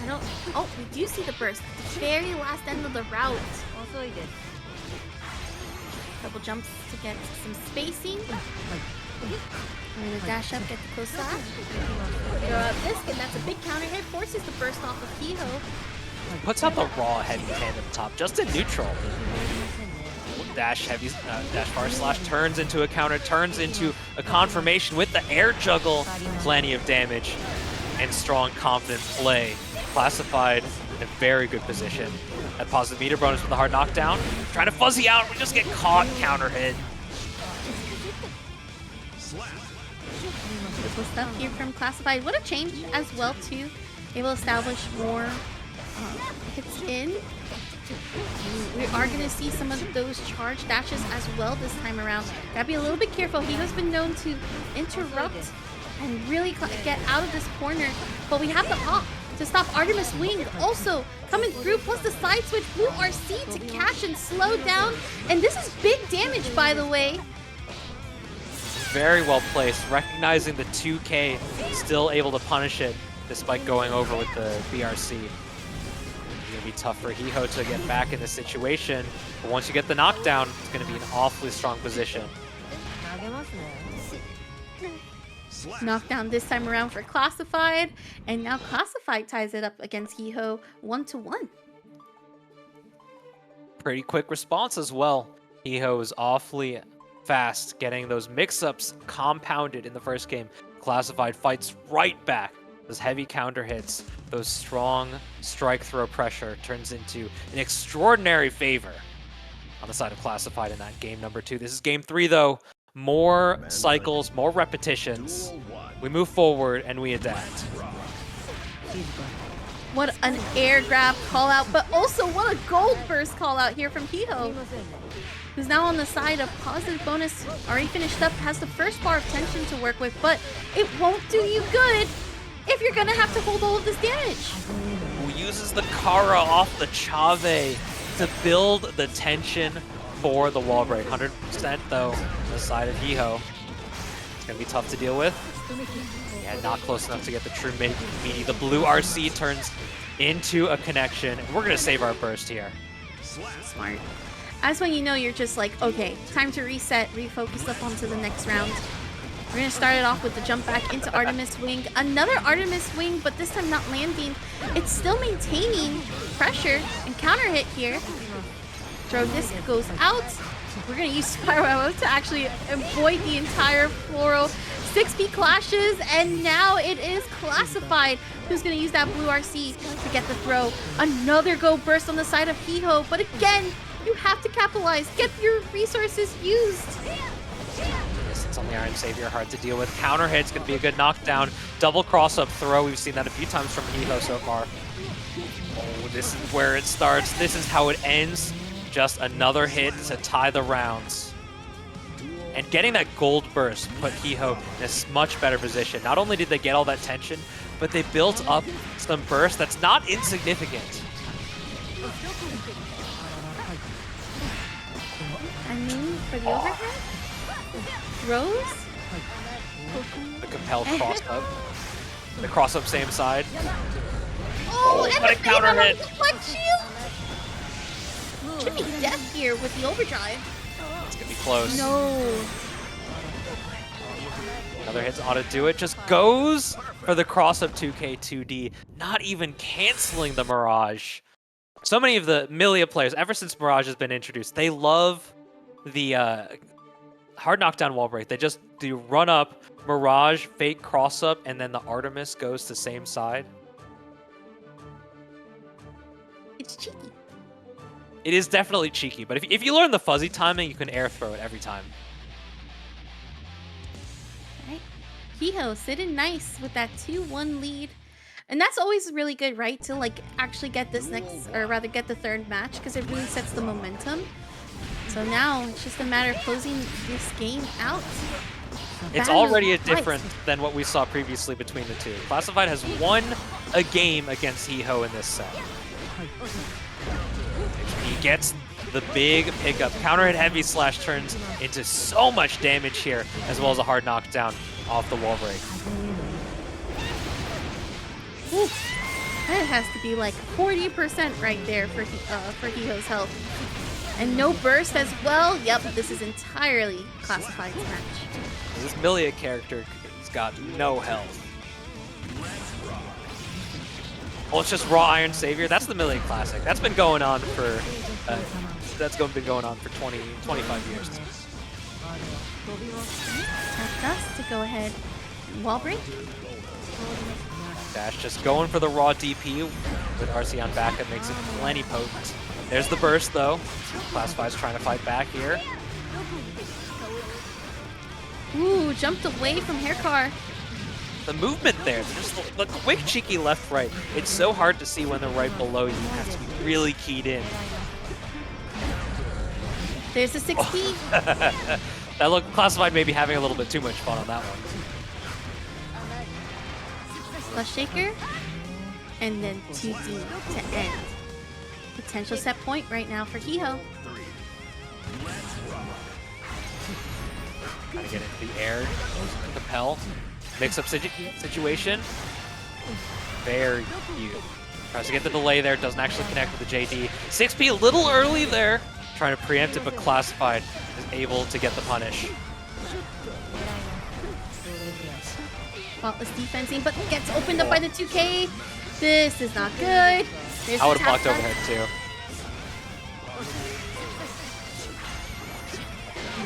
No. Oh, we do see the burst. The very last end of the route. Double jumps to get some spacing. We're gonna dash up, get the close slash. Throw out this, and that's a big counter hit. Forces the burst off of Hiho. Puts out the raw heavy tandem top just in neutral. Dash heavy, dash bar slash turns into a counter, turns into a confirmation with the air juggle. Plenty of damage and strong, confident play. Classified in a very good position. That positive meter bonus with the hard knockdown. Trying to fuzzy out, we just get caught, counter hit. Good stuff here from Classified. What a change as well too. Able to establish more hits in. We are going to see some of those charge dashes as well this time around. Gotta be a little bit careful. He has been known to interrupt and really get out of this corner. But we have the hop to stop Artemis Wing also coming through, plus the side switch Blue RC to cash and slow down. And this is big damage, by the way. Very well placed, recognizing the 2K, still able to punish it despite going over with the BRC. It's going to be tough for Hiho to get back in this situation, but once you get the knockdown, it's going to be an awfully strong position. Knockdown this time around for Classified, and now Classified ties it up against Hiho 1-1. Pretty quick response as well. Hiho is awfully fast, getting those mix-ups compounded in the first game. Classified fights right back. Those heavy counter hits, those strong strike throw pressure turns into an extraordinary favor on the side of Classified in that game number 2. This is game 3 though. More cycles, more repetitions. We move forward and we adapt. What an air grab call out, but also what a gold burst call out here from Hiho, who's now on the side of positive bonus, already finished up, has the first bar of tension to work with, but it won't do you good if you're gonna have to hold all of this damage. Who uses the Kara off the Chave to build the tension for the wall break. 100% though on the side of Hiho. It's gonna be tough to deal with. Yeah, not close enough to get the true meaty. The blue RC turns into a connection. We're gonna save our burst here. Smart. That's when you know you're just like, okay, time to reset, refocus up onto the next round. We're gonna start it off with the jump back into Artemis Wing. Another Artemis Wing, but this time not landing. It's still maintaining pressure and counter hit here. Throw disc goes out. We're gonna use Spiral to actually avoid the entire floral. 6P clashes, and now it is Classified who's gonna use that blue RC to get the throw. Another go burst on the side of Hiho, but again, you have to capitalize. Get your resources used. Distance on the Iron Savior, hard to deal with. Counter hit's gonna be a good knockdown. Double cross-up throw. We've seen that a few times from Hiho so far. Oh, this is where it starts. This is how it ends. Just another hit to tie the rounds. And getting that gold burst put Hiho in a much better position. Not only did they get all that tension, but they built up some burst that's not insignificant. I mean, for the overhead? Rose? The compel cross-up. The cross-up same side. Oh, and what a the counter favor hit! Deflect shield! Chippy death here with the overdrive. It's gonna be close. No. Another hit ought to do it. Just goes for the cross-up 2K 2D. Not even canceling the Mirage. So many of the Millia players, ever since Mirage has been introduced, they love the hard knockdown wall break. They just do run up, Mirage, fake cross-up, and then the Artemis goes to same side. It's cheeky. It is definitely cheeky, but if you learn the fuzzy timing, you can air throw it every time. Right. Hiho sitting nice with that 2-1 lead. And that's always really good, right? To like actually get this next, or rather get the third match, because it really sets the momentum. So now it's just a matter of closing this game out. It's already different than what we saw previously between the two. Classified has won a game against Hiho in this set. He gets the big pickup. Counter hit heavy slash turns into so much damage here, as well as a hard knockdown off the wall break. Ooh. That has to be like 40% right there for Hiho's health. And no burst as well. Yep, this is entirely classified match. This Millia character has got no health. Oh, it's just raw Iron Savior. That's the Millia classic. That's been going on for been going on for 20, 25 years. Tap dust to go ahead. Wall break. Dash just going for the raw DP with RC on backup makes it plenty potent. There's the burst though. Classify's trying to fight back here. Ooh, jumped away from hair car. The movement there, just the quick cheeky left right. It's so hard to see when they're right below you. You have to be really keyed in. There's a 60. That look classified maybe having a little bit too much fun on that one. Flush shaker. And then 2D to end. Potential set point right now for Hiho. Trying to get into the air. Compel. Mix-up situation. Very cute. Tries to get the delay there. Doesn't actually connect with the JD. 6P a little early there. Trying to preempt it, but classified is able to get the punish. Faultless defensing, but gets opened up by the 2K. This is not good. There's I would have blocked overhead too.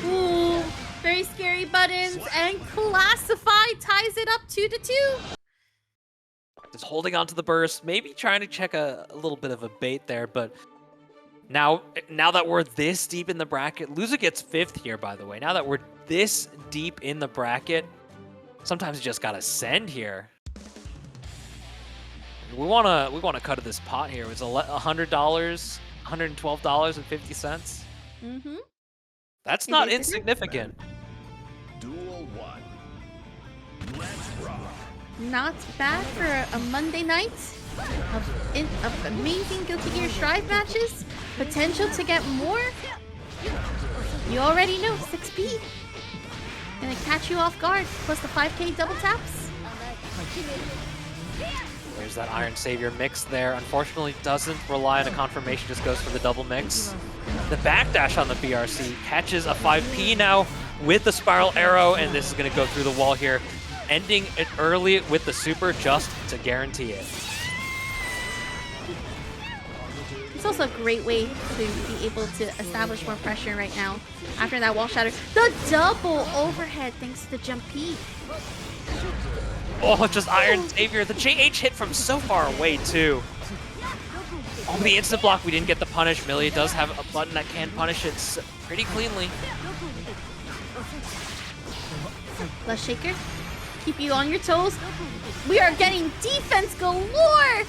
Ooh, very scary buttons, and Classified ties it up 2-2. Just holding on to the burst, maybe trying to check a little bit of a bait there, but now that we're this deep in the bracket, loser gets 5th here, by the way. Now that we're this deep in the bracket, sometimes you just gotta send here. We wanna cut this pot here. It was $100, $112.50. Mm-hmm. That's not insignificant. Duel 1. Let's rock. Not bad for a Monday night of amazing Guilty Gear Strive matches. Potential to get more. You already know, 6P. Gonna catch you off guard, plus the 5K double taps. There's that Iron Savior mix there. Unfortunately, doesn't rely on a confirmation, just goes for the double mix. The backdash on the BRC catches a 5P now with the spiral arrow, and this is going to go through the wall here, ending it early with the super just to guarantee it. It's also a great way to be able to establish more pressure right now. After that wall shatter, the double overhead thanks to the jump P. Oh, just Iron Savior. The JH hit from so far away, too. Oh, the instant block, we didn't get the punish. Millia does have a button that can punish it pretty cleanly. Flush shaker, keep you on your toes. We are getting defense galore. Yeah,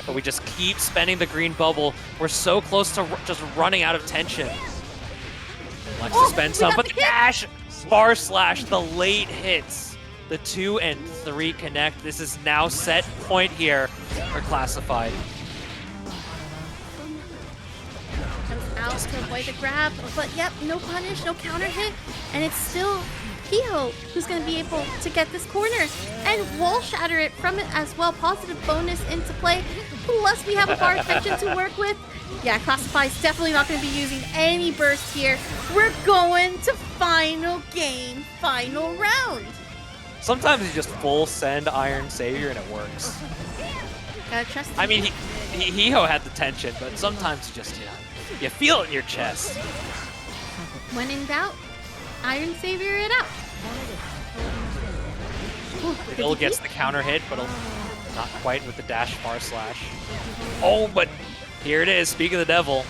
but we just keep spending the green bubble. We're so close to just running out of tension. Likes to spend some, but the dash, bar slash, the late hits. The 2 and 3 connect. This is now set point here for Classified. Comes out to avoid the grab, but yep, no punish, no counter hit, and it's still Hiho who's going to be able to get this corner and wall shatter it from it as well. Positive bonus into play. Plus we have a bar extension to work with. Yeah, Classify's definitely not going to be using any burst here. We're going to final game, final round. Sometimes you just full send Iron Savior and it works. Gotta trust him. I mean, Hiho had the tension, but sometimes you just, you feel it in your chest. When in doubt, Iron Savior it out. Bill gets the counter hit, but not quite with the dash bar slash. Oh, but here it is. Speak of the devil.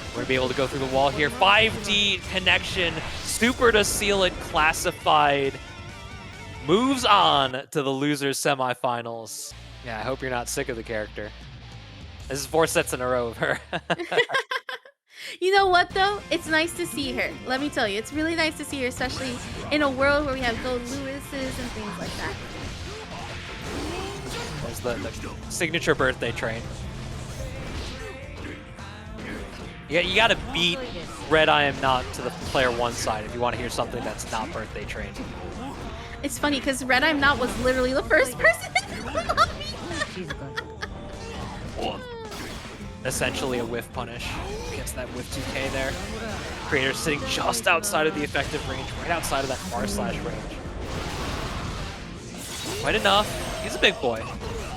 We're going to be able to go through the wall here. 5D connection. Super to seal it. Classified. Moves on to the losers semifinals. Yeah, I hope you're not sick of the character. This is 4 sets in a row of her. You know what though? It's nice to see her. Let me tell you, it's really nice to see her, especially in a world where we have Goldlewises and things like that. There's the signature birthday train. Yeah, you gotta beat RedIAmNot to the player 1 side if you want to hear something that's not birthday train. It's funny because RedIAmNot was literally the first person in the lobby. Essentially a whiff punish. Gets that whiff 2K there. Kreator sitting just outside of the effective range, right outside of that far slash range. Quite enough. He's a big boy.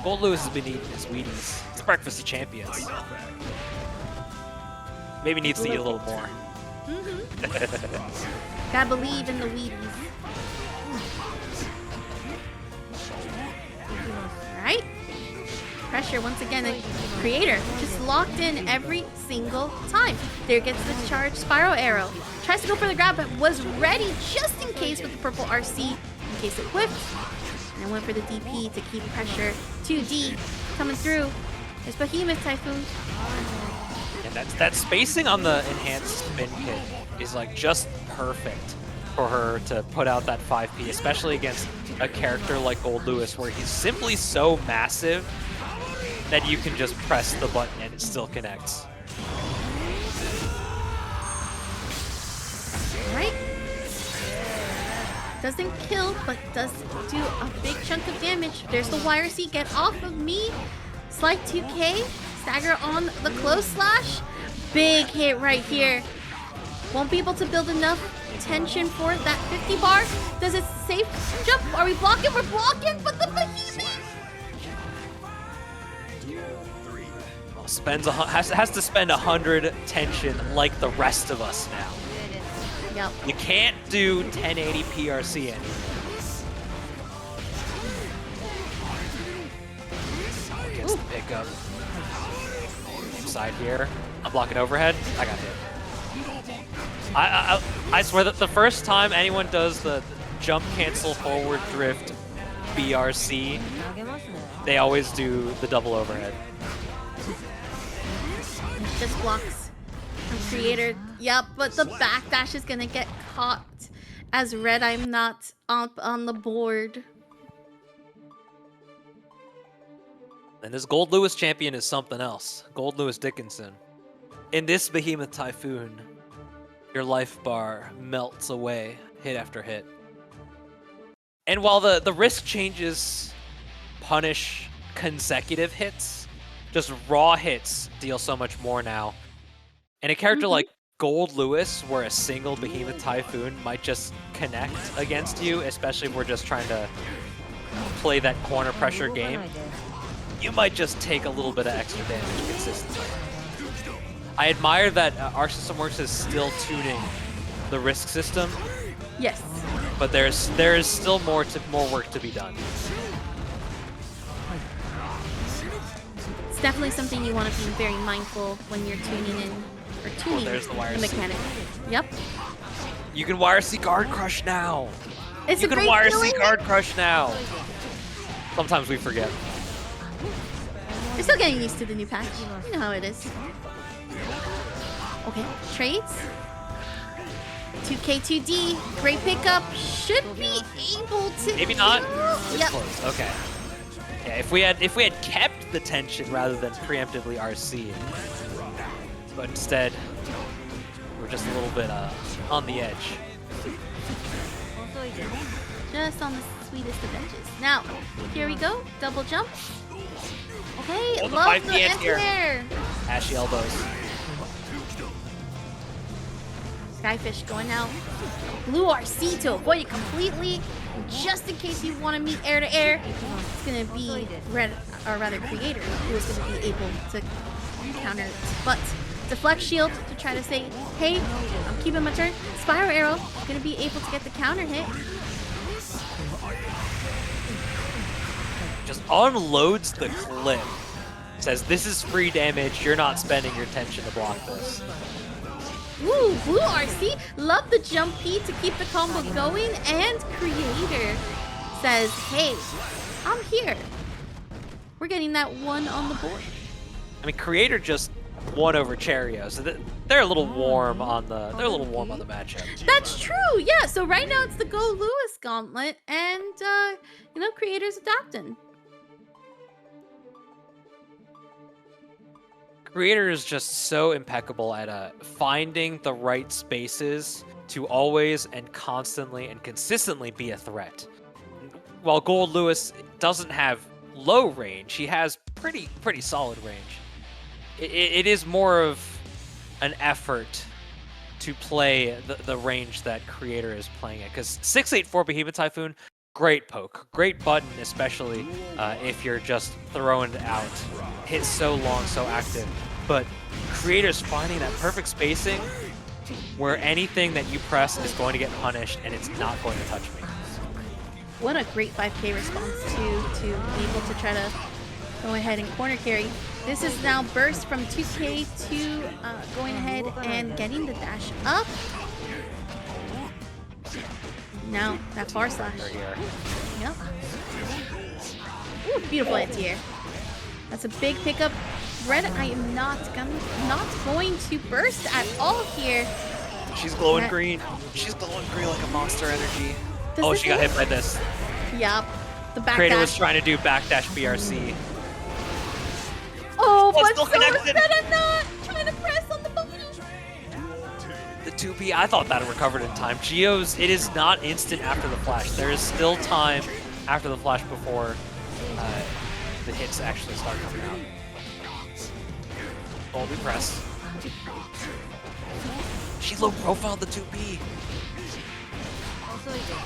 Goldlewis has been eating his Wheaties. It's breakfast of champions. Maybe needs to eat a little more. Gotta believe in the Wheaties. Alright. Pressure once again. The Kreator just locked in every single time. There gets the charged spiral arrow. Tries to go for the grab, but was ready just in case with the purple RC in case it whipped. And then went for the DP to keep pressure. 2D coming through. There's Behemoth Typhoon. And that spacing on the enhanced spin kit is like just perfect for her to put out that 5P, especially against a character like Goldlewis, where he's simply so massive that you can just press the button and it still connects. Right. Doesn't kill, but does do a big chunk of damage. There's the YRC. Get off of me. Slide 2K. Stagger on the close slash. Big hit right here. Won't be able to build enough tension for that 50 bar. Does it safe jump? Are we blocking? We're blocking, but the Behemoth. Well, has to spend 100 tension like the rest of us now. Yep. You can't do 1080 PRC anymore. Gets the pickup. Side here. I'm blocking overhead. I got hit. I swear that the first time anyone does the jump cancel forward drift BRC, they always do the double overhead. Just blocks from Kreator. Yep, but the backdash is gonna get caught as RedIAmNot up on the board. And this Goldlewis champion is something else. Goldlewis Dickinson. In this Behemoth Typhoon, your life bar melts away hit after hit. And while the risk changes punish consecutive hits, just raw hits deal so much more now. And a character like Goldlewis, where a single Behemoth Typhoon might just connect against you, especially if we're just trying to play that corner pressure game, you might just take a little bit of extra damage consistently. I admire that our system works is still tuning the risk system. Yes. But there is still more work to be done. It's definitely something you want to be very mindful when you're tuning in or tuning there's the YRC. mechanic. Yep. You can YRC guard crush now. It's You a can great YRC feeling. guard crush now. Sometimes we forget. You're still getting used to the new patch. You know how it is. Okay, trades. 2K2D, great pickup. Should be able to. Maybe not. It's Yep. close. Okay. Yeah, if we had kept the tension rather than preemptively RC, but instead we're just a little bit on the edge. Just on the sweetest of edges. Now, here we go. Double jump. Okay, Oh, the love 5P the anti-air. anti-air. Ashy elbows. Skyfish going out. Blue RC to avoid it completely. Just in case you want to meet air to air, it's gonna be Kreator who is gonna be able to counter it. But deflect shield to try to say, hey, I'm keeping my turn. Spiral arrow gonna be able to get the counter hit. Just unloads the clip. Says this is free damage. You're not spending your tension to block this. Ooh, blue RC. Love the jump P to keep the combo going. And Kreator says, hey, I'm here. We're getting that one on the board. I mean, Kreator just won over Cheryo, so they're a little warm on the matchup. That's true. Yeah. So right now it's the Goldlewis gauntlet, and Kreator's adapting. Kreator is just so impeccable at finding the right spaces to always and constantly and consistently be a threat. While Goldlewis doesn't have low range. He has pretty solid range. It is more of an effort to play the range that Kreator is playing at. Because 684 Behemoth Typhoon, great poke. Great button, especially if you're just throwing it out. Hits so long, so active. But Kreator's finding that perfect spacing where anything that you press is going to get punished and it's not going to touch me. What a great 5K response to be able to try to go ahead and corner carry. This is now burst from 2K to going ahead and getting the dash up. Now that bar slash. Yep. Ooh, beautiful anti-air. That's a big pickup. RedIAmNot not going to burst at all here. She's glowing green. She's glowing green like a Monster Energy. Oh, she got hit by this. Yep. The back Kreator dash. was trying to do backdash BRC. Oh, Oh, but still so connected. RedIAmNot trying to press on the button. The 2P, I thought that recovered in time. Geo's, it is not instant after the flash. There is still time after the flash before the hits actually start coming out. Boldy press. She low profiled the 2P.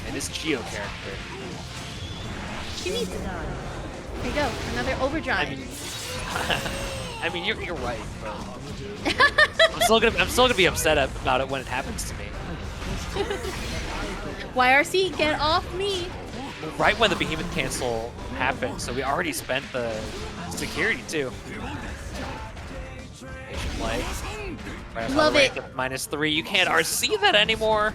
And this Geo character. She needs it. There you go. Another overdrive. I mean, you're right, but I'm still gonna be upset about it when it happens to me. YRC, get off me. Right when the Behemoth cancel happened, so we already spent the security too. Patient play. Right Love it. -3. You can't RC that anymore.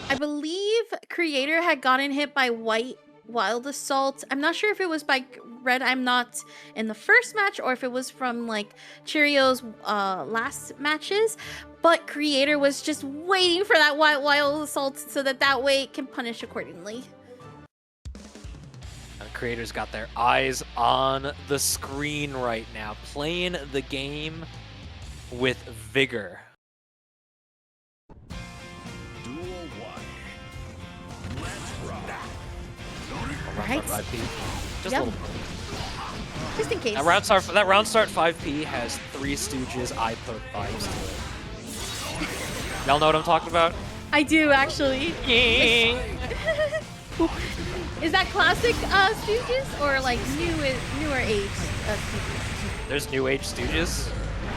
I believe Kreator had gotten hit by White Wild Assault. I'm not sure if it was by RedIAmNot in the first match or if it was from like Cheryo's last matches, but Kreator was just waiting for that White Wild Assault so that way it can punish accordingly. And Kreator's got their eyes on the screen right now, playing the game with vigor. Right. 5P. Just Yep. a little. Just in case. That round start 5P has 3 Stooges eye poke vibes to it. Y'all know what I'm talking about? I do actually. Is that classic Stooges or like newer age Stooges? There's new age Stooges.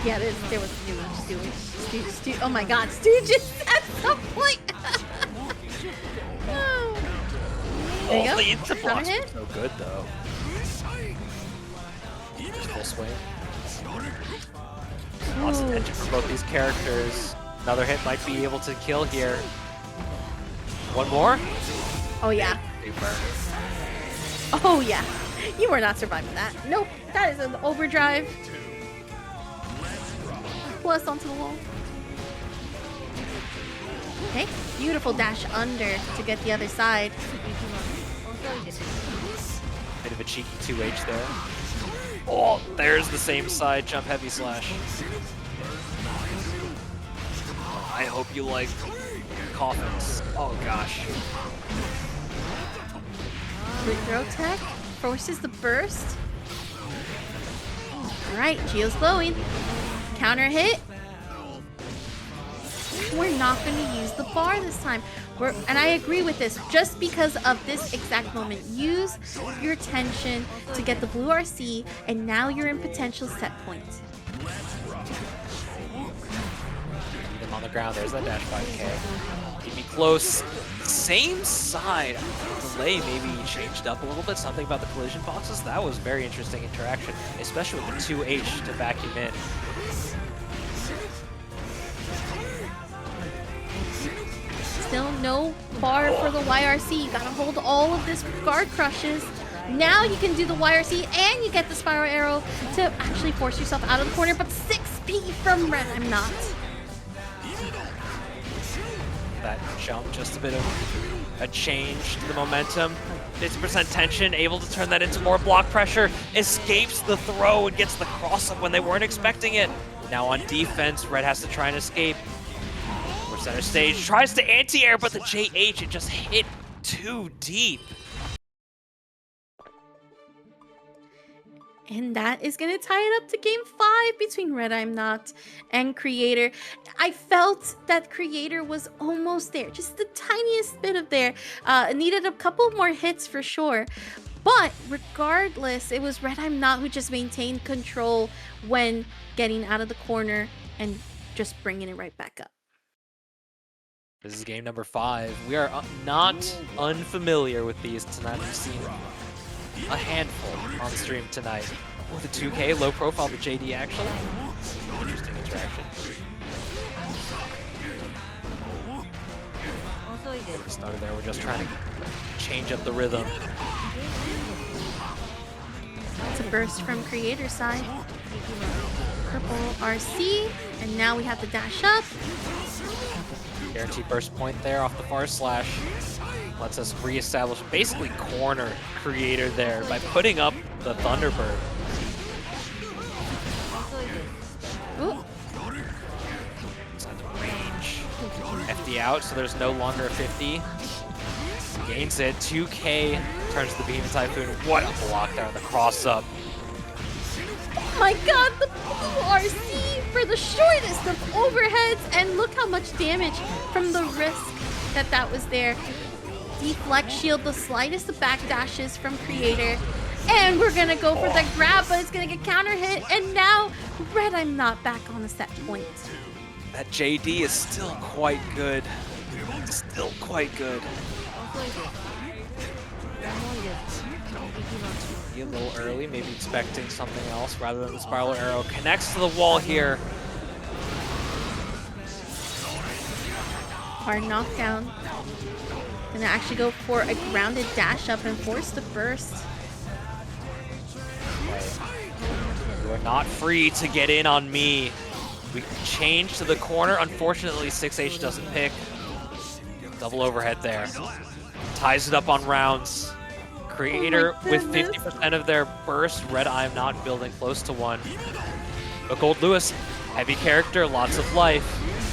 Yeah, there was new age Stooges. Oh my God, Stooges at some point. Oh. There you go. The insta blocks Counter are hit. so good though. Just full swing. Lots of tension for both these characters. Another hit might be able to kill here. One more? Oh yeah. Super. Oh yeah. You were not surviving that. Nope. That is an overdrive. Plus onto the wall. Okay. Beautiful dash under to get the other side. Bit of a cheeky 2H there. Oh, there's the same side jump heavy slash. I hope you like coffins. Oh gosh. Quick throw tech forces the burst. Alright, Geo's glowing. Counter hit. We're not going to use the bar this time. And I agree with this, just because of this exact moment. Use your tension to get the blue RC, and now you're in potential set point. Keep him on the ground. There's that dash 5K. Keep me close. Same side. Delay maybe changed up a little bit. Something about the collision boxes. That was very interesting interaction, especially with the 2H to back him in. Still no bar for the YRC. You gotta hold all of this guard crushes. Now you can do the YRC and you get the spiral arrow to actually force yourself out of the corner, but 6P from RedIAmNot. That jump, just a bit of a change to the momentum. 50% tension, able to turn that into more block pressure. Escapes the throw and gets the cross up when they weren't expecting it. Now on defense, Red has to try and escape. Center stage, tries to anti-air, but the JH, it just hit too deep. And that is going to tie it up to game 5 between RedIAmNot and Kreator. I felt that Kreator was almost there, just the tiniest bit of there. Needed a couple more hits for sure. But regardless, it was RedIAmNot who just maintained control when getting out of the corner and just bringing it right back up. This is game number 5. We are not unfamiliar with these tonight. We've seen a handful on stream tonight. With the 2K, low profile, the JD actually. Interesting interaction. Started there, we're just trying to change up the rhythm. It's a burst from Kreator's side. Purple RC, and now we have the dash up. Guaranteed burst point there off the far slash. Lets us reestablish, basically corner Kreator there by putting up the Thunderbird. Ooh. Inside the range. FD out, so there's no longer a 50. Gains it. 2K turns the Beam Typhoon. What a block there on the cross up. Oh my god, the blue RC for the shortest of overheads, and look how much damage from the risk that was there. Deflect shield, the slightest of backdashes from Kreator. And we're gonna go for the grab, but it's gonna get counter hit, and now RedIAmNot back on the set point. That JD is still quite good. Still quite good. A little early, maybe expecting something else rather than the spiral arrow. Connects to the wall here. Hard knockdown. Gonna actually go for a grounded dash up and force the burst. You are not free to get in on me. We change to the corner. Unfortunately, 6H doesn't pick. Double overhead there. Ties it up on rounds. Kreator with 50% of their burst. RedIAmNot building close to 1. But Goldlewis, heavy character, lots of life.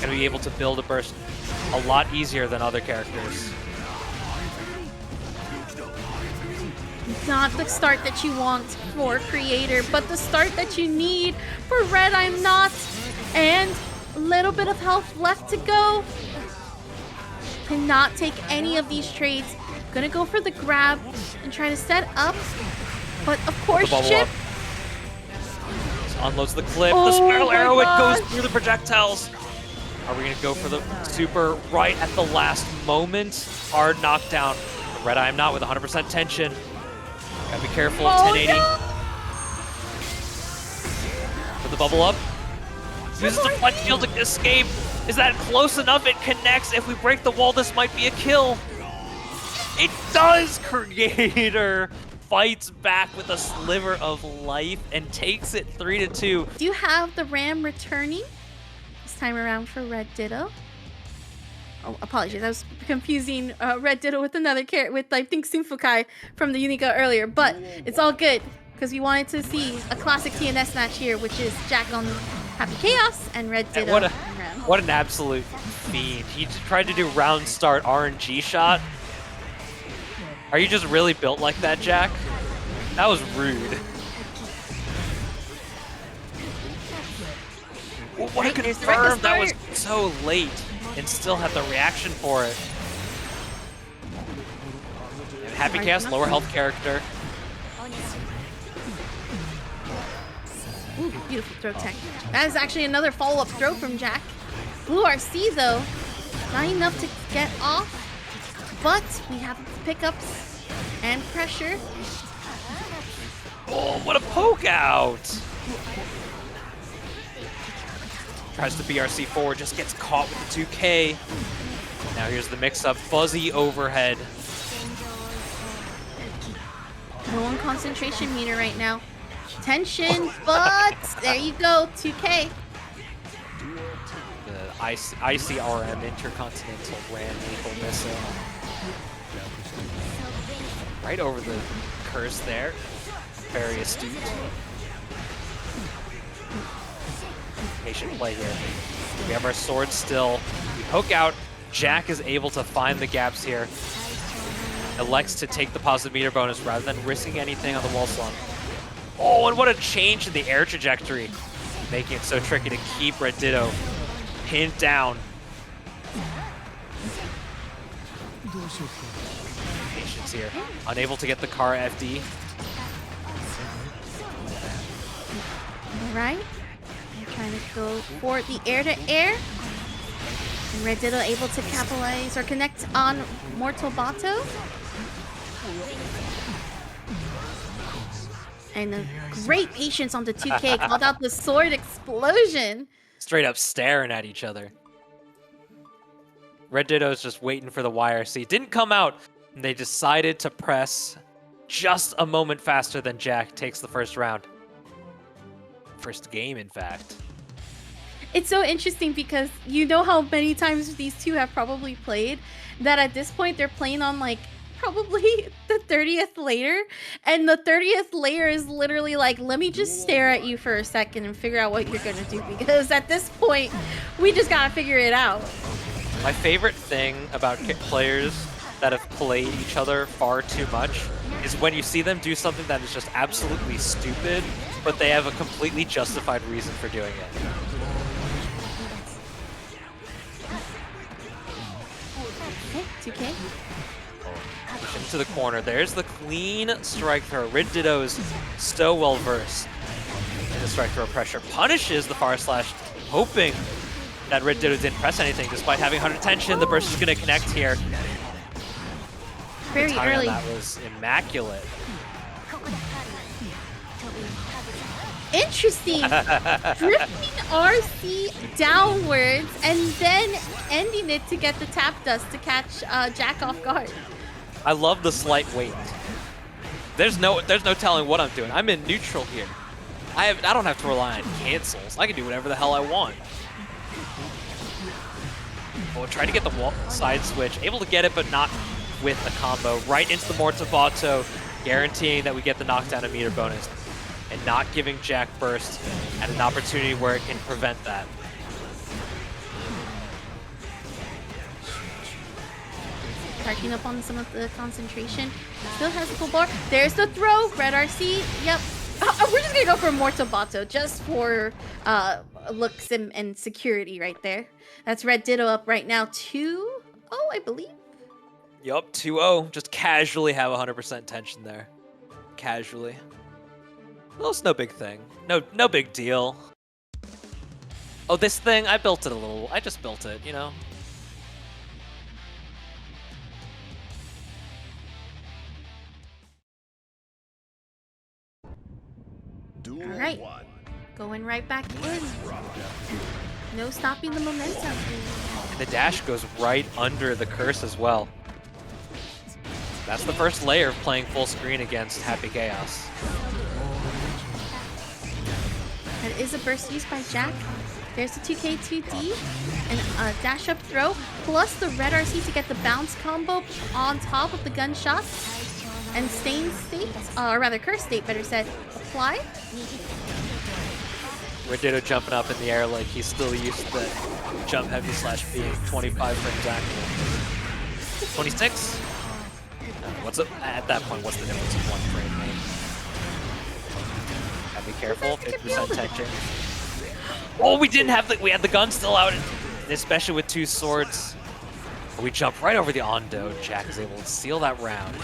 Gonna be able to build a burst a lot easier than other characters. Not the start that you want for Kreator, but the start that you need for RedIAmNot. And a little bit of health left to go. Cannot take any of these trades. Gonna go for the grab and try to set up. But of course, Chipp unloads the clip. Oh the spiral arrow, gosh. it goes through the projectiles. Are we gonna go for the super right at the last moment? Hard knockdown. RedIAmNot with 100% tension. Gotta be careful. 1080. No. Put the bubble up. Uses the flex shield to escape. Is that close enough? It connects. If we break the wall, this might be a kill. It does! Kreator fights back with a sliver of life and takes it 3-2. Do you have the Ram returning this time around for RedDitto? Oh, apologies. I was confusing RedDitto with another character, with I think SYMPHUUKAI from the Unika earlier, but it's all good because we wanted to see a classic TNS match here, which is Jack on Happy Chaos and RedDitto. And what an absolute fiend. He tried to do round start RNG shot. Are you just really built like that, Jack? That was rude. Well, what a confirm! That was so late and still had the reaction for it. And Happy Chaos, lower health character. Ooh, beautiful throw tech. That is actually another follow-up throw from Jack. Blue RC though, not enough to get off, but we have pickups and pressure. Oh, what a poke out! Tries to BRC forward, just gets caught with the 2K. Now here's the mix-up, fuzzy overhead. No one concentration meter right now. Tension, but there you go, 2K. The ICRM Intercontinental Ramlethal missile. Right over the curse there. Very astute. Patient play here. We have our sword still. We poke out. Jack is able to find the gaps here. Elects to take the positive meter bonus rather than risking anything on the wall slump. Oh, and what a change in the air trajectory, making it so tricky to keep RedDitto pinned down. Patience here, unable to get the car FD. All right, they're trying to go for the air-to-air. And RedDitto able to capitalize or connect on Mortal Bato. And a great patience on the 2K, called out the sword explosion. Straight up staring at each other. RedDitto's just waiting for the YRC. Didn't come out, and they decided to press just a moment faster than Jack takes the first round. First game, in fact. It's so interesting because you know how many times these two have probably played, that at this point they're playing on like probably the 30th layer, and the 30th layer is literally like, let me just stare at you for a second and figure out what you're gonna do, because at this point we just gotta figure it out. My favorite thing about players that have played each other far too much is when you see them do something that is just absolutely stupid, but they have a completely justified reason for doing it. Okay, 2K. Push into the corner. There's the clean strike throw. RedDitto's so well versed in the strike throw pressure. Punishes the far slash, hoping that RedDitto didn't press anything despite having 100 tension. The burst is going to connect here. Very early. That was immaculate. Interesting. Drifting RC downwards and then ending it to get the tap dust to catch Jack off guard. I love the slight weight. There's no telling what I'm doing. I'm in neutral here. I don't have to rely on cancels. I can do whatever the hell I want. Oh, trying to get the wall side switch. Able to get it, but not with a combo. Right into the Mortal Bato, guaranteeing that we get the knockdown and meter bonus. And not giving Jack burst at an opportunity where it can prevent that. Parking up on some of the concentration. Still has a full bar. There's the throw. Red RC. Yep. We're just going to go for Mortal Bato just for looks and security right there. That's RedDitto up right now 2-0, I believe. Yup, 2-0. Just casually have 100% tension there. Casually. Well, it's no big thing. No big deal. Oh, this thing, I built it a little. I just built it, you know? All right. Going right back in. No stopping the momentum. And the dash goes right under the curse as well. That's the first layer of playing full screen against Happy Chaos. That is a burst used by Jack. There's the 2K2D and a dash up throw, plus the red RC to get the bounce combo on top of the gunshot. And Stain State, or rather Curse State, better said, apply. RedDitto jumping up in the air like he's still used to the jump heavy slash being 25 frames active. 26? What's it at that point? What's the difference of 1 frame? Gotta be careful. 50% tension. Oh, we didn't have we had the gun still out, especially with 2 swords. But we jump right over the Ondo. Jack is able to seal that round.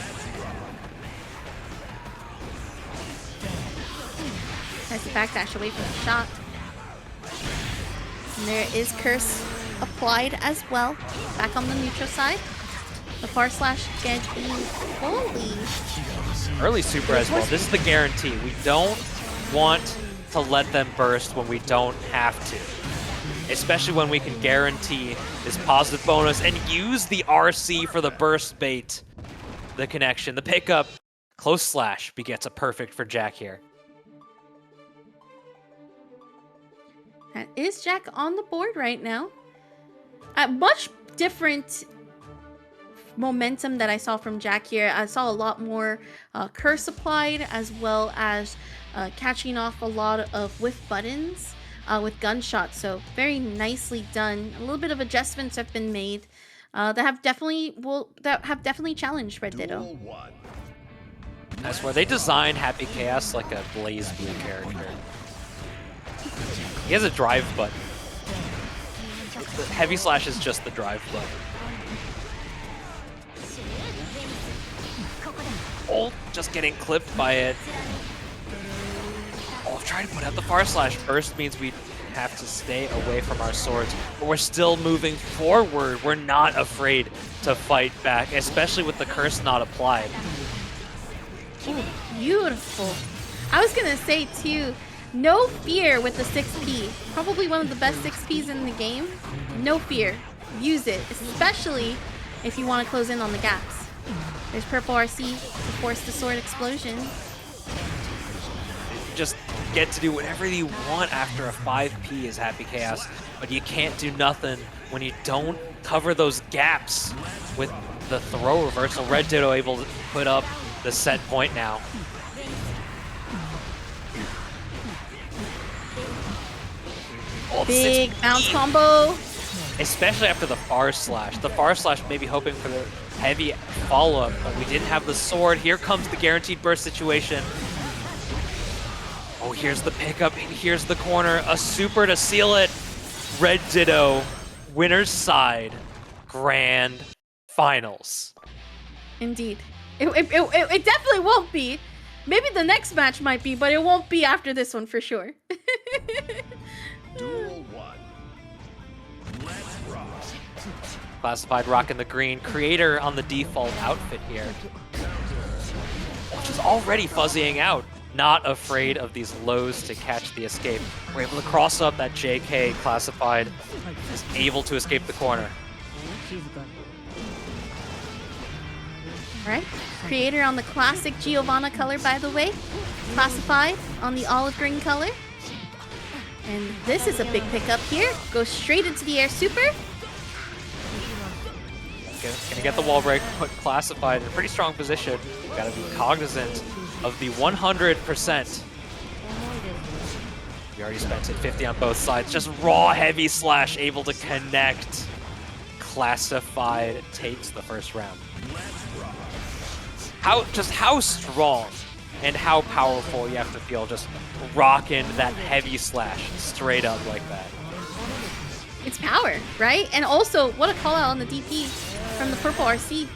Tries to backdash away from the shot. And there is Curse applied as well. Back on the neutral side. The far slash getting fully. Early super as well. This is the guarantee. We don't want to let them burst when we don't have to. Especially when we can guarantee this positive bonus and use the RC for the burst bait. The connection, the pickup. Close slash begets a perfect for Jack here. That is Jack on the board right now. Much different momentum that I saw from Jack here. I saw a lot more curse applied, as well as catching off a lot of whiff buttons with gunshots. So very nicely done. A little bit of adjustments have been made that have definitely challenged RedDitto. I swear, they designed Happy Chaos like a Blaze Blue character. He has a drive button. The heavy slash is just the drive button. Oh, just getting clipped by it. Oh, trying to put out the far slash. Burst means we have to stay away from our swords, but we're still moving forward. We're not afraid to fight back, especially with the curse not applied. Ooh, beautiful. I was gonna say too, no fear with the 6P. Probably one of the best 6Ps in the game. No fear. Use it, especially if you want to close in on the gaps. There's purple RC to force the sword explosion. Just get to do whatever you want after a 5P is Happy Chaos, but you can't do nothing when you don't cover those gaps with the throw reversal. RedDitto able to put up the set point now. Oh, Big bounce combo. Especially after the far slash. The far slash maybe hoping for the heavy follow-up, but we didn't have the sword. Here comes the guaranteed burst situation. Oh, here's the pickup, here's the corner, a super to seal it. RedDitto, winner's side, grand finals. Indeed. It definitely won't be. Maybe the next match might be, but it won't be after this one for sure. Duel 1. Let's rock. Classified rocking the green, Kreator on the default outfit here. Which is already fuzzying out. Not afraid of these lows to catch the escape. We're able to cross up that JK. Classified is able to escape the corner. Alright, Kreator on the classic Giovanna color, by the way. Classified on the olive green color. And this is a big pickup here. Goes straight into the air super. Gonna get the wall break, put Classified in a pretty strong position. Gotta be cognizant of the 100%. We already spent it, 50 on both sides. Just raw heavy slash, able to connect. Classified takes the first round. How strong and how powerful you have to feel just rocking that heavy slash straight up like that. It's power, right? And also, what a call out on the DP from the purple RC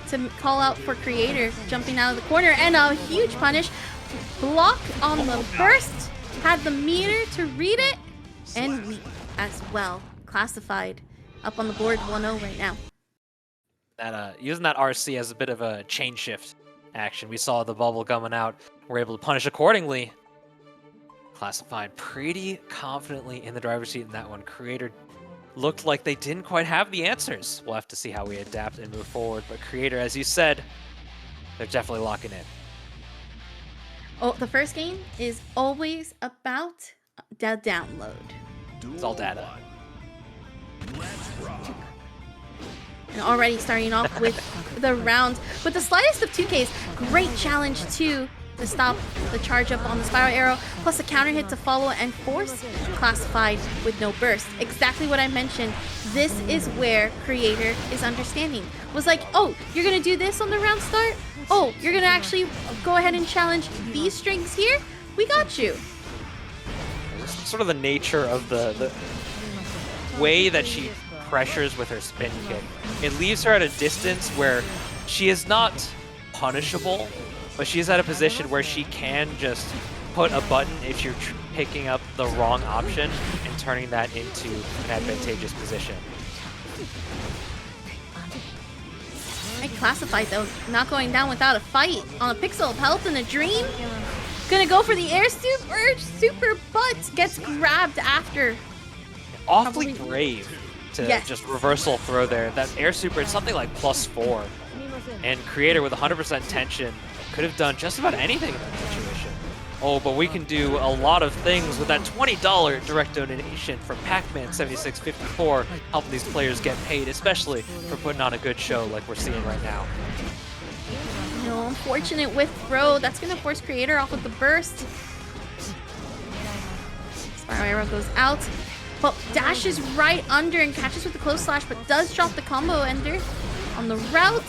to call out for Kreator jumping out of the corner, and a huge punish. Block on the burst, had the meter to read it, and leap as well. Classified up on the board 1-0 right now. That using that RC as a bit of a chain shift action. We saw the bubble coming out. We're able to punish accordingly. Classified pretty confidently in the driver's seat in that one. Kreator looked like they didn't quite have the answers. We'll have to see how we adapt and move forward. But Kreator, as you said, they're definitely locking in. Oh, the first game is always about the download. It's all data. Let's rock. And already starting off with the round with the slightest of 2Ks. Great challenge too to stop the charge up on the spiral arrow, plus a counter hit to follow and force Classified with no burst. Exactly what I mentioned. This is where Kreator is understanding. Was like, oh, you're gonna do this on the round start? Oh, you're gonna actually go ahead and challenge these strings here? We got you. Sort of the nature of the way that she pressures with her spin kick. It leaves her at a distance where she is not punishable, but she is at a position where she can just put a button if you're picking up the wrong option and turning that into an advantageous position. Right, Classified though, not going down without a fight on a pixel of health and a dream. Gonna go for the air super, but gets grabbed after. Awfully Probably. brave to Yes. just reversal throw there. That air super, it's something like +4. And Kreator with 100% tension could have done just about anything in that situation. Oh, but we can do a lot of things with that $20 direct donation from Pac-Man7654, helping these players get paid, especially for putting on a good show like we're seeing right now. No, unfortunate with throw. That's gonna force Kreator off with the burst. Spiral arrow goes out, but dashes right under and catches with the close slash, but does drop the combo ender on the route.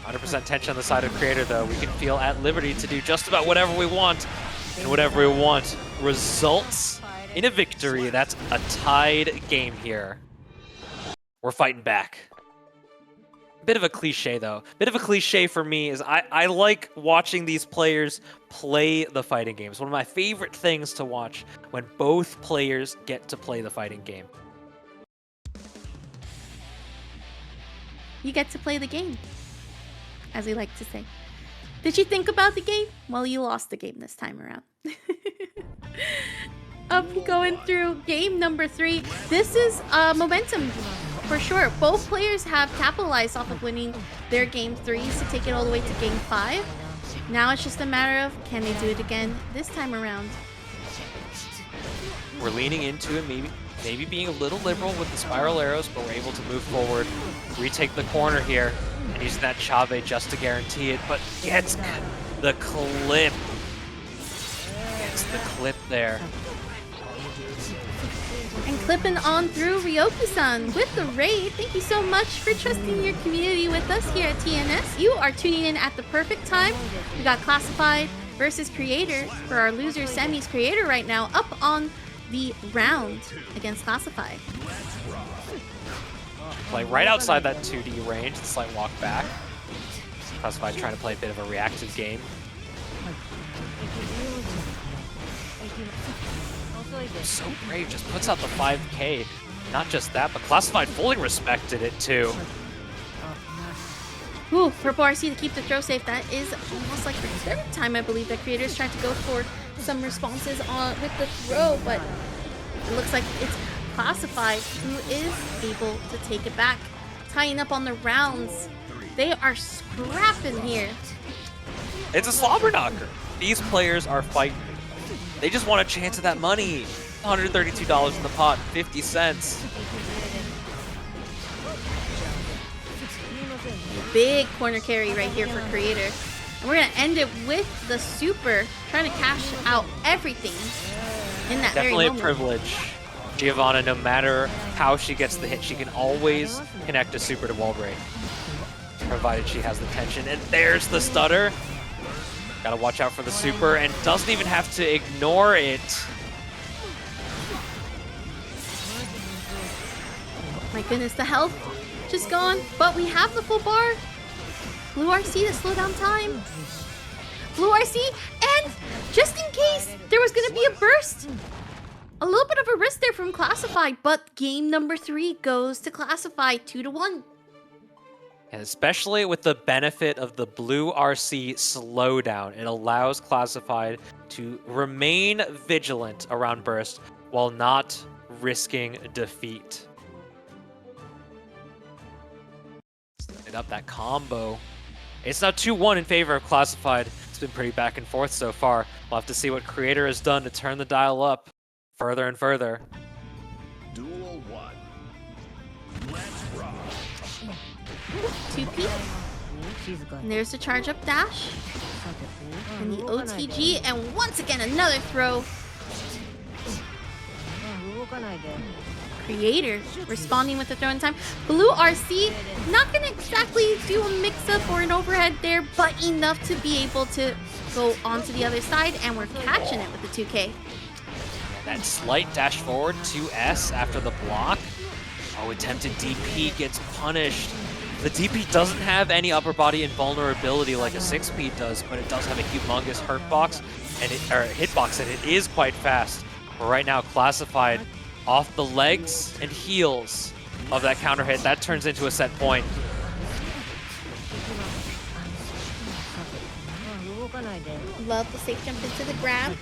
100% tension on the side of Kreator, though. We can feel at liberty to do just about whatever we want. And whatever we want results in a victory. That's a tied game here. We're fighting back. Bit of a cliche, though. Bit of a cliche for me is I like watching these players play the fighting games. One of my favorite things to watch when both players get to play the fighting game. You get to play the game, as we like to say. Did you think about the game? Well, you lost the game this time around. Up going through game number 3. This is momentum for sure. Both players have capitalized off of winning their game 3s to take it all the way to game 5. Now it's just a matter of, can they do it again this time around? We're leaning into it, maybe being a little liberal with the spiral arrows, but we're able to move forward, retake the corner here, and using that Chave just to guarantee it, but gets the clip. Gets the clip there. And clipping on through Ryoku-san with the raid. Thank you so much for trusting your community with us here at TNS. You are tuning in at the perfect time. We got Classified versus Kreator for our loser semis. Kreator right now up on the round against Classified. Play right outside that 2D range, the slight walk back. Classified trying to play a bit of a reactive game. So brave, just puts out the 5K. Not just that, but Classified fully respected it too. Ooh, Purple RC to keep the throw safe. That is almost like the third time I believe that Kreator's trying to go for some responses on with the throw, but it looks like it's Classified who is able to take it back. Tying up on the rounds. They are scrapping here. It's a slobber knocker. These players are fighting. They just want a chance at that money. $132 in the pot, 50 cents. Big corner carry right here for Kreator. And we're going to end it with the super, trying to cash out everything in that Definitely very a moment. privilege. Giovanna, no matter how she gets the hit, she can always connect a super to wall break, provided she has the tension. And there's the stutter. Gotta watch out for the super, and doesn't even have to ignore it. My goodness, the health just gone, but we have the full bar. Blue RC to slow down time. Blue RC, and just in case there was going to be a burst. A little bit of a risk there from Classified, but game number 3 goes to Classified 2-1. And especially with the benefit of the blue RC slowdown, it allows Classified to remain vigilant around burst while not risking defeat. Set up that combo. It's now 2-1 in favor of Classified. It's been pretty back and forth so far. We'll have to see what Kreator has done to turn the dial up further and further. Duel 1. Let's rock. 2P. And there's the charge up dash. And the OTG. And once again, another throw. Kreator responding with the throw in time. Blue RC, not going to exactly do a mix-up or an overhead there, but enough to be able to go onto the other side. And we're catching it with the 2K. That slight dash forward, 2S after the block. Oh, attempted DP gets punished. The DP doesn't have any upper body invulnerability like a 6-speed does, but it does have a humongous hitbox, and it is quite fast. But right now, Classified off the legs and heels of that counter hit. That turns into a set point. Love the safe jump into the grab.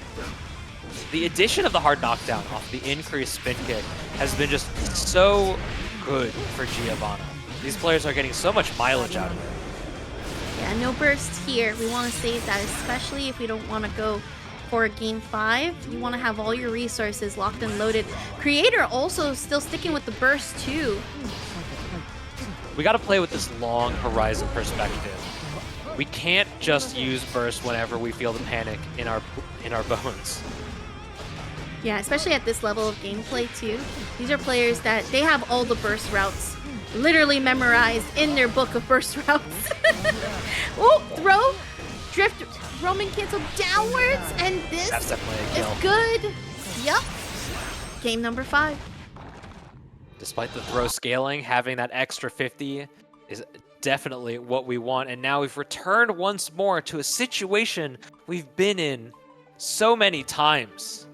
The addition of the hard knockdown off the increased spin kick has been just so good for Giovanna. These players are getting so much mileage out of it. Yeah, no burst here. We want to save that, especially if we don't want to go for game 5. You want to have all your resources locked and loaded. Kreator also still sticking with the burst too. We got to play with this long horizon perspective. We can't just use burst whenever we feel the panic in our bones. Yeah, especially at this level of gameplay too. These are players that they have all the burst routes literally memorized in their book of burst routes. Oh, throw, drift, Roman cancel downwards, and this That's definitely a kill. is good. Yup. Game number 5. Despite the throw scaling, having that extra 50 is definitely what we want. And now we've returned once more to a situation we've been in so many times,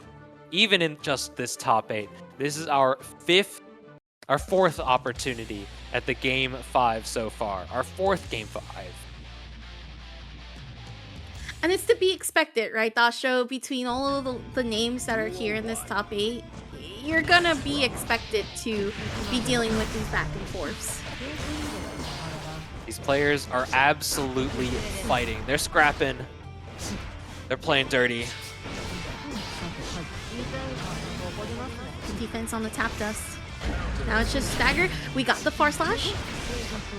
even in just this top 8. This is our 4th opportunity at the game 5 so far. Our 4th game 5. And it's to be expected, right, Dasho? Between all of the names that are here in this top 8, you're gonna be expected to be dealing with these back and forths. These players are absolutely fighting. They're scrapping. They're playing dirty. Defense on the tap dust. Now it's just stagger. We got the far slash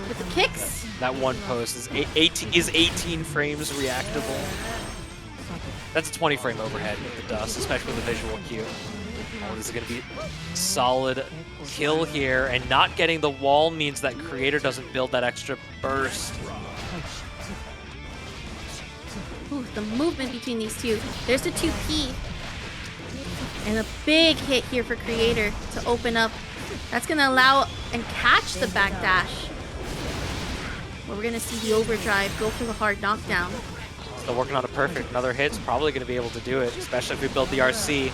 with the kicks. That one post is 18 frames reactable. That's a 20 frame overhead with the dust, especially with the visual cue. Oh, this is going to be solid kill here, and not getting the wall means that Kreator doesn't build that extra burst. Ooh, the movement between these two. There's the 2P. And a big hit here for Kreator to open up. That's going to allow and catch the backdash. But we're going to see the overdrive go for the hard knockdown. Still working on a perfect. Another hit's probably going to be able to do it, especially if we build the RC.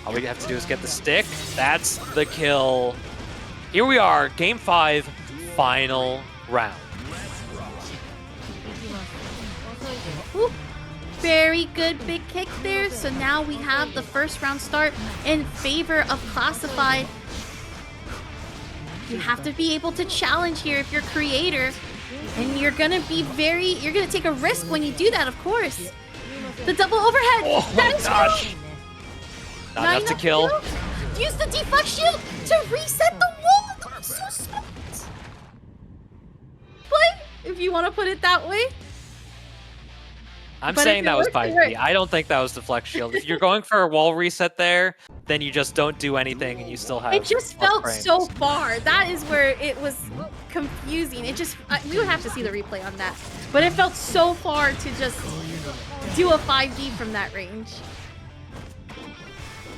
All we have to do is get the stick. That's the kill. Here we are, game 5, final round. Ooh, very good big kick there. So now we have the first round start in favor of Classified. You have to be able to challenge here if you're Kreator. And you're gonna take a risk when you do that, of course. The double overhead. Oh my gosh. Not enough to kill. Use the deflect shield to reset the wall. That was so smart. But if you want to put it that way. I'm But saying if it that was works, it 5P. works. I don't think that was the flex shield. If you're going for a wall reset there, then you just don't do anything and you still have. It just more felt frames. so far. That is where it was confusing. It just, we would have to see the replay on that. But it felt so far to just do a 5D from that range.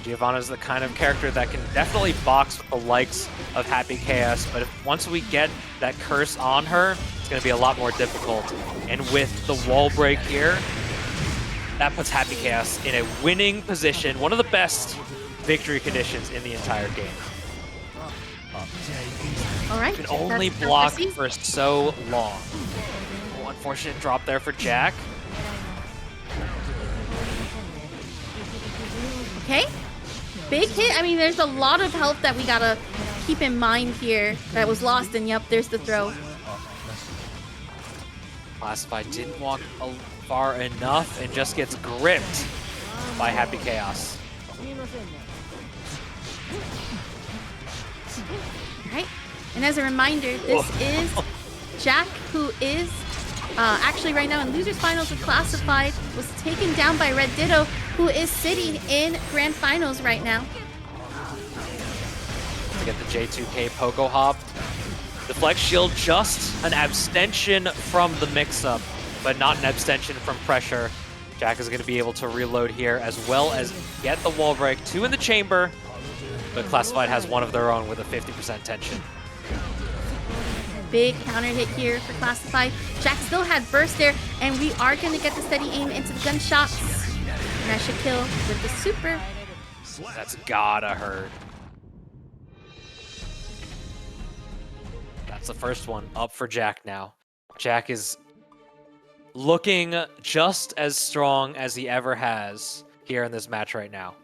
Giovanna is the kind of character that can definitely box with the likes of Happy Chaos, but once we get that curse on her, it's going to be a lot more difficult. And with the wall break here, that puts Happy Chaos in a winning position, one of the best victory conditions in the entire game. All right. Can only that's block easy. for so long. Oh, unfortunate drop there for Jack. Okay. Big hit. I mean, there's a lot of health that we gotta keep in mind here that was lost. And yep, there's the throw. Classified didn't walk far enough and just gets gripped by Happy Chaos. All right. And as a reminder, this is Jack, who is actually right now in Losers Finals with Classified, was taken down by RedDitto, who is sitting in Grand Finals right now. Get the J2K Pogo Hop. The Flex Shield, just an abstention from the mix-up, but not an abstention from pressure. Jack is going to be able to reload here, as well as get the wall break. 2 in the chamber, but Classified has one of their own with a 50% tension. Big counter hit here for Classified. Jack still had burst there, and we are going to get the steady aim into the gunshots. And that should kill with the super. That's gotta hurt. That's the first one up for Jack now. Jack is looking just as strong as he ever has here in this match right now.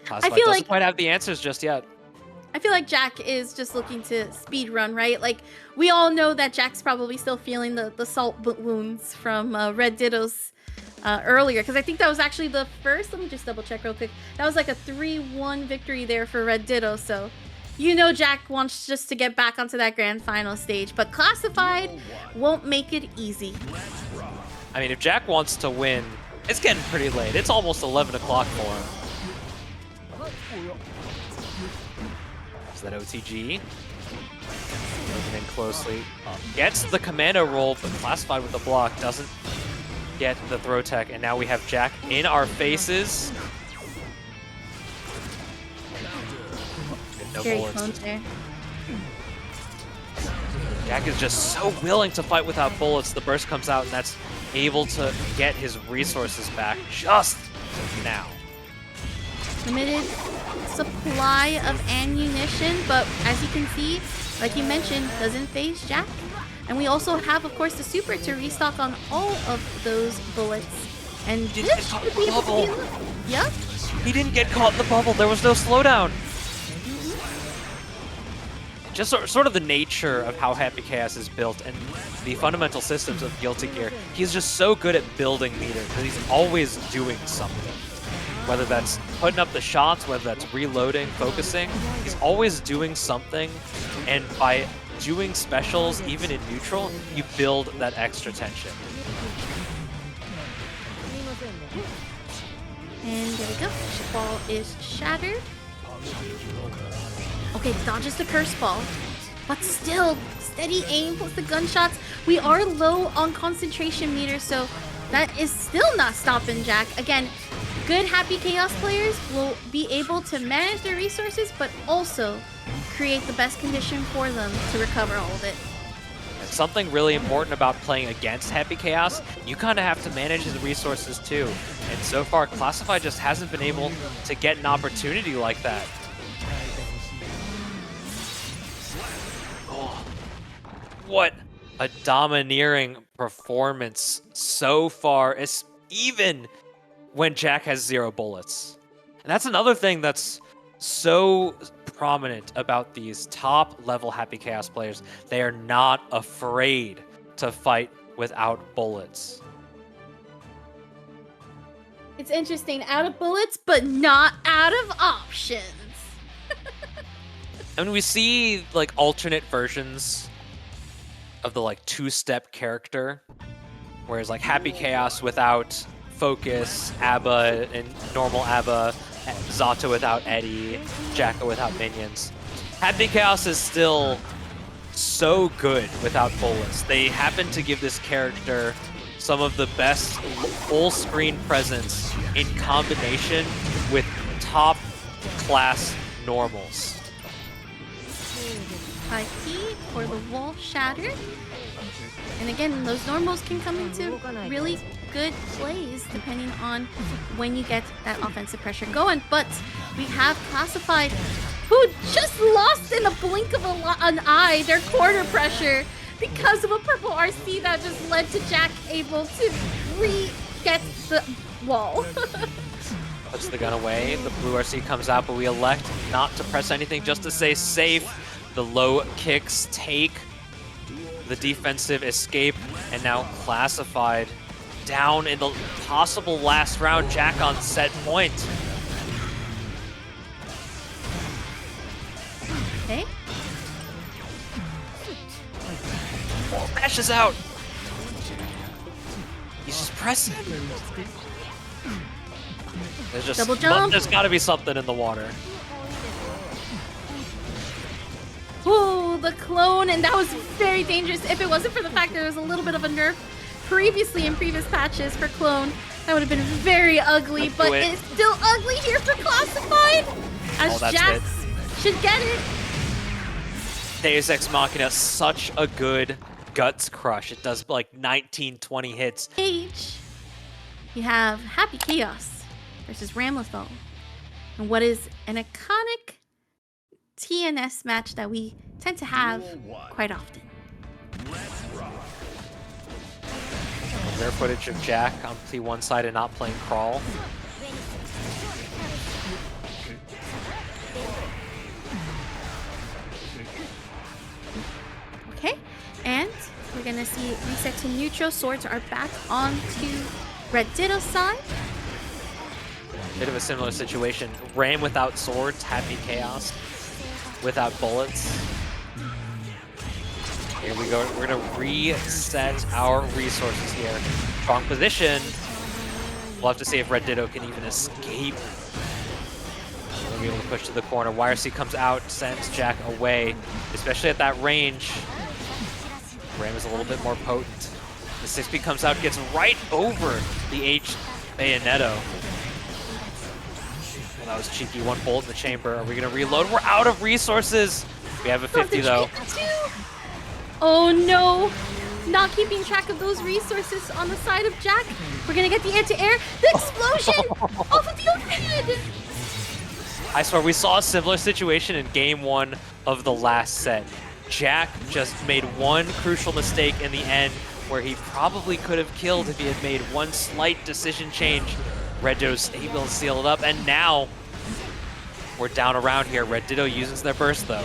Classified feel doesn't like- quite have the answers just yet. I feel like Jack is just looking to speed run, right? Like, we all know that Jack's probably still feeling the salt wounds from RedDitto's earlier, because I think that was actually the first. Let me just double check real quick. That was like a 3-1 victory there for RedDitto, so you know Jack wants just to get back onto that grand final stage, but Classified won't make it easy. I mean, if Jack wants to win, it's getting pretty late. It's almost 11 o'clock for him. So that OTG. Moving in closely. Gets the commando roll, but classified with the block. Doesn't get the throw tech. And now we have Jack in our faces. No Very bullets. close there. Jack is just so willing to fight without bullets. The burst comes out, and that's able to get his resources back just now. Limited supply of ammunition, but as you can see, like you mentioned, doesn't phase Jack. And we also have, of course, the super to restock on all of those bullets. And He didn't this get caught should in be the able to bubble. be... Yep. He didn't get caught in the bubble. There was no slowdown. Just sort of the nature of how Happy Chaos is built and the fundamental systems of Guilty Gear. He's just so good at building meter because he's always doing something. Whether that's putting up the shots, whether that's reloading, focusing, he's always doing something. And by doing specials, even in neutral, you build that extra tension. And there we go. Ball is shattered. Okay, dodges the curse ball. But still, steady aim plus the gunshots. We are low on concentration meter, so that is still not stopping Jack. Again, good Happy Chaos players will be able to manage their resources, but also create the best condition for them to recover all of it. And something really important about playing against Happy Chaos, you kind of have to manage his resources too. And so far, Classified just hasn't been able to get an opportunity like that. Oh, what a domineering performance so far, even when Jack has 0 bullets. And that's another thing that's so prominent about these top level Happy Chaos players. They are not afraid to fight without bullets. It's interesting, out of bullets, but not out of options. I mean, we see like alternate versions of the like 2-step character, whereas like Happy Chaos without Focus, Abba and normal Abba, Zato without Eddie, Jacko without minions. Happy Chaos is still so good without bullets. They happen to give this character some of the best full-screen presence in combination with top-class normals. IP for the wall shattered. And again, those normals can come into really good plays depending on when you get that offensive pressure going. But we have Classified, who just lost in the blink of an eye their corner pressure because of a purple RC that just led to Jack able to re-get the wall. Puts the gun away, the blue RC comes out, but we elect not to press anything just to stay safe. The low kicks take the defensive escape, and now Classified down in the possible last round. Jack on set point. Okay. Oh, mashes out. He's just pressing. There's just Double jump. There's got to be something in the water. Oh, the clone, and that was very dangerous. If it wasn't for the fact that there was a little bit of a nerf previously in previous patches for clone, that would have been very ugly, but it's still ugly here for Classified, as Jax should get it. Deus Ex Machina, such a good guts crush. It does like 19, 20 hits. Page, we have Happy Chaos versus Ramlethal, and what is an iconic TNS match that we tend to have quite often. Rare footage of Jack on T1 side and not playing Crawl. Okay, and we're gonna see reset to neutral. Swords are back on to RedDitto's side. Bit of a similar situation. Ram without swords, Happy Chaos without bullets. Here we go. We're gonna reset our resources here. Strong position. We'll have to see if RedDitto can even escape. We'll be able to push to the corner. YRC comes out, sends Jack away, especially at that range. Ram is a little bit more potent. The 6P comes out, gets right over the H Bayonetto. Well, that was cheeky. One bolt in the chamber. Are we going to reload? We're out of resources. We have a 50 though. Oh no! Not keeping track of those resources on the side of Jack. We're gonna get the air-to-air. The explosion off of the overhead. I swear, we saw a similar situation in game 1 of the last set. Jack just made one crucial mistake in the end where he probably could have killed if he had made one slight decision change. RedDitto's able to seal it up, and now we're down around here. RedDitto uses their burst though.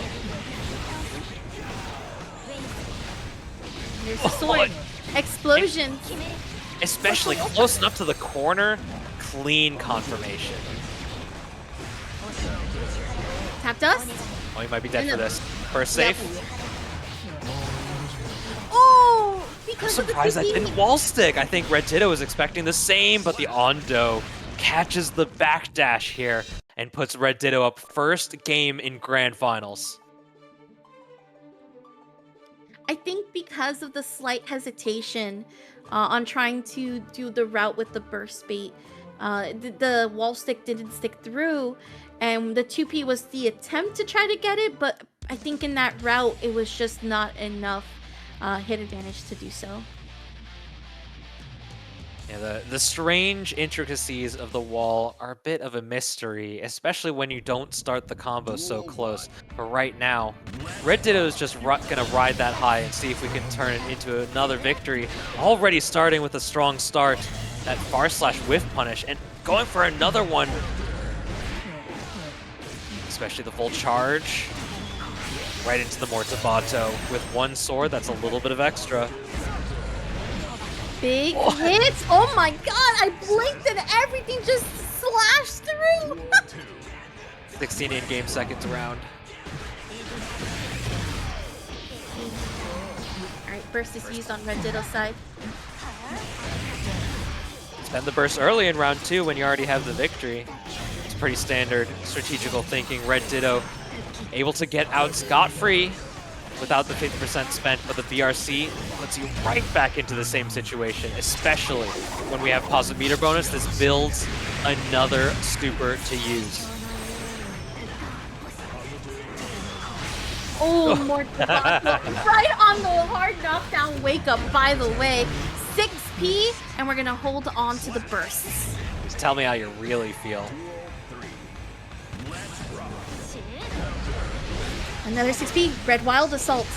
There's a sword. Explosion. Especially close enough to the corner. Clean confirmation. Tap dust. Oh, he might be dead for this. First safe. Yep. Oh! Because I'm surprised that didn't wall stick. I think RedDitto was expecting the same, but the Ondo catches the backdash here and puts RedDitto up first game in Grand Finals. I think because of the slight hesitation on trying to do the route with the burst bait, the wall stick didn't stick through, and the 2P was the attempt to try to get it, but I think in that route it was just not enough hit advantage to do so. Yeah, the strange intricacies of the wall are a bit of a mystery, especially when you don't start the combo so close. But right now, RedDitto is just gonna ride that high and see if we can turn it into another victory. Already starting with a strong start, that /whiff punish, and going for another one. Especially the full charge. Right into the Mortabato with one sword, that's a little bit of extra. Big hits! Oh my god, I blinked and everything just slashed through! 16 in-game seconds around. Alright, burst is used on RedDitto's side. Spend the burst early in round 2 when you already have the victory. It's pretty standard strategical thinking. RedDitto able to get out scot-free without the 50% spent, but the BRC puts you right back into the same situation, especially when we have positive meter bonus. This builds another stupor to use. Oh, Mortabato, right on the hard knockdown wake up, by the way. 6P, and we're gonna hold on to the bursts. Just tell me how you really feel. Another 6P, Red Wild Assault.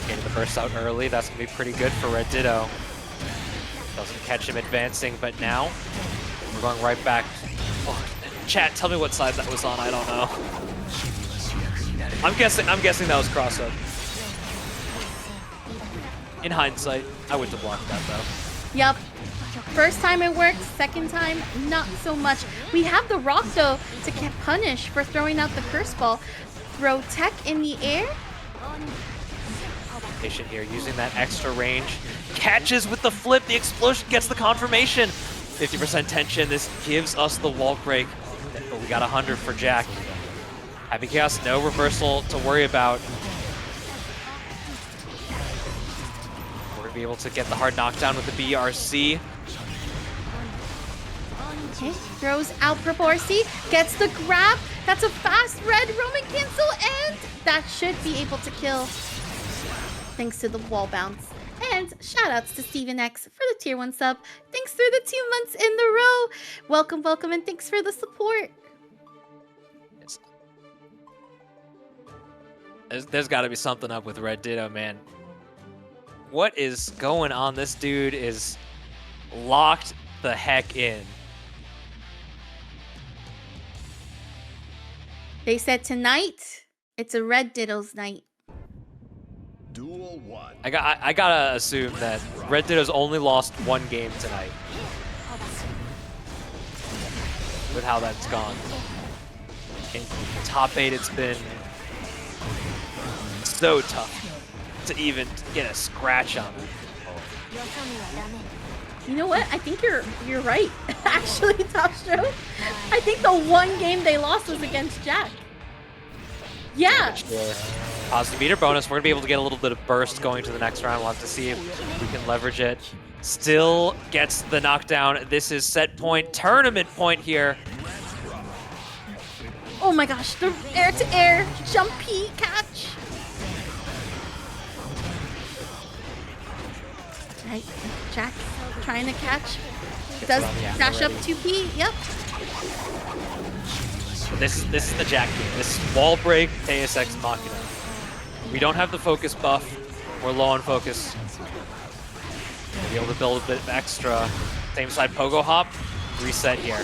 Getting the burst out early, that's gonna be pretty good for RedDitto. Doesn't catch him advancing, but now we're going right back. Oh, chat, tell me what side that was on, I don't know. I'm guessing that was cross-up. In hindsight, I wouldn't have blocked that though. Yep. First time it worked, second time, not so much. We have the rock, though, to get punished for throwing out the curse ball. Throw tech in the air. Patient here, using that extra range. Catches with the flip, the explosion gets the confirmation. 50% tension, this gives us the wall break. But we got 100 for Jack. Happy Chaos, no reversal to worry about. We're gonna be able to get the hard knockdown with the BRC. Okay, throws out Purple RC, gets the grab. That's a fast red Roman cancel, and that should be able to kill thanks to the wall bounce. And shoutouts to Steven X for the tier 1 sub. Thanks for the 2 months in the row. Welcome, welcome, and thanks for the support. There's got to be something up with RedDitto, man. What is going on? This dude is locked the heck in. They said tonight, it's a RedDitto's night. Duel 1. I gotta assume that RedDitto's only lost one game tonight. With how that's gone. In top 8, it's been so tough to even get a scratch on it. You know what? I think you're right. Actually, Top Stroke. I think the one game they lost was against Jack. Yeah. Positive meter bonus. We're going to be able to get a little bit of burst going to the next round. We'll have to see if we can leverage it. Still gets the knockdown. This is set point, tournament point here. Oh my gosh, the air-to-air jumpy catch. Right, Jack trying to catch. Does dash up 2P, yep. This is the Jack game. This is wall break, Deus Ex Machina. We don't have the focus buff. We're low on focus. We'll be able to build a bit extra. Same side pogo hop. Reset here.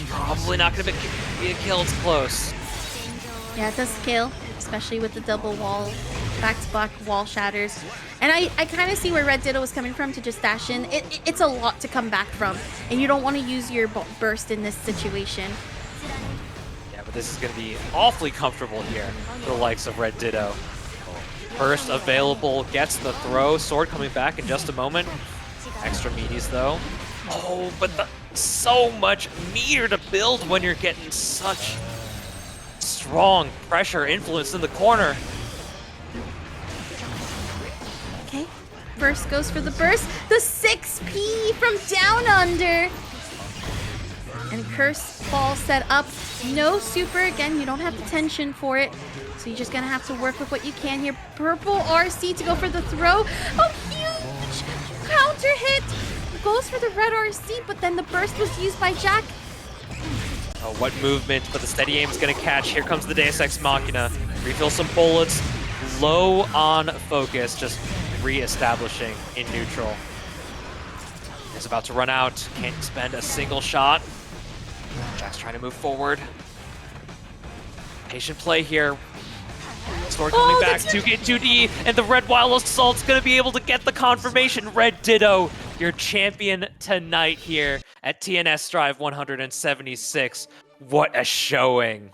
Probably not going to be a kill. It's close. Yeah, it does kill, especially with the double wall, back-to-back wall shatters. And I kind of see where RedDitto was coming from to just dash in. It's a lot to come back from, and you don't want to use your burst in this situation. Yeah, but this is going to be awfully comfortable here for the likes of RedDitto. Burst available, gets the throw. Sword coming back in just a moment. Extra meaties though. Oh, but so much meter to build when you're getting such strong pressure influence in the corner. Okay, burst goes for the burst. The 6P from down under. And curse ball set up. No super, again, you don't have the tension for it. So you're just gonna have to work with what you can here. Purple RC to go for the throw. Oh, huge counter hit. Goes for the red RC, but then the burst was used by Jack. Oh, what movement, but the steady aim is going to catch. Here comes the Deus Ex Machina. Refill some bullets. Low on focus, just re-establishing in neutral. Is about to run out. Can't spend a single shot. Jack's trying to move forward. Patient play here. Sword coming back, 2K 2D, and the Red Wild Assault's going to be able to get the confirmation. RedDitto, your champion tonight here at TNS Strive 176. What a showing.